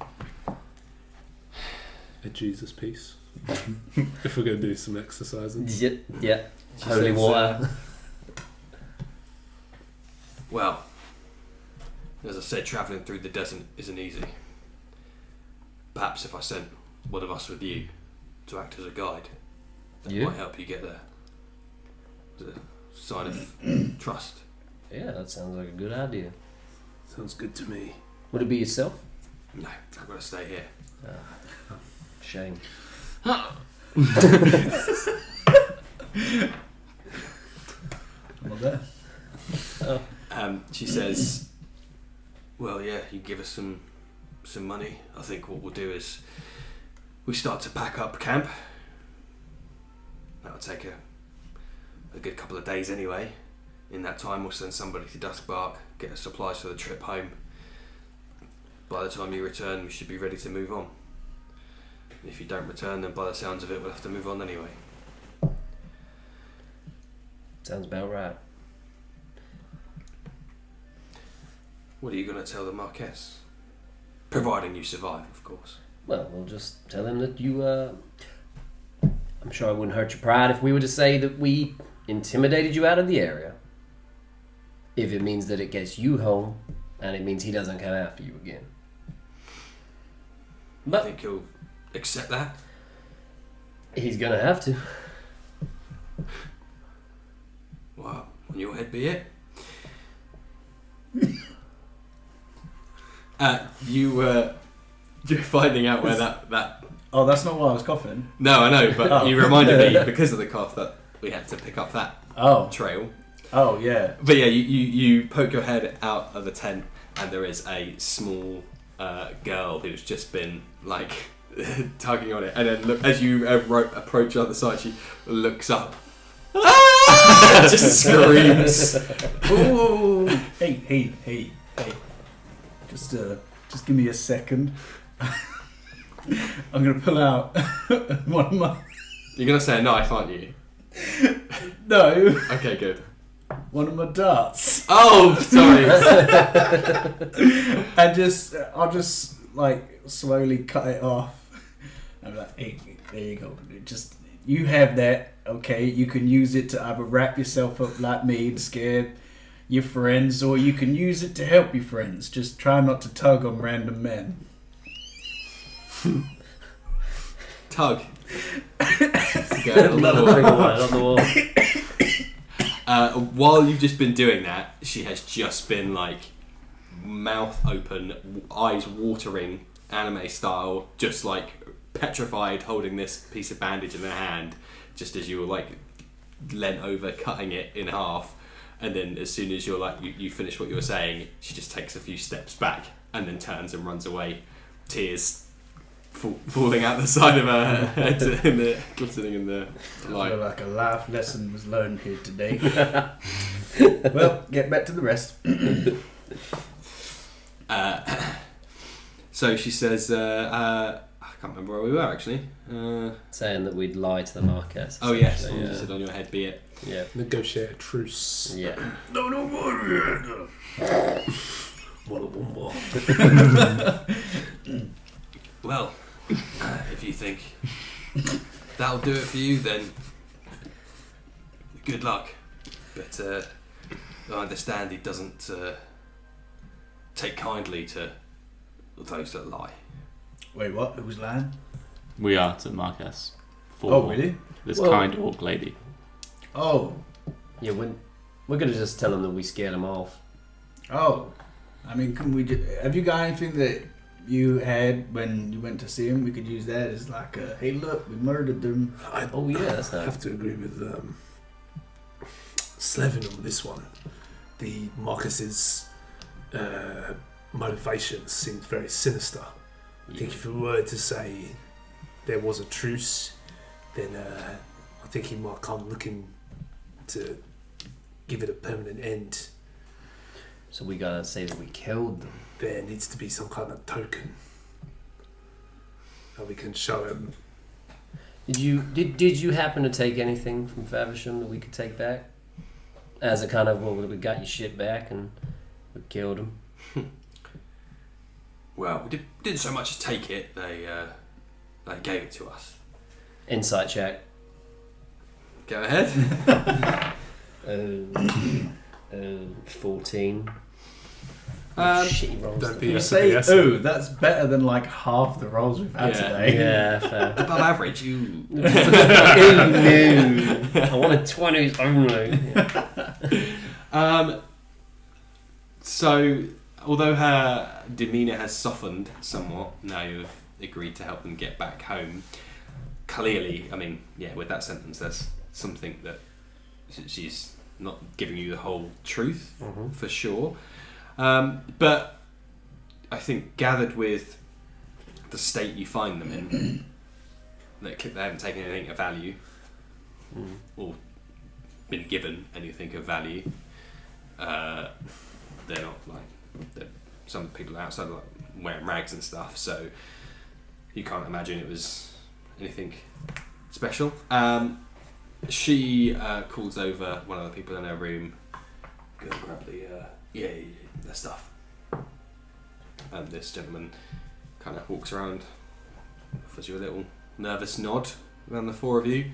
A Jesus piece. If we're going to do some exercising. Yeah. She Holy says, water. Well, as I said, travelling through the desert isn't easy. Perhaps if I sent one of us with you to act as a guide, that You? might help you get there. As a sign of trust. Yeah, that sounds like a good idea. Sounds good to me. Would it be yourself? No, I've got to stay here. Shame. Well, there. She says, Well, yeah, you give us some money. I think what we'll do is we start to pack up camp. That'll take a good couple of days anyway. In that time, we'll send somebody to Duskbark, get us supplies for the trip home. By the time you return, we should be ready to move on. If you don't return, then by the sounds of it, we'll have to move on anyway. Sounds about right. What are you going to tell the Marquess? Providing you survive, of course. Well, we'll just tell him that you, I'm sure it wouldn't hurt your pride if we were to say that we intimidated you out of the area. If it means that it gets you home, and it means he doesn't come after you again. I But think he'll accept that. he's gonna have to. Well, on your head be it. You're finding out where that... Oh, that's not why I was coughing. No, I know, but Oh. you reminded me, because of the cough, that we had to pick up that Oh. trail. Oh, yeah. But yeah, you poke your head out of the tent, and there is a small girl who's just been like tugging on it, and then look as you approach the other side, she looks up, just screams. Ooh. Hey. Just give me a second. I'm gonna pull out one of my... You're gonna say a knife, aren't you? No, Okay, good. one of my darts. Oh, sorry. And I'll just like slowly cut it off. I'm like, hey, there you go. You have that, okay? You can use it to either wrap yourself up like me and scare your friends, or you can use it to help your friends. Just try not to tug on random men. Tug. Another finger line on the wall. While you've just been doing that, she has just been like mouth open, eyes watering, anime style, just like petrified, holding this piece of bandage in her hand, just as you were like leant over, cutting it in half. And then as soon as you're like you finish what you were saying, she just takes a few steps back and then turns and runs away, tears falling out the side of her head, glistening in the I light. feel like a life lesson was learned here today. Well, get back to the rest. So she says, I can't remember where we were actually. Saying that we'd lie to the Marquess. Oh yes, essentially, you said on your head be it. Yeah. Negotiate a truce. Yeah. Well, if you think that'll do it for you, then good luck. But I understand he doesn't take kindly to those that lie. Wait, what? Who's lying? We are to Marquess. For Oh, really? This Well- kind orc lady. Oh. Yeah, we're gonna just tell him that we scared him off. Oh. I mean, can we have you got anything that you had when you went to see him? We could use that as like a, hey, look, we murdered them. Oh yeah, that's I nice. have to agree with Slevin on this one. The Marcus's motivations seemed very sinister. I think if we were to say there was a truce, then I think he might come looking to give it a permanent end. So we gotta say that we killed them. There needs to be some kind of token that we can show him. Did you happen to take anything from Faversham that we could take back? As a kind of, well, we got your shit back and we killed him. Well, we didn't so much as take it. They gave it to us. Insight check. Go ahead. 14. Shitty rolls. Don't be You a say, CBS. ooh, that's better than like half the rolls we've had Yeah. today. Yeah, fair. Above average. You. Ooh, no. I wanted 20s only. So, although her demeanour has softened somewhat, now you've agreed to help them get back home, clearly, I mean, yeah, with that sentence, there's something that she's not giving you the whole truth, for sure. But I think gathered with the state you find them in, that they haven't taken anything of value or been given anything of value. They're not like some people outside like wearing rags and stuff, so you can't imagine it was anything special. She calls over one of the people in her room. Go grab the stuff. And this gentleman kind of walks around, offers you a little nervous nod around the four of you,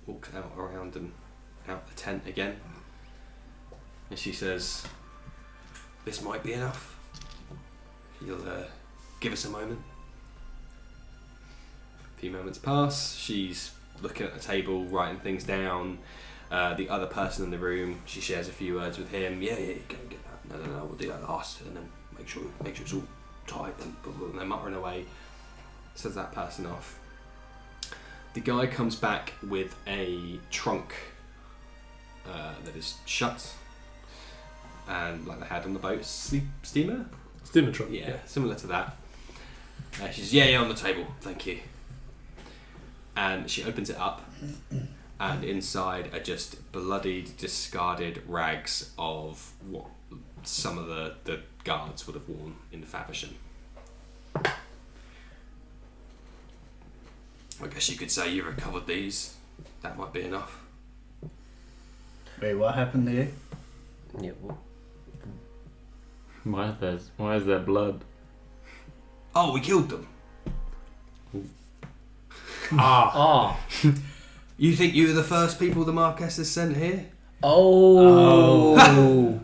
walks out around and out the tent again. And she says, "This might be enough. You'll give us a moment." A few moments pass. She's looking at the table, writing things down. The other person in the room, she shares a few words with him. Yeah, you go and get that. No, we'll do that last, and then make sure it's all tight. And they're muttering away. Says that person off. The guy comes back with a trunk that is shut, and like they had on the boat, steamer trunk. Yeah, similar to that. She says, yeah, on the table, thank you. And she opens it up, and inside are just bloodied, discarded rags of what some of the guards would have worn in Faversham. I guess you could say you recovered these. That might be enough. Wait, what happened to you? Yeah, well, Why is there blood? Oh, we killed them. You think you were the first people the Marquess has sent here? Oh.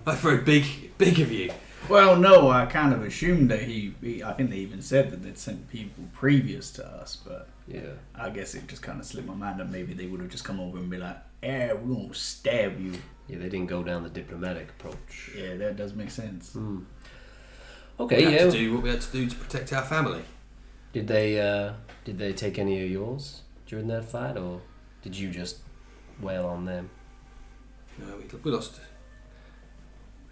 That's very big of you. Well, no, I kind of assumed that he I think they even said that they'd sent people previous to us, but Yeah. I guess it just kind of slipped my mind that maybe they would have just come over and be like, "Yeah, we're gonna stab you." Yeah, they didn't go down the diplomatic approach. Yeah, that does make sense. Okay, We yeah. had to do what we had to do to protect our family. Did they take any of yours during that fight, or did you just wail on them? No, we lost.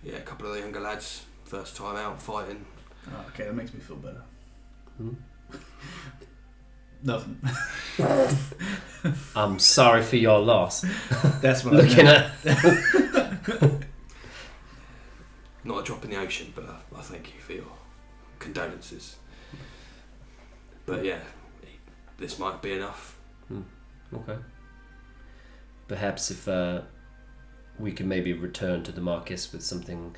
Yeah, a couple of the younger lads, first time out fighting. Oh, okay, that makes me feel better. Hmm? Nothing. I'm sorry for your loss. That's what Looking I at. Not a drop in the ocean, but I thank you for your condolences. But yeah, this might be enough. Okay. Perhaps if we could maybe return to the Marquess with something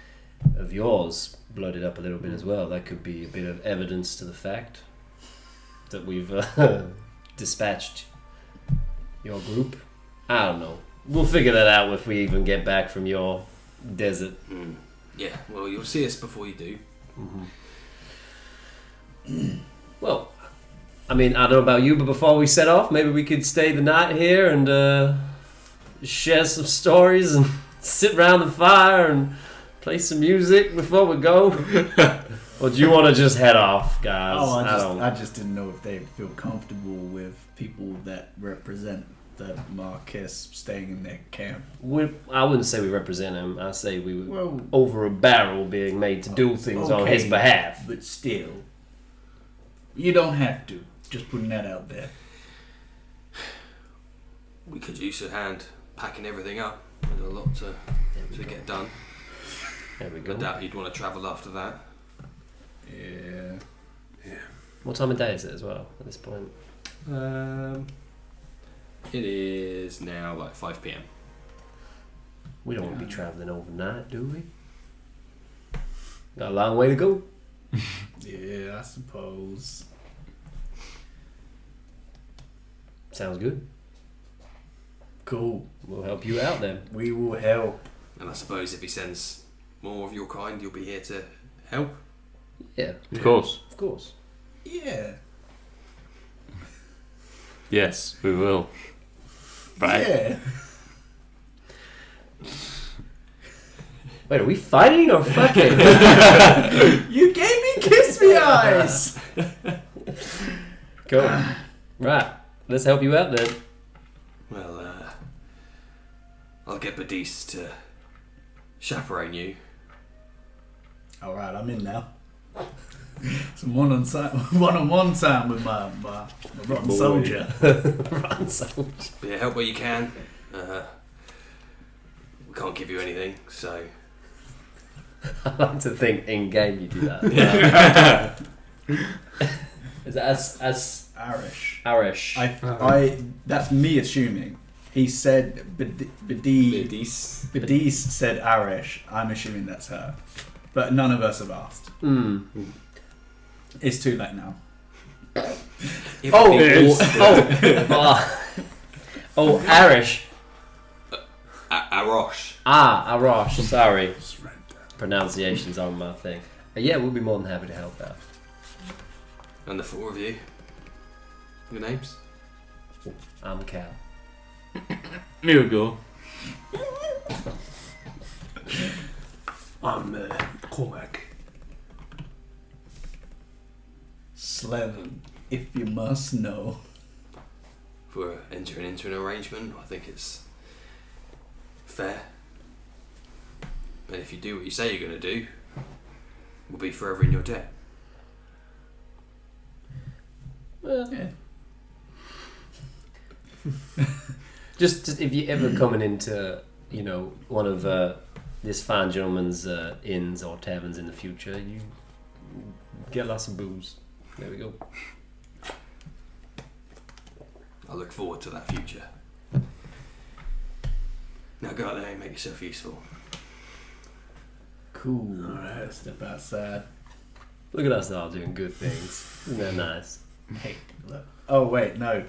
of yours bloated up a little bit as well, that could be a bit of evidence to the fact that we've dispatched your group. I don't know. We'll figure that out if we even get back from your desert. Yeah, well, you'll see us before you do. Well, I mean, I don't know about you, but before we set off, maybe we could stay the night here and share some stories and sit around the fire and play some music before we go. Or do you want to just head off, guys? I just didn't know if they'd feel comfortable with people that represent the Marquess staying in their camp. I wouldn't say we represent him. I say we were over a barrel being made to do things on his behalf. But still, you don't have to. Just putting that out there. We could use a hand packing everything up. There's a lot to get done. There we go. I doubt you'd want to travel after that. Yeah. What time of day is it as well at this point? It is now like 5 p.m. We don't want to be travelling overnight, do we? Got a long way to go. Yeah, I suppose. Sounds good. Cool. We'll help you out then. We will help. And I suppose if he sends more of your kind, you'll be here to help. Yeah, Of course. of course. Yeah. Yes, we will. Right. Yeah. Wait, are we fighting or fucking? You gave me kiss me eyes. Cool. Right, let's help you out then. Well, I'll get Badis to chaperone you. All right, I'm in now. Some one-on-one time with my rotten Boy. soldier. Run, soldier. Yeah, help where you can. We can't give you anything, so. I like to think in game you do that. Is that as Arosh. Irish? That's me assuming. He said Badis said Arosh. I'm assuming that's her. But none of us have asked. It's too late now. Irish. Arosh. Arosh. Sorry, pronunciations aren't my thing. Yeah, we'll be more than happy to help out. And the four of you. Your names? I'm Cal. Miracle. I'm Cormac. Slevin, if you must know. If we're entering into an arrangement, I think it's fair. And if you do what you say you're going to do, we'll be forever in your debt. Yeah. Just if you ever coming into one of this fine gentleman's inns or taverns in the future, you get lots of booze. There we go. I look forward to that future. Now go out there and make yourself useful. Cool. Alright, step outside. Look at us all doing good things. Isn't that nice? Hey, look. Oh wait, no.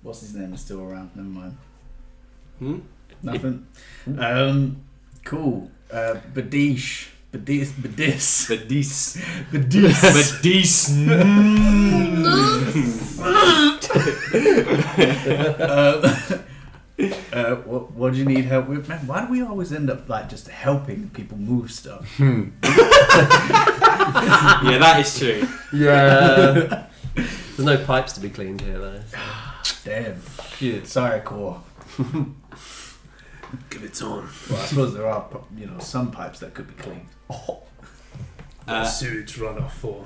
What's his name is still around? Never mind. Nothing. Cool. Badis. What do you need help with? Man, why do we always end up like just helping people move stuff? Yeah, that is true. Yeah. There's no pipes to be cleaned here, though. Damn. Yeah. Sorry, Core. Give it on. Well, I suppose there are, some pipes that could be cleaned. Sewage runoff for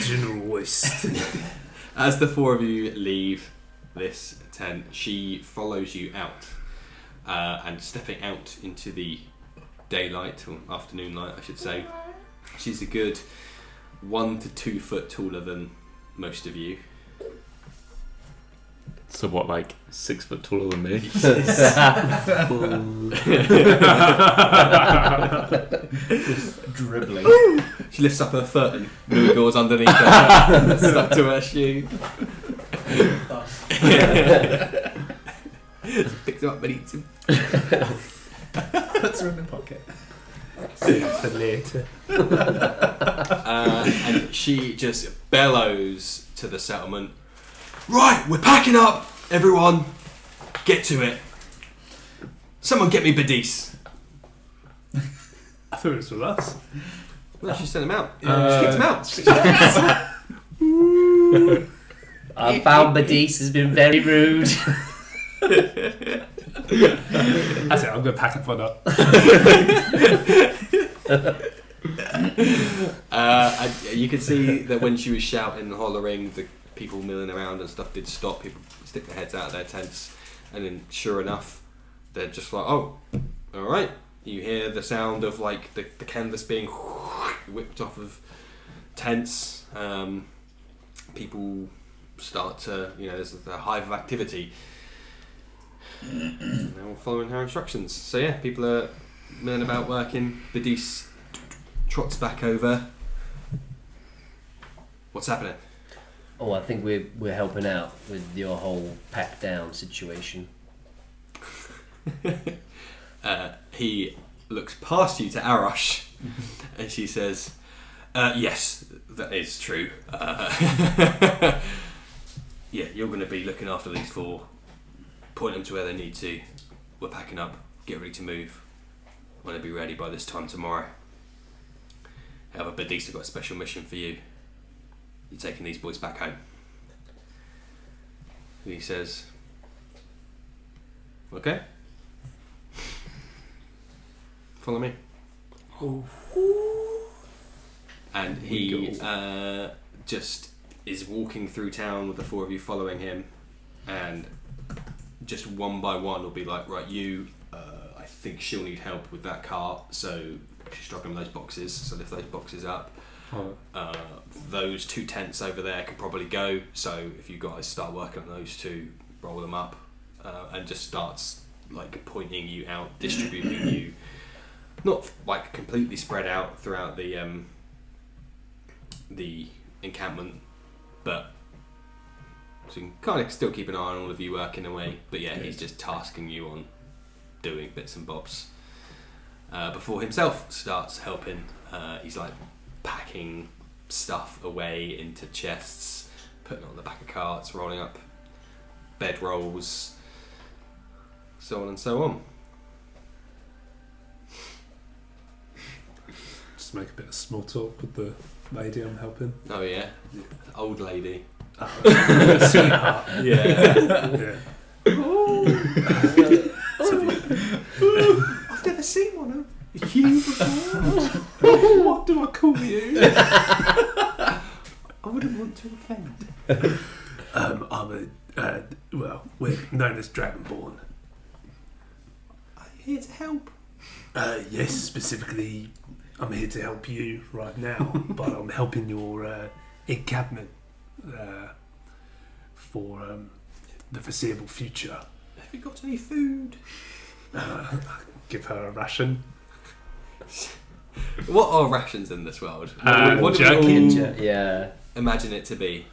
general waste. As the four of you leave this tent, she follows you out, and stepping out into the daylight, or afternoon light I should say, she's a good 1 to 2 foot taller than most of you. So what, like 6 foot taller than me? Just dribbling. She lifts up her foot and Mirago's underneath her, stuck to her shoe. Picks him up and eats him. Puts her in the pocket. For later. And she just bellows to the settlement. Right, we're packing up, everyone. Get to it. Someone get me Badis. I thought it was with us. No, she sent him out. She kicked him out. I found Badis has been very rude. That's it, I'm going to pack a fun up. And you could see that when she was shouting and hollering, the people milling around and stuff did stop. People stick their heads out of their tents, and then sure enough, they're just like, oh, alright. You hear the sound of like the canvas being whipped off of tents. People start to, there's a hive of activity. And they're all following her instructions. So yeah, people are milling about working. Badis trots back over. What's happening? Oh, I think we're helping out with your whole pack down situation. He looks past you to Arosh, and she says, yes, that is true. Yeah, you're going to be looking after these four. Point them to where they need to. We're packing up. Get ready to move. Want to be ready by this time tomorrow. However, Badisa got a special mission for you. You're taking these boys back home. And he says, okay. Follow me. And he just is walking through town with the four of you following him, and just one by one will be like, right, you, I think she'll need help with that cart, so she's struggling with those boxes, so lift those boxes up. Those 2 tents over there can probably go, so if you guys start working on those 2, roll them up, and just starts like pointing you out, distributing you, not like completely spread out throughout the encampment, but so you can kind of still keep an eye on all of you working away, but yeah, he's just tasking you on doing bits and bobs before himself starts helping. He's like packing stuff away into chests, putting it on the back of carts, rolling up bed rolls, so on and so on. Just make a bit of small talk with the lady I'm helping. Oh yeah, old lady. Sweetheart. Yeah. I've never seen one of you before. What do I call you? I wouldn't want to offend. I'm well, we're known as Dragonborn. Are you here to help? Yes, specifically, I'm here to help you right now, but I'm helping your encampment for the foreseeable future. Have you got any food? Give her a ration. What are rations in this world? What do jerky. we all Yeah, imagine it to be?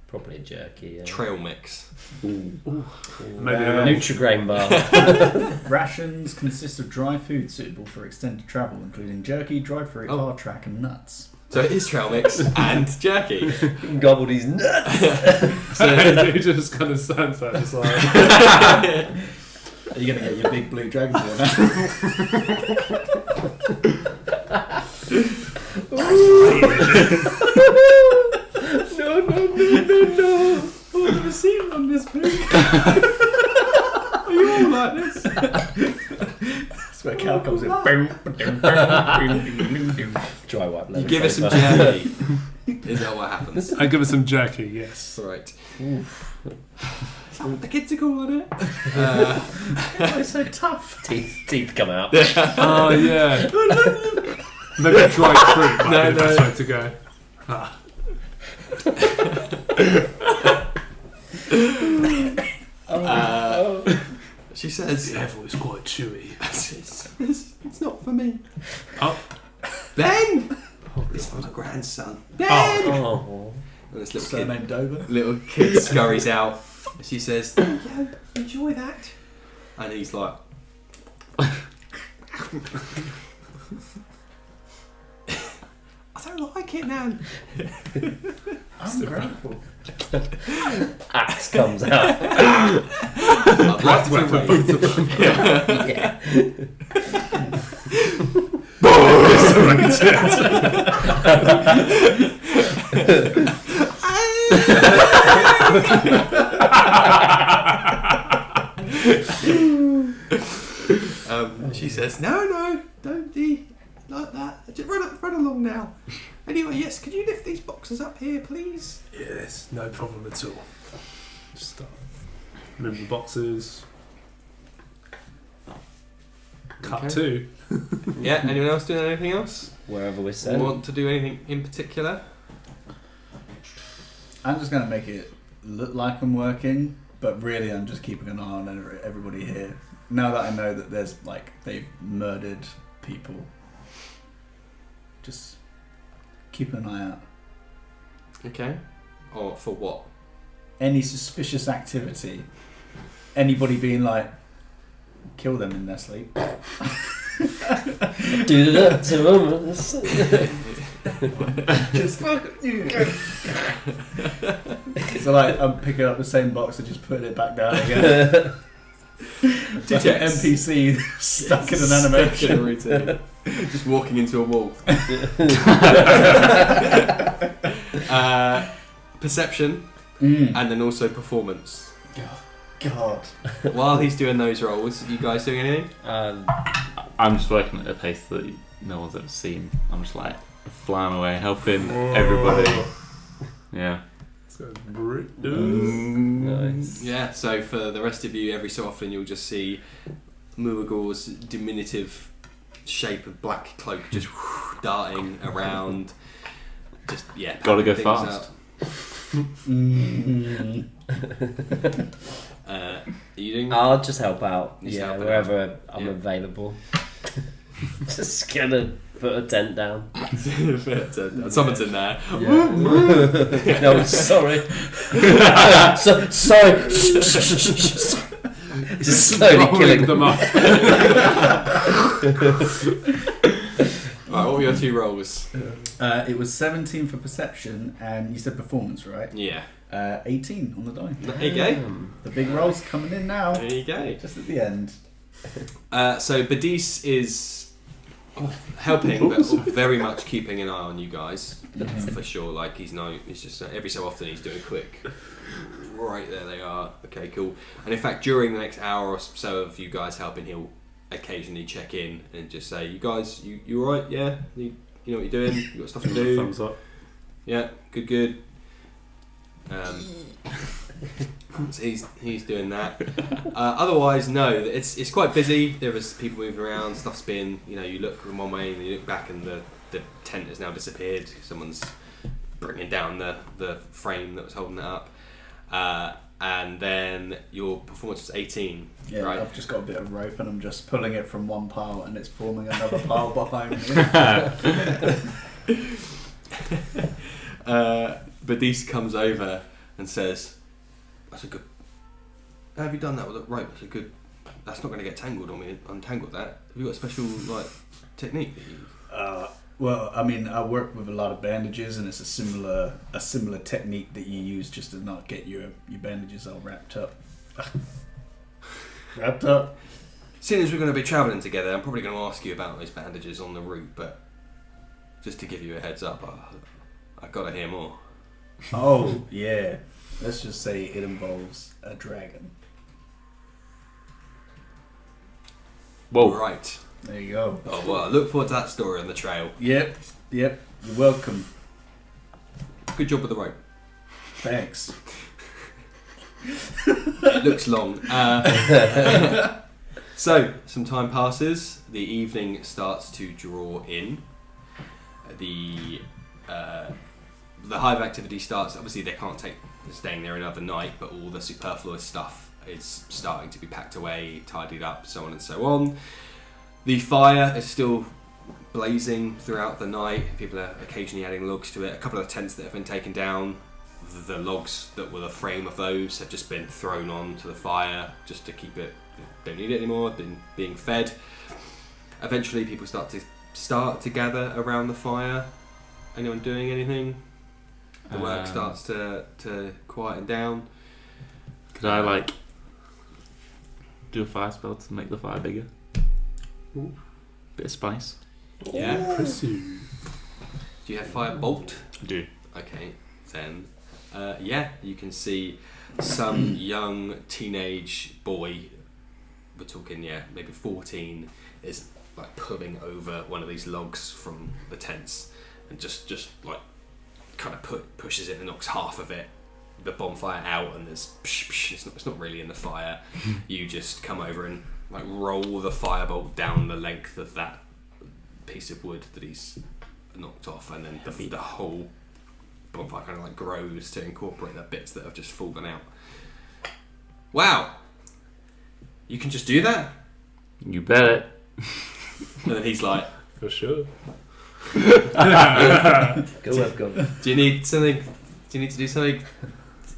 probably a jerky. Yeah. Trail mix. Maybe Nutrigrain bar. Rations consist of dry food suitable for extended travel, including jerky, dried fruit, hard track, and nuts. So it is trail mix and jerky. Gobble these nuts. so he just kind of stands there, just like. Are you going to get your big blue dragon board now? No. I've never seen one this big. Are you all like this? That's where cow comes in. Dry wipe. You give us some jerky. Is that what happens? I give her some jerky, yes. Right. Is that what the kids are calling it? It's so tough. Teeth come out. Oh, yeah. Maybe dried fruit might be the best way to go. She says, The apple is quite chewy. It's not for me. Oh. Ben! It's for my grandson. Ben! Oh. and this little Surname Dover. little kid scurries out. She says, Yo, enjoy that. and he's like, I don't like it, Nan. I'm grateful. Axe comes out. I'd like to Weapon, wait. both of them. Yeah. She says, No, don't be like that. Just run along now. Anyway, yes, could you lift these boxes up here, please? Yes, no problem at all. Just start moving the boxes. Cut Okay. two. yeah, anyone else doing anything else? Wherever we're sent. Want to do anything in particular? I'm just going to make it look like I'm working, but really I'm just keeping an eye on everybody here. Now that I know that there's, like, they've murdered people, just keeping an eye out. Okay. Or for what? Any suspicious activity, anybody being like, kill them in their sleep. Do that to them. Just fuck you. So like I'm picking up the same box and just putting it back down again. It's like an NPC stuck in an Stuck in a animation. routine. Just walking into a wall. Perception and then also performance. God. While he's doing those rolls, you guys doing anything? I'm just working at a pace that no one's ever seen. I'm just like flying away, helping everybody. Yeah. Nice. Yeah, so for the rest of you, every so often you'll just see Muagor's diminutive shape of black cloak just darting around. Just, yeah, Gotta go packing things fast. Are you doing I'll just help out. Just Yeah, help wherever I'm Yeah. available. Just gonna put a tent down. Someone's in there. No, sorry. Sorry. Just slowly killing them up. Right, what were your 2 rolls? It was 17 for perception, and you said performance, right? Yeah. 18 on the die. There you go. The big roll's coming in now. There you go. Just at the end. So Badis is helping, but very much keeping an eye on you guys for sure. Like he's just every so often he's doing a quick. Right, there they are. Okay, cool. And in fact, during the next hour or so of you guys helping, he'll occasionally check in and just say, "You guys, you all right? Yeah, you know what you're doing. You got stuff to do. Thumbs up. Yeah, good." So he's doing that. Otherwise, no. It's quite busy. There was people moving around. Stuff's been, you look in one way and you look back and the tent has now disappeared. Someone's bringing down the frame that was holding it up. And then your performance was 18. Yeah, right? I've just got a bit of rope and I'm just pulling it from one pile and it's forming another pile behind me. Badis comes over and says, "That's a good. How have you done that with a rope? That's a good. That's not going to get tangled on me. Untangled that. Have you got a special technique that you use?" Well, I mean, I work with a lot of bandages, and it's a similar technique that you use just to not get your bandages all wrapped up. Seeing as we're going to be travelling together, I'm probably going to ask you about those bandages on the route, but just to give you a heads up, I got to hear more. Oh yeah, let's just say it involves a dragon. Whoa. Right. There you go. Oh well, I look forward to that story on the trail. Yep. You're welcome. Good job with the rope. Thanks. It looks long. So, some time passes. The evening starts to draw in. The hive activity starts. Obviously, they can't take staying there another night, but all the superfluous stuff is starting to be packed away, tidied up, so on and so on. The fire is still blazing throughout the night. People are occasionally adding logs to it. A couple of tents that have been taken down. The logs that were the frame of those have just been thrown onto the fire just to keep it. Don't need it anymore. Been being fed. Eventually, people start to gather around the fire. Anyone doing anything? The work starts to quieten down. Could I do a fire spell to make the fire bigger? Ooh. Bit of spice. Yeah. Pursue. Do you have fire bolt? I do. Okay, then you can see some young teenage boy. We're talking maybe 14 is pulling over one of these logs from the tents and just kind of pushes it and knocks half of it, the bonfire out, and there's it's not really in the fire. You just come over and roll the firebolt down the length of that piece of wood that he's knocked off, and then the whole bonfire kind of grows to incorporate the bits that have just fallen out. Wow, you can just do that? You bet. And then he's like, For sure. Go on. do you need something? Do you need to do something?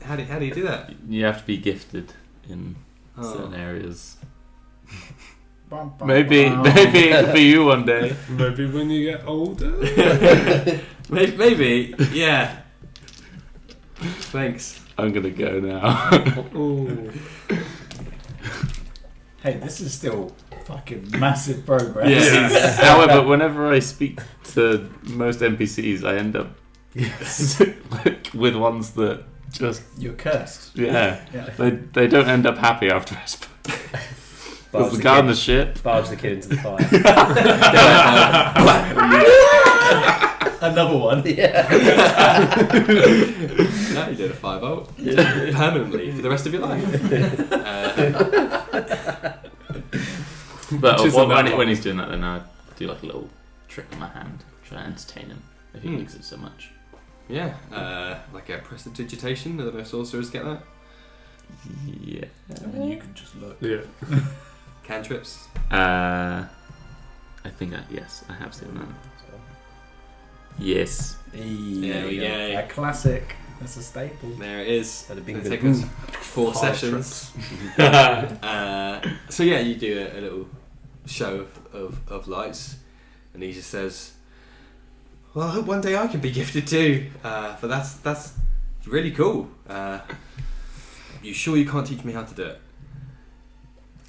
How do you do that? You have to be gifted in Oh. certain areas. Bum, bum, Maybe bum. for you one day. Maybe when you get older. Maybe, yeah. Thanks. I'm gonna go now. Ooh. Hey, this is still fucking massive progress. Yeah. However, whenever I speak to most NPCs, I end up with ones that just You're cursed. yeah. Yeah. They don't end up happy after I speak. Was the guy on the ship? Barge the kid into the fire. Another one. Yeah. Now you did a 5-0 permanently for the rest of your life. But Which isn't that when long. he's doing that, then I do like a little trick with my hand, try and entertain him if he likes it so much. Yeah, like a prestidigitation. I don't know if sorcerers get that. Yeah. I mean, you can just look. Yeah. Cantrips. I think yes, I have seen that. Yes. There we go. A classic. That's a staple. There it is. That'd be It'll good. take us 4 Hard sessions. So yeah, you do a little show of lights, and he just says, "Well, I hope one day I can be gifted too. But that's really cool. You sure you can't teach me how to do it?"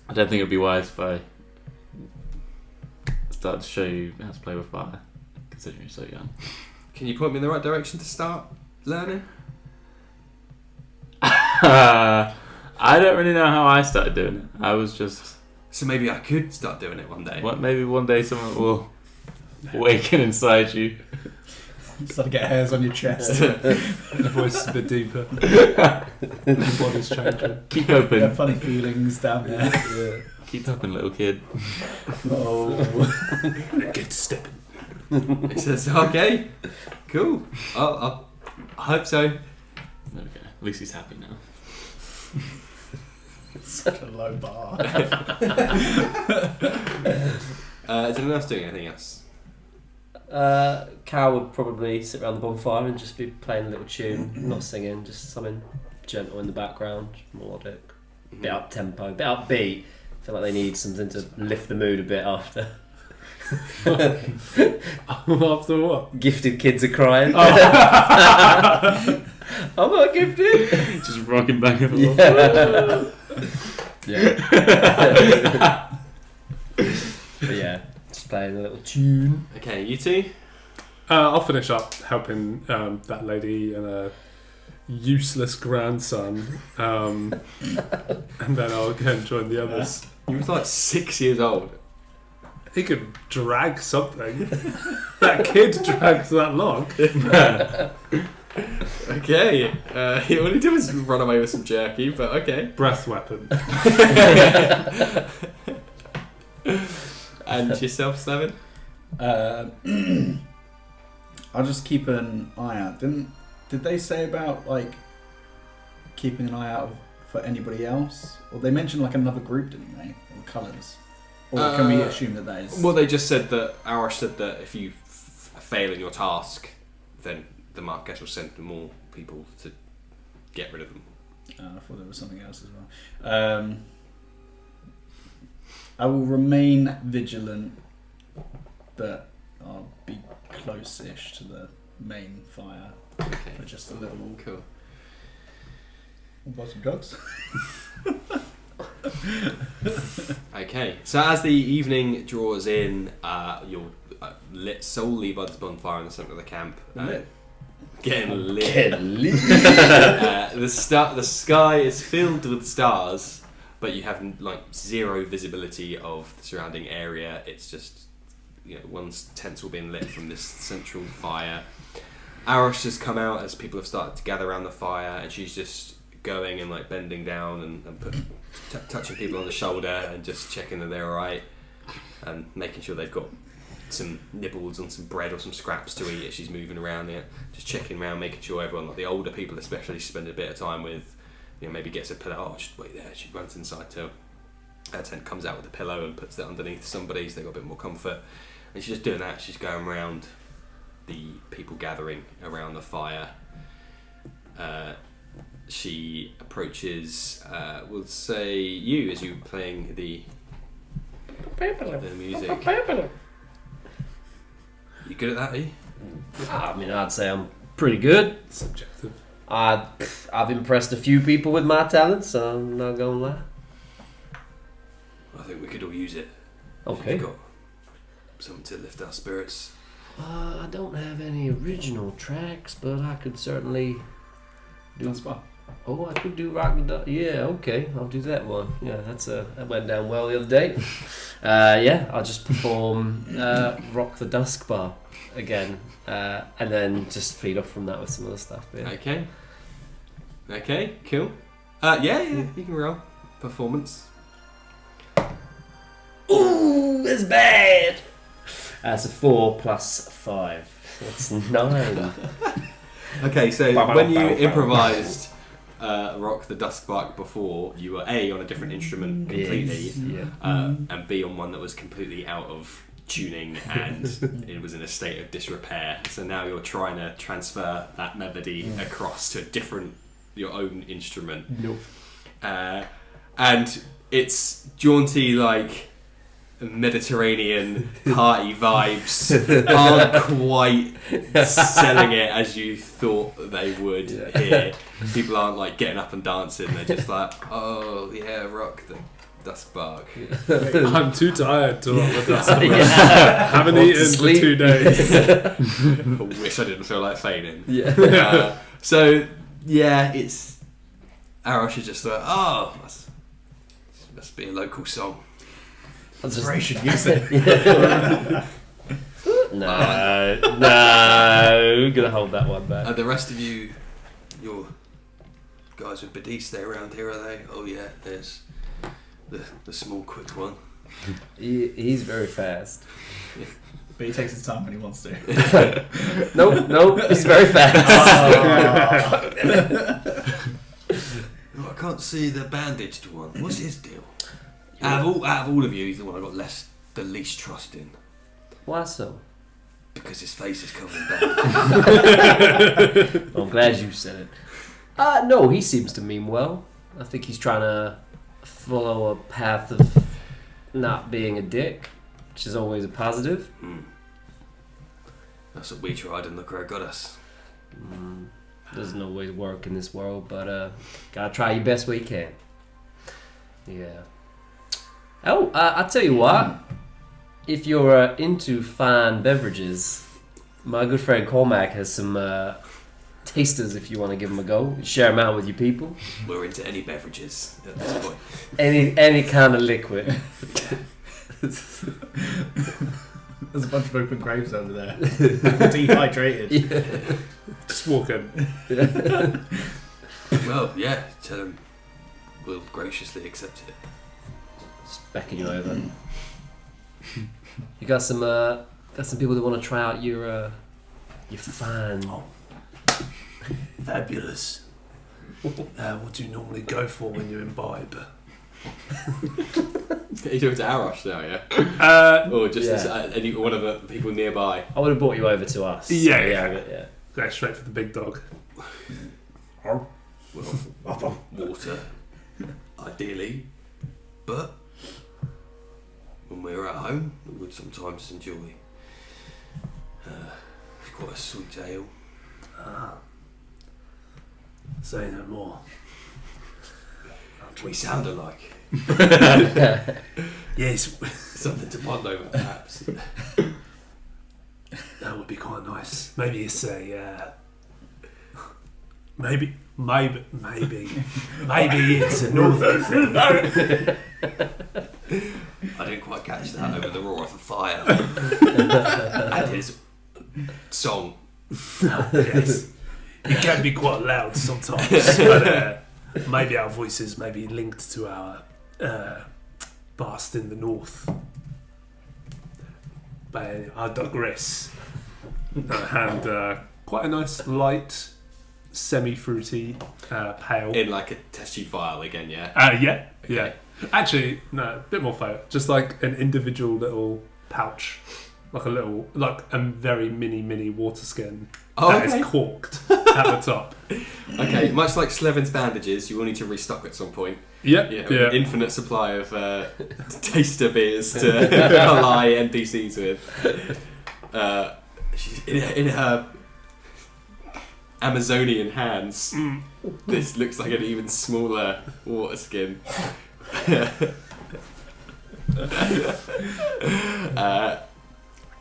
I don't think it'd be wise if I started to show you how to play with fire, considering you're so young. Can you point me in the right direction to start learning? I don't really know how I started doing it. I was just... So maybe I could start doing it one day. Maybe one day someone will awaken inside you. You start to get hairs on your chest. The voice is a bit deeper. The body's changing. Keep You open. have funny feelings down there. Keep open, little kid. Oh. Get stepping. He says, "Okay, cool. I hope so." There we go. At least he's happy now. Such a low bar. Is anyone else doing anything else? Cal would probably sit around the bonfire and just be playing a little tune, not singing, just something gentle in the background, melodic, bit up tempo, bit upbeat. I feel like they need something to lift the mood a bit after. After what? Gifted kids are crying. Oh. I'm not gifted. Just rocking back and forth. Yeah. But yeah, just playing a little tune. Okay, you two. I'll finish up helping that lady and her useless grandson, and then I'll go and join the others. You were like 6 years old. He could drag something. That kid dragged that log. Okay. All he did was run away with some jerky, but okay. Breath weapon. And yourself, Slevin? I'll just keep an eye out. Did they say about like keeping an eye out for anybody else? Or they mentioned like another group, didn't they? Or colours? Or can we assume that is? Well, they just said that Arosh said that if you fail in your task, then the Marquess will send more people to get rid of them. I thought there was something else as well. I will remain vigilant, but I'll be close-ish to the main fire Okay. for just a little. Cool. We'll buy some drugs. Okay, so as the evening draws in, you're lit solely by the bonfire in the centre of the camp. Lit. Getting lit. Getting lit. The sky is filled with stars, but you have like zero visibility of the surrounding area. It's just, one's tents all being lit from this central fire. Arosh has come out as people have started to gather around the fire, and she's just going and like bending down and touching people on the shoulder and just checking that they're alright and making sure they've got some nibbles on some bread or some scraps to eat as she's moving around there, just checking around, making sure everyone, like the older people especially, she spends a bit of time with, maybe gets a pillow, just wait there, she runs inside to her tent, comes out with a pillow and puts that underneath somebody's, they've got a bit more comfort, and she's just doing that, she's going around the people gathering around the fire. She approaches, we'll say you, as you're playing the music. You good at that, are you? I mean, I'd say I'm pretty good. Subjective. I've impressed a few people with my talents, so I'm not gonna lie. I think we could all use it. Okay. We've got something to lift our spirits. I don't have any original tracks, but I could certainly do. That's fine. Oh, I could do rock the duck. Yeah, okay, I'll do that one. Yeah, that went down well the other day. Yeah, I'll just perform Rock the Duskbark again, and then just feed off from that with some other stuff. Yeah. Okay, cool. Yeah, you can roll performance. Ooh, that's bad. That's a 4 plus 5. That's 9. Okay, so when you improvised Rock the Duskbark before, you were A, on a different instrument completely, and B, on one that was completely out of tuning and it was in a state of disrepair. So now you're trying to transfer that melody across to your own instrument. Nope. And it's jaunty, like Mediterranean party vibes aren't quite selling it as you thought they would here. People aren't like getting up and dancing, they're just like, oh yeah, rock the Duskbark. I'm too tired to rock the Duskbark. Haven't eaten for 2 days. I wish I didn't feel like fainting. So yeah, it's Arosh is just like, oh, must be a local song. Inspiration, use it. No, gonna hold that one back. And the rest of you, your guys with Badis, stay around here, are they? Oh yeah, there's the small quick one. He's very fast. But he takes his time when he wants to. Nope, he's very fast. Oh, I can't see the bandaged one. What's his deal? Out of all of you, he's the one I got the least trust in. Why so? Because his face is covered in bandage. I'm glad you said it. No, he seems to mean well. I think he's trying to follow a path of not being a dick, which is always a positive. That's what we tried and look where it got us. Doesn't always work in this world, but gotta try your best way you can. Yeah. Oh, I'll tell you what. If you're into fine beverages, my good friend Cormac has some tasters if you want to give them a go. Share them out with your people. We're into any beverages at this point. Any kind of liquid. There's a bunch of open graves over there. Dehydrated. Yeah. Just walk in. Well, yeah, tell them we'll graciously accept it. Just backing you over. You got some people that want to try out your fine. Fabulous. What do you normally go for when you imbibe? You talking to Arosh now, yeah? Or just any one of the people nearby? I would have brought you over to us. Yeah. Go straight for the big dog. Well, water, ideally, but when we're at home, we would sometimes enjoy quite a sweet ale. Say no more. We sound alike. Yes, Something to bond over, perhaps. that would be quite nice. Maybe it's a. Maybe it's a northern thing. I didn't quite catch that over the roar of the fire. And his song. Yes, it can be quite loud sometimes, but maybe our voices may be linked to our past in the north. But anyway, I digress. And quite a nice light, semi-fruity pale. In like a test tube vial again, yeah? Yeah. Actually, no, a bit more photo. Just like an individual little pouch. Like a very mini water skin that is corked at the top. Okay, much like Slevin's bandages, you will need to restock at some point. Yep. Yeah, an infinite supply of taster beers to ally NPCs with. She's in her Amazonian hands. This looks like an even smaller water skin.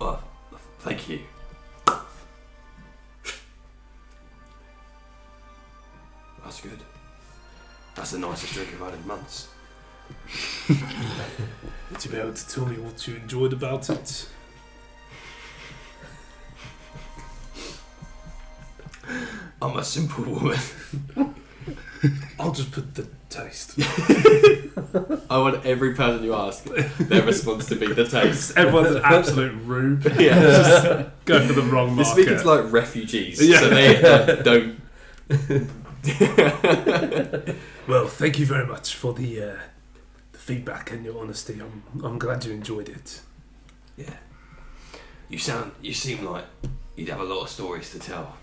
Well, thank you. That's good. That's the nicest drink I've had in months. Would you be able to tell me what you enjoyed about it? I'm a simple woman. I'll just put the taste. I want every person you ask, their response to be the taste. Everyone's an absolute rube. Yeah, Just go for the wrong you're market. speaking to like refugees, Yeah. so they don't. Well, thank you very much for the feedback and your honesty. I'm glad you enjoyed it. Yeah. You seem like you'd have a lot of stories to tell.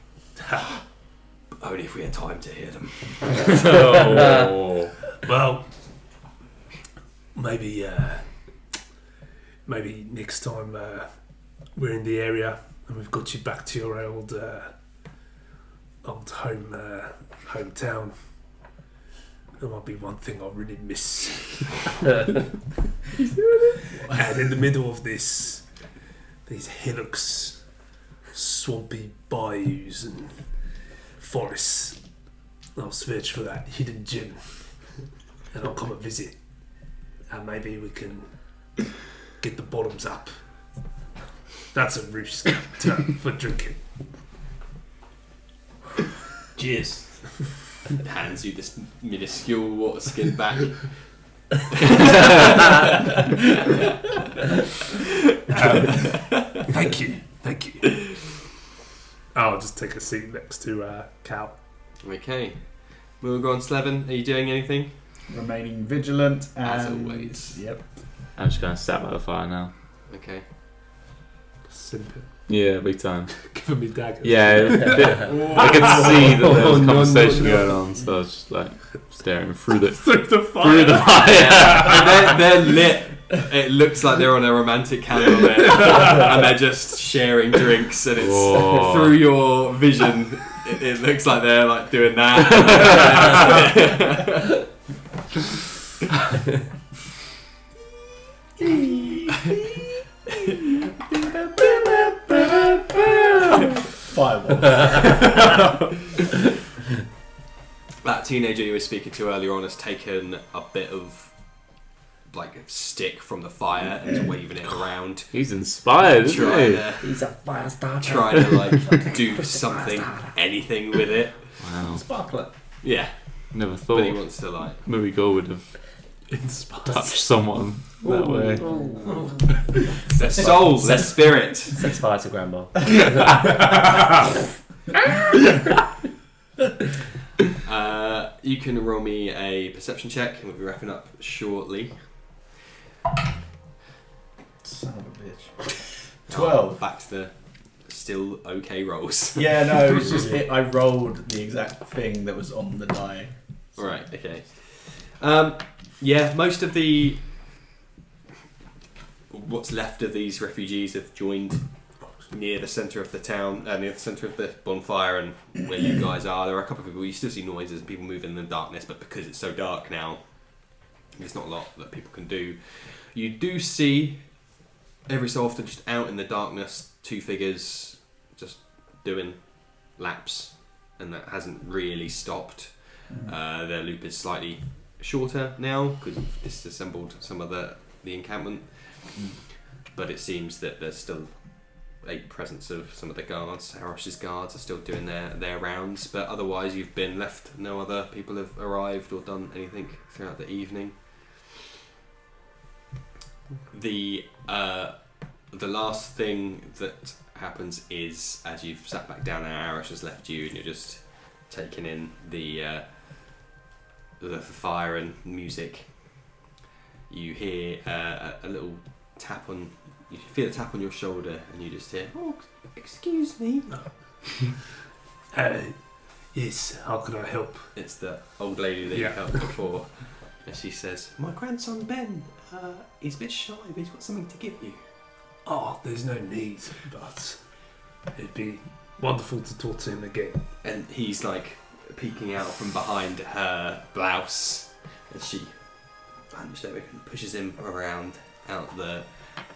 But only if we had time to hear them. Oh. Well, maybe next time we're in the area and we've got you back to your old hometown. There might be one thing I really miss. And in the middle of these hillocks, swampy bayous and forests, I'll search for that hidden gem and I'll come and visit. And maybe we can get the bottoms up. That's a roost term for drinking. Cheers. Hands you this minuscule water skin back. Thank you. I'll just take a seat next to Cal. Okay. We'll go on, Slevin. Are you doing anything? Remaining vigilant and... As always. Yep. I'm just going to stab by the fire now. Okay. Simping. Yeah, big time. Giving me daggers. Yeah, I could see that there was a conversation going on, so I was just like staring through the Through the fire. through the fire. And they're lit. It looks like they're on a romantic candlelit, and they're just sharing drinks, and it's Whoa. through your vision. It looks like they're like doing that. 5. That teenager you were speaking to earlier on has taken a bit of like a stick from the fire and is waving it around. He's inspired, isn't Trying he? to, He's a fire starter. trying to like do something, anything with it. Wow, Sparkler. Yeah, never but he thought wants to like. Movie Gore would have Inspired. touched someone that way. Their soul, their spirit. Sets fire to Grandma. You can roll me a perception check, and we'll be wrapping up shortly. Son of a bitch. 12. Back to the still okay rolls. Yeah, no, it was just I rolled the exact thing that was on the die. Right. Okay. Yeah, most of what's left of these refugees have joined near the centre of the town, near the centre of the bonfire, and where you guys are. There are a couple of people. You still see noises and people moving in the darkness, but because it's so dark now, there's not a lot that people can do. You do see every so often, just out in the darkness, 2 figures just doing laps, and that hasn't really stopped. Their loop is slightly shorter now because we've disassembled some of the encampment, but it seems that there's still a presence of some of the guards. Arosh's guards are still doing their rounds, but otherwise you've been left. No other people have arrived or done anything throughout the evening. The last thing that happens is, as you've sat back down and Arosh has left you and you're just taking in the fire and music, you hear a little tap on. You feel a tap on your shoulder, and you just hear, "Oh, excuse me." Yes, how can I help? It's the old lady that you Yeah. helped before, and she says, "My grandson Ben, he's a bit shy, but he's got something to give you." Oh, there's no need, but it'd be wonderful to talk to him again. And he's like peeking out from behind her blouse, and she vanished over and pushes him around out the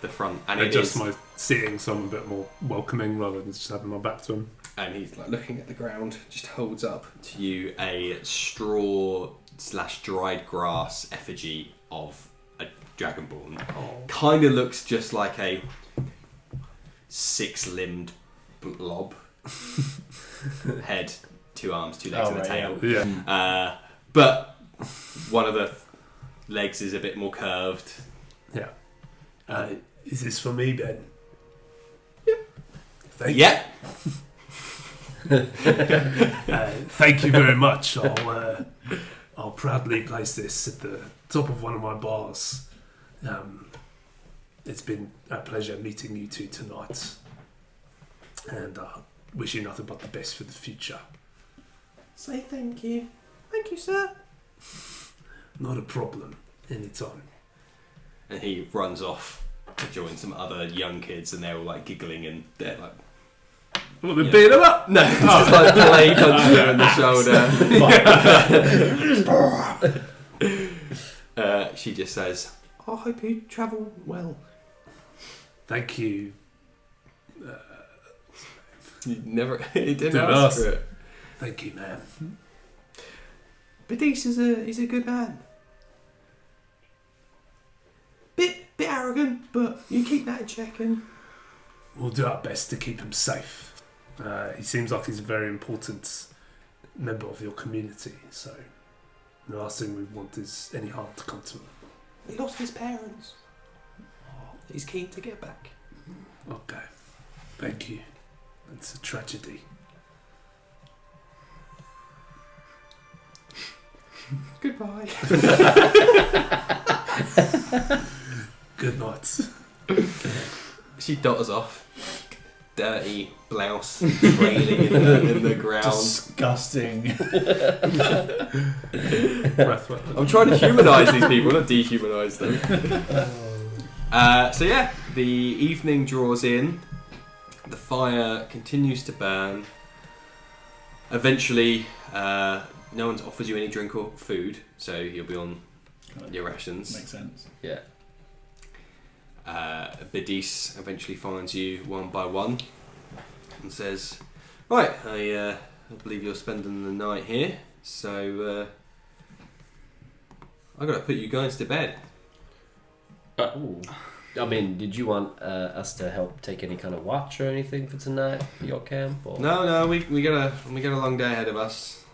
the front, and adjust my seating so I'm a bit more welcoming rather than just having my back to him. And he's like looking at the ground, just holds up to you a straw/dried grass effigy of a dragonborn. Kind of looks just like a 6-limbed blob. Head, 2 arms, 2 legs, and a tail. Yeah. But one of the legs is a bit more curved. Yeah. Is this for me, Ben? Thank Yep. Thank you very much. I'll proudly place this at the top of one of my bars. It's been a pleasure meeting you two tonight, and wish you nothing but the best for the future. Say thank you. Thank you, sir. Not a problem. Anytime. And he runs off to join some other young kids, and they're all like giggling, and they're like, Well, they're beating him up. no, it's just like play punching her in the shoulder. She just says, I hope you travel well. Thank you. "You never, he didn't Didn't ask ask. for it." Thank you, man. Badis is a good man. Bit arrogant, but you keep that in check, and We'll do our best to keep him safe. He seems like he's a very important member of your community, so the last thing we want is any harm to come to him. he lost his parents. He's keen to get back. Okay. Thank you. It's a tragedy. Goodbye. Good night. She dotters off. Dirty blouse trailing in the ground. Disgusting. Breath weapon. I'm trying to humanise these people, not dehumanise them. So yeah, the evening draws in. The fire continues to burn. Eventually, no one offers you any drink or food, so you'll be on your rations. Makes sense. Yeah. Badis eventually finds you one by one and says, "Right, I believe you're spending the night here, so I got to put you guys to bed." Ooh. I mean, did you want us to help take any kind of watch or anything for tonight for your camp? Or? No, we got a long day ahead of us.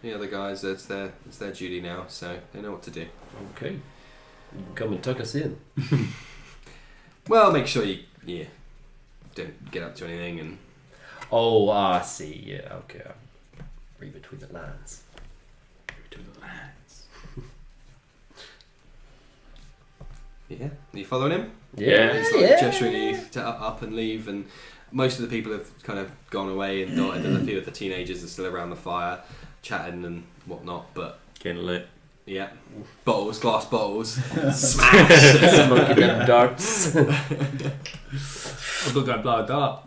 The other guys, it's their duty now, so they know what to do. Okay. You can come and tuck us in. Well, make sure you don't get up to anything, and Oh, I see. Yeah, okay. Read between the lines. yeah, are you following him? Yeah, He's like yeah. gesturing you to up and leave, and most of the people have kind of gone away and dotted, and a few of the teenagers are still around the fire, chatting and whatnot. But Getting lit. yeah, glass bottles, Smoking them darts. I'm not going to blow a dart.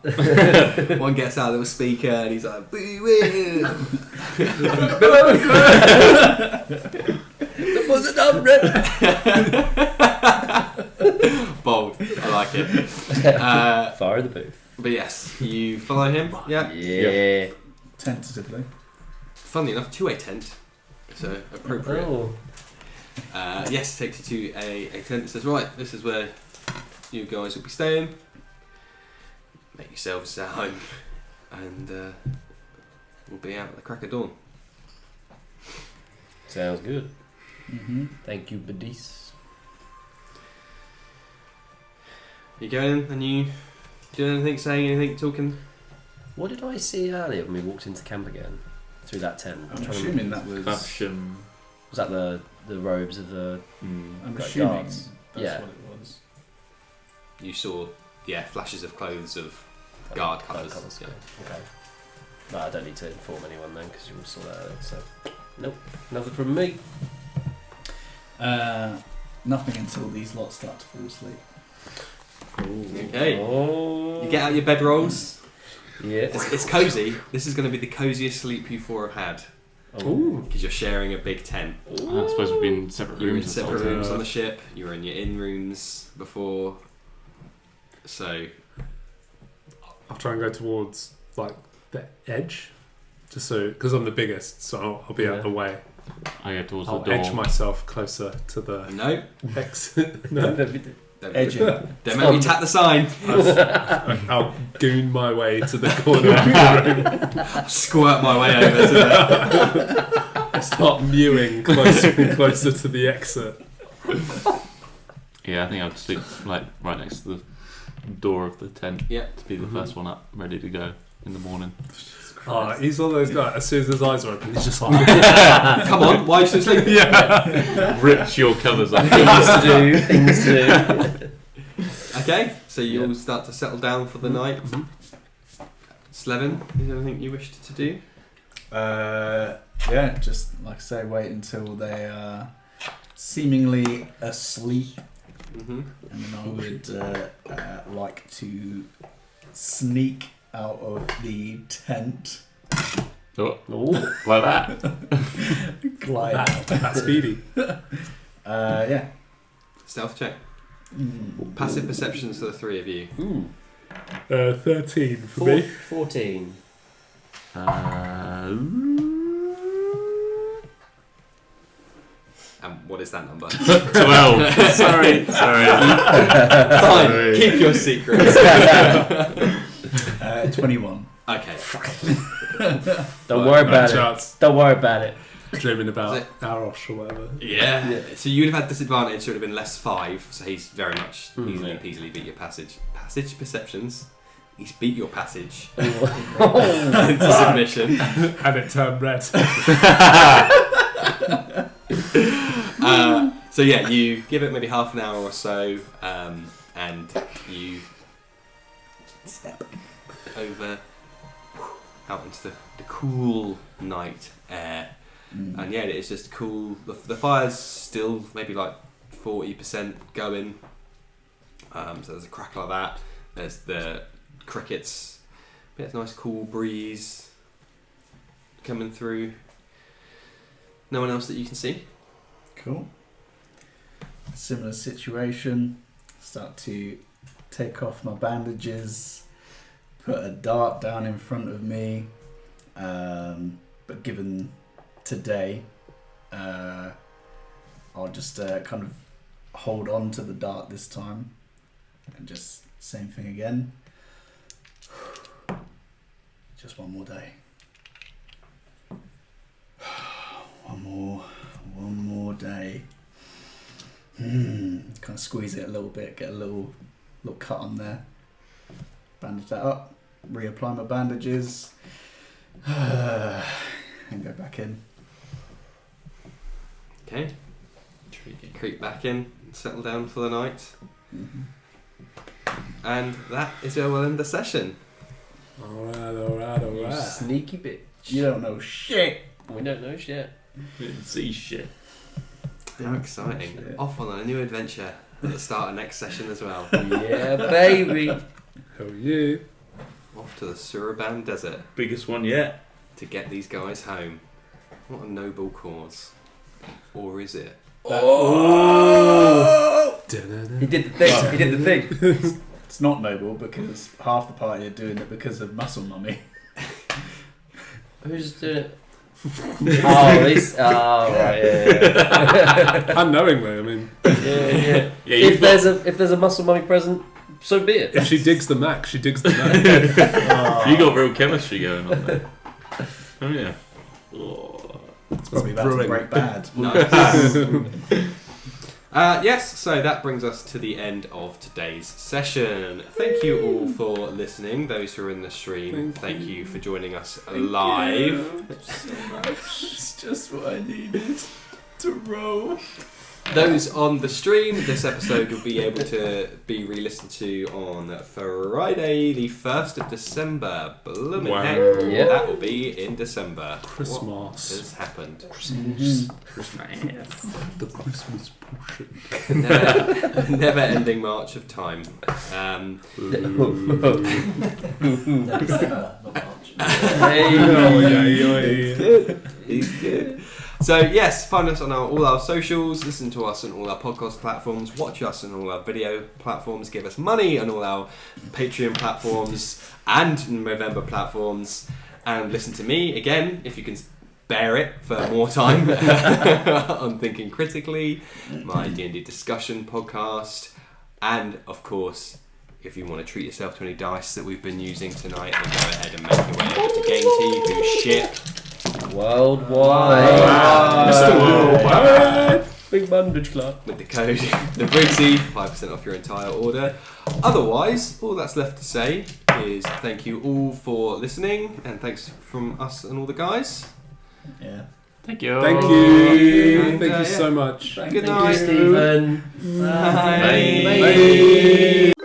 One gets out of the speaker and he's like, "We win." The buzzer done, red. Bold, I like it. Fire in the booth. But yes, you follow him. Yeah. Yeah. Tentatively. Funnily enough, to a tent, so appropriate. Oh. Yes, takes you to a tent. Says, "Right, this is where you guys will be staying. Make yourselves at home, and we'll be out at the crack of dawn." Sounds good. Mm-hmm. Thank you, Badis. You go in and you doing anything, saying anything, talking? What did I see earlier when we walked into camp again? Through that tent. I'm trying to assuming remember. that was. Faversham. Was that the robes of the... I'm Got assuming guards. that's Yeah. what it was. You saw, flashes of clothes of guard colours. Yeah. Okay. No, I don't need to inform anyone then because you all saw that earlier. So, nope, nothing from me. Nothing until these lots start to fall asleep. Okay. Oh. You get out your bedrolls. Yeah. It's cosy. This is going to be the cosiest sleep you four have had. Ooh. because you're sharing a big tent. I suppose we've been in separate You're in rooms. separate time. rooms on the ship. You were in your in rooms before. So I'll try and go towards like the edge, just so because I'm the biggest, so I'll be out of the way. I go towards I'll the door. edge myself closer to the no, exit. No, Edging. don't make me tap the sign. I'll goon my way to the corner of the room. Squirt my way over to there. I start mewing closer and closer to the exit. Yeah, I think I'd sleep like right next to the door of the tent. Yeah. To be the first one up, ready to go in the morning. Oh, he's one of those guys. As soon as his eyes are open, he's just like, Come on, why are you still sleeping? Rips your covers off. Things to do. Okay, so you all start to settle down for the night. Slevin, is there anything you wished to do? Yeah, just like I say, wait until they are seemingly asleep, Mm-hmm. and then I would like to sneak out of the tent, Oh, like that. glide out. that's speedy. Yeah. Stealth check. Passive perceptions for the three of you. 13 for me. 14. And what is that number? 12. sorry. Fine, keep your secrets. 21. Okay. Don't worry about it. Chance. Don't worry about it. Dreaming Is about it- Arosh or whatever. Yeah. So you'd have had disadvantage, so it would have been less 5. So he's very much easily yeah. peasily beat your passage. Passage perceptions. He's beat your passage Oh, into submission. And it turned red. So yeah, you give it maybe half an hour or so, and you step over out into the cool night air. And yeah, it's just cool. The fire's still maybe like 40% going. So there's a crackle of that. There's the crickets. It's a nice cool breeze coming through. No one else that you can see. Cool. Similar situation. Start to take off my bandages. Put a dart down in front of me. But given today, I'll just kind of hold on to the dart this time. And just same thing again. Just one more day. One more day. Kind of squeeze it a little bit, get a little cut on there. Bandage that up, reapply my bandages, and go back in. Okay. Creep back in, settle down for the night. And that is where we'll end the session. you sneaky bitch. You don't know shit. We don't know shit. We didn't see shit. How exciting. Shit. Off on a new adventure at the start of next session as well. Yeah, baby. Hell yeah. Off to the Suraban Desert Biggest one yet. to get these guys home. What a noble cause. Or is it? He did the thing. He did the thing. It's not noble because half the party are doing it because of muscle mummy. Who's doing it? Oh, this. Oh, right. Yeah. Unknowingly, I mean, Yeah. Yeah, If there's a muscle mummy present, so be it. if she digs the Mac, she digs the Mac. you got real chemistry going on there. Oh yeah. Oh. It's probably about brewing. to break bad. Yes, so that brings us to the end of today's session. Thank you all for listening. Those who are in the stream, thank you for joining us live. It's just what I needed to roll. Those on the stream, this episode will be able to be re-listened to on Friday, the 1st of December. Blooming Wow. heck, Yep. that will be in December. What Christmas. has happened? Christmas. The Christmas portion. Never-ending march of time. December, not March. Hey. Oh, yeah. He's good. So yes, find us on all our socials, listen to us on all our podcast platforms, watch us on all our video platforms, give us money on all our Patreon platforms and November platforms, and listen to me again if you can bear it for more time on Thinking Critically, my D&D discussion podcast, and of course, if you want to treat yourself to any dice that we've been using tonight, then go ahead and make your way over to Game Tea, who ship Worldwide. Mr. Worldwide. Big bandage club. with the code the Briggsy, 5% off your entire order. Otherwise, all that's left to say is thank you all for listening, and thanks from us and all the guys. Yeah. Thank you. Thank you. And, Thank you yeah. so much. Good Thank you, night. Stephen. Bye. Bye. Bye.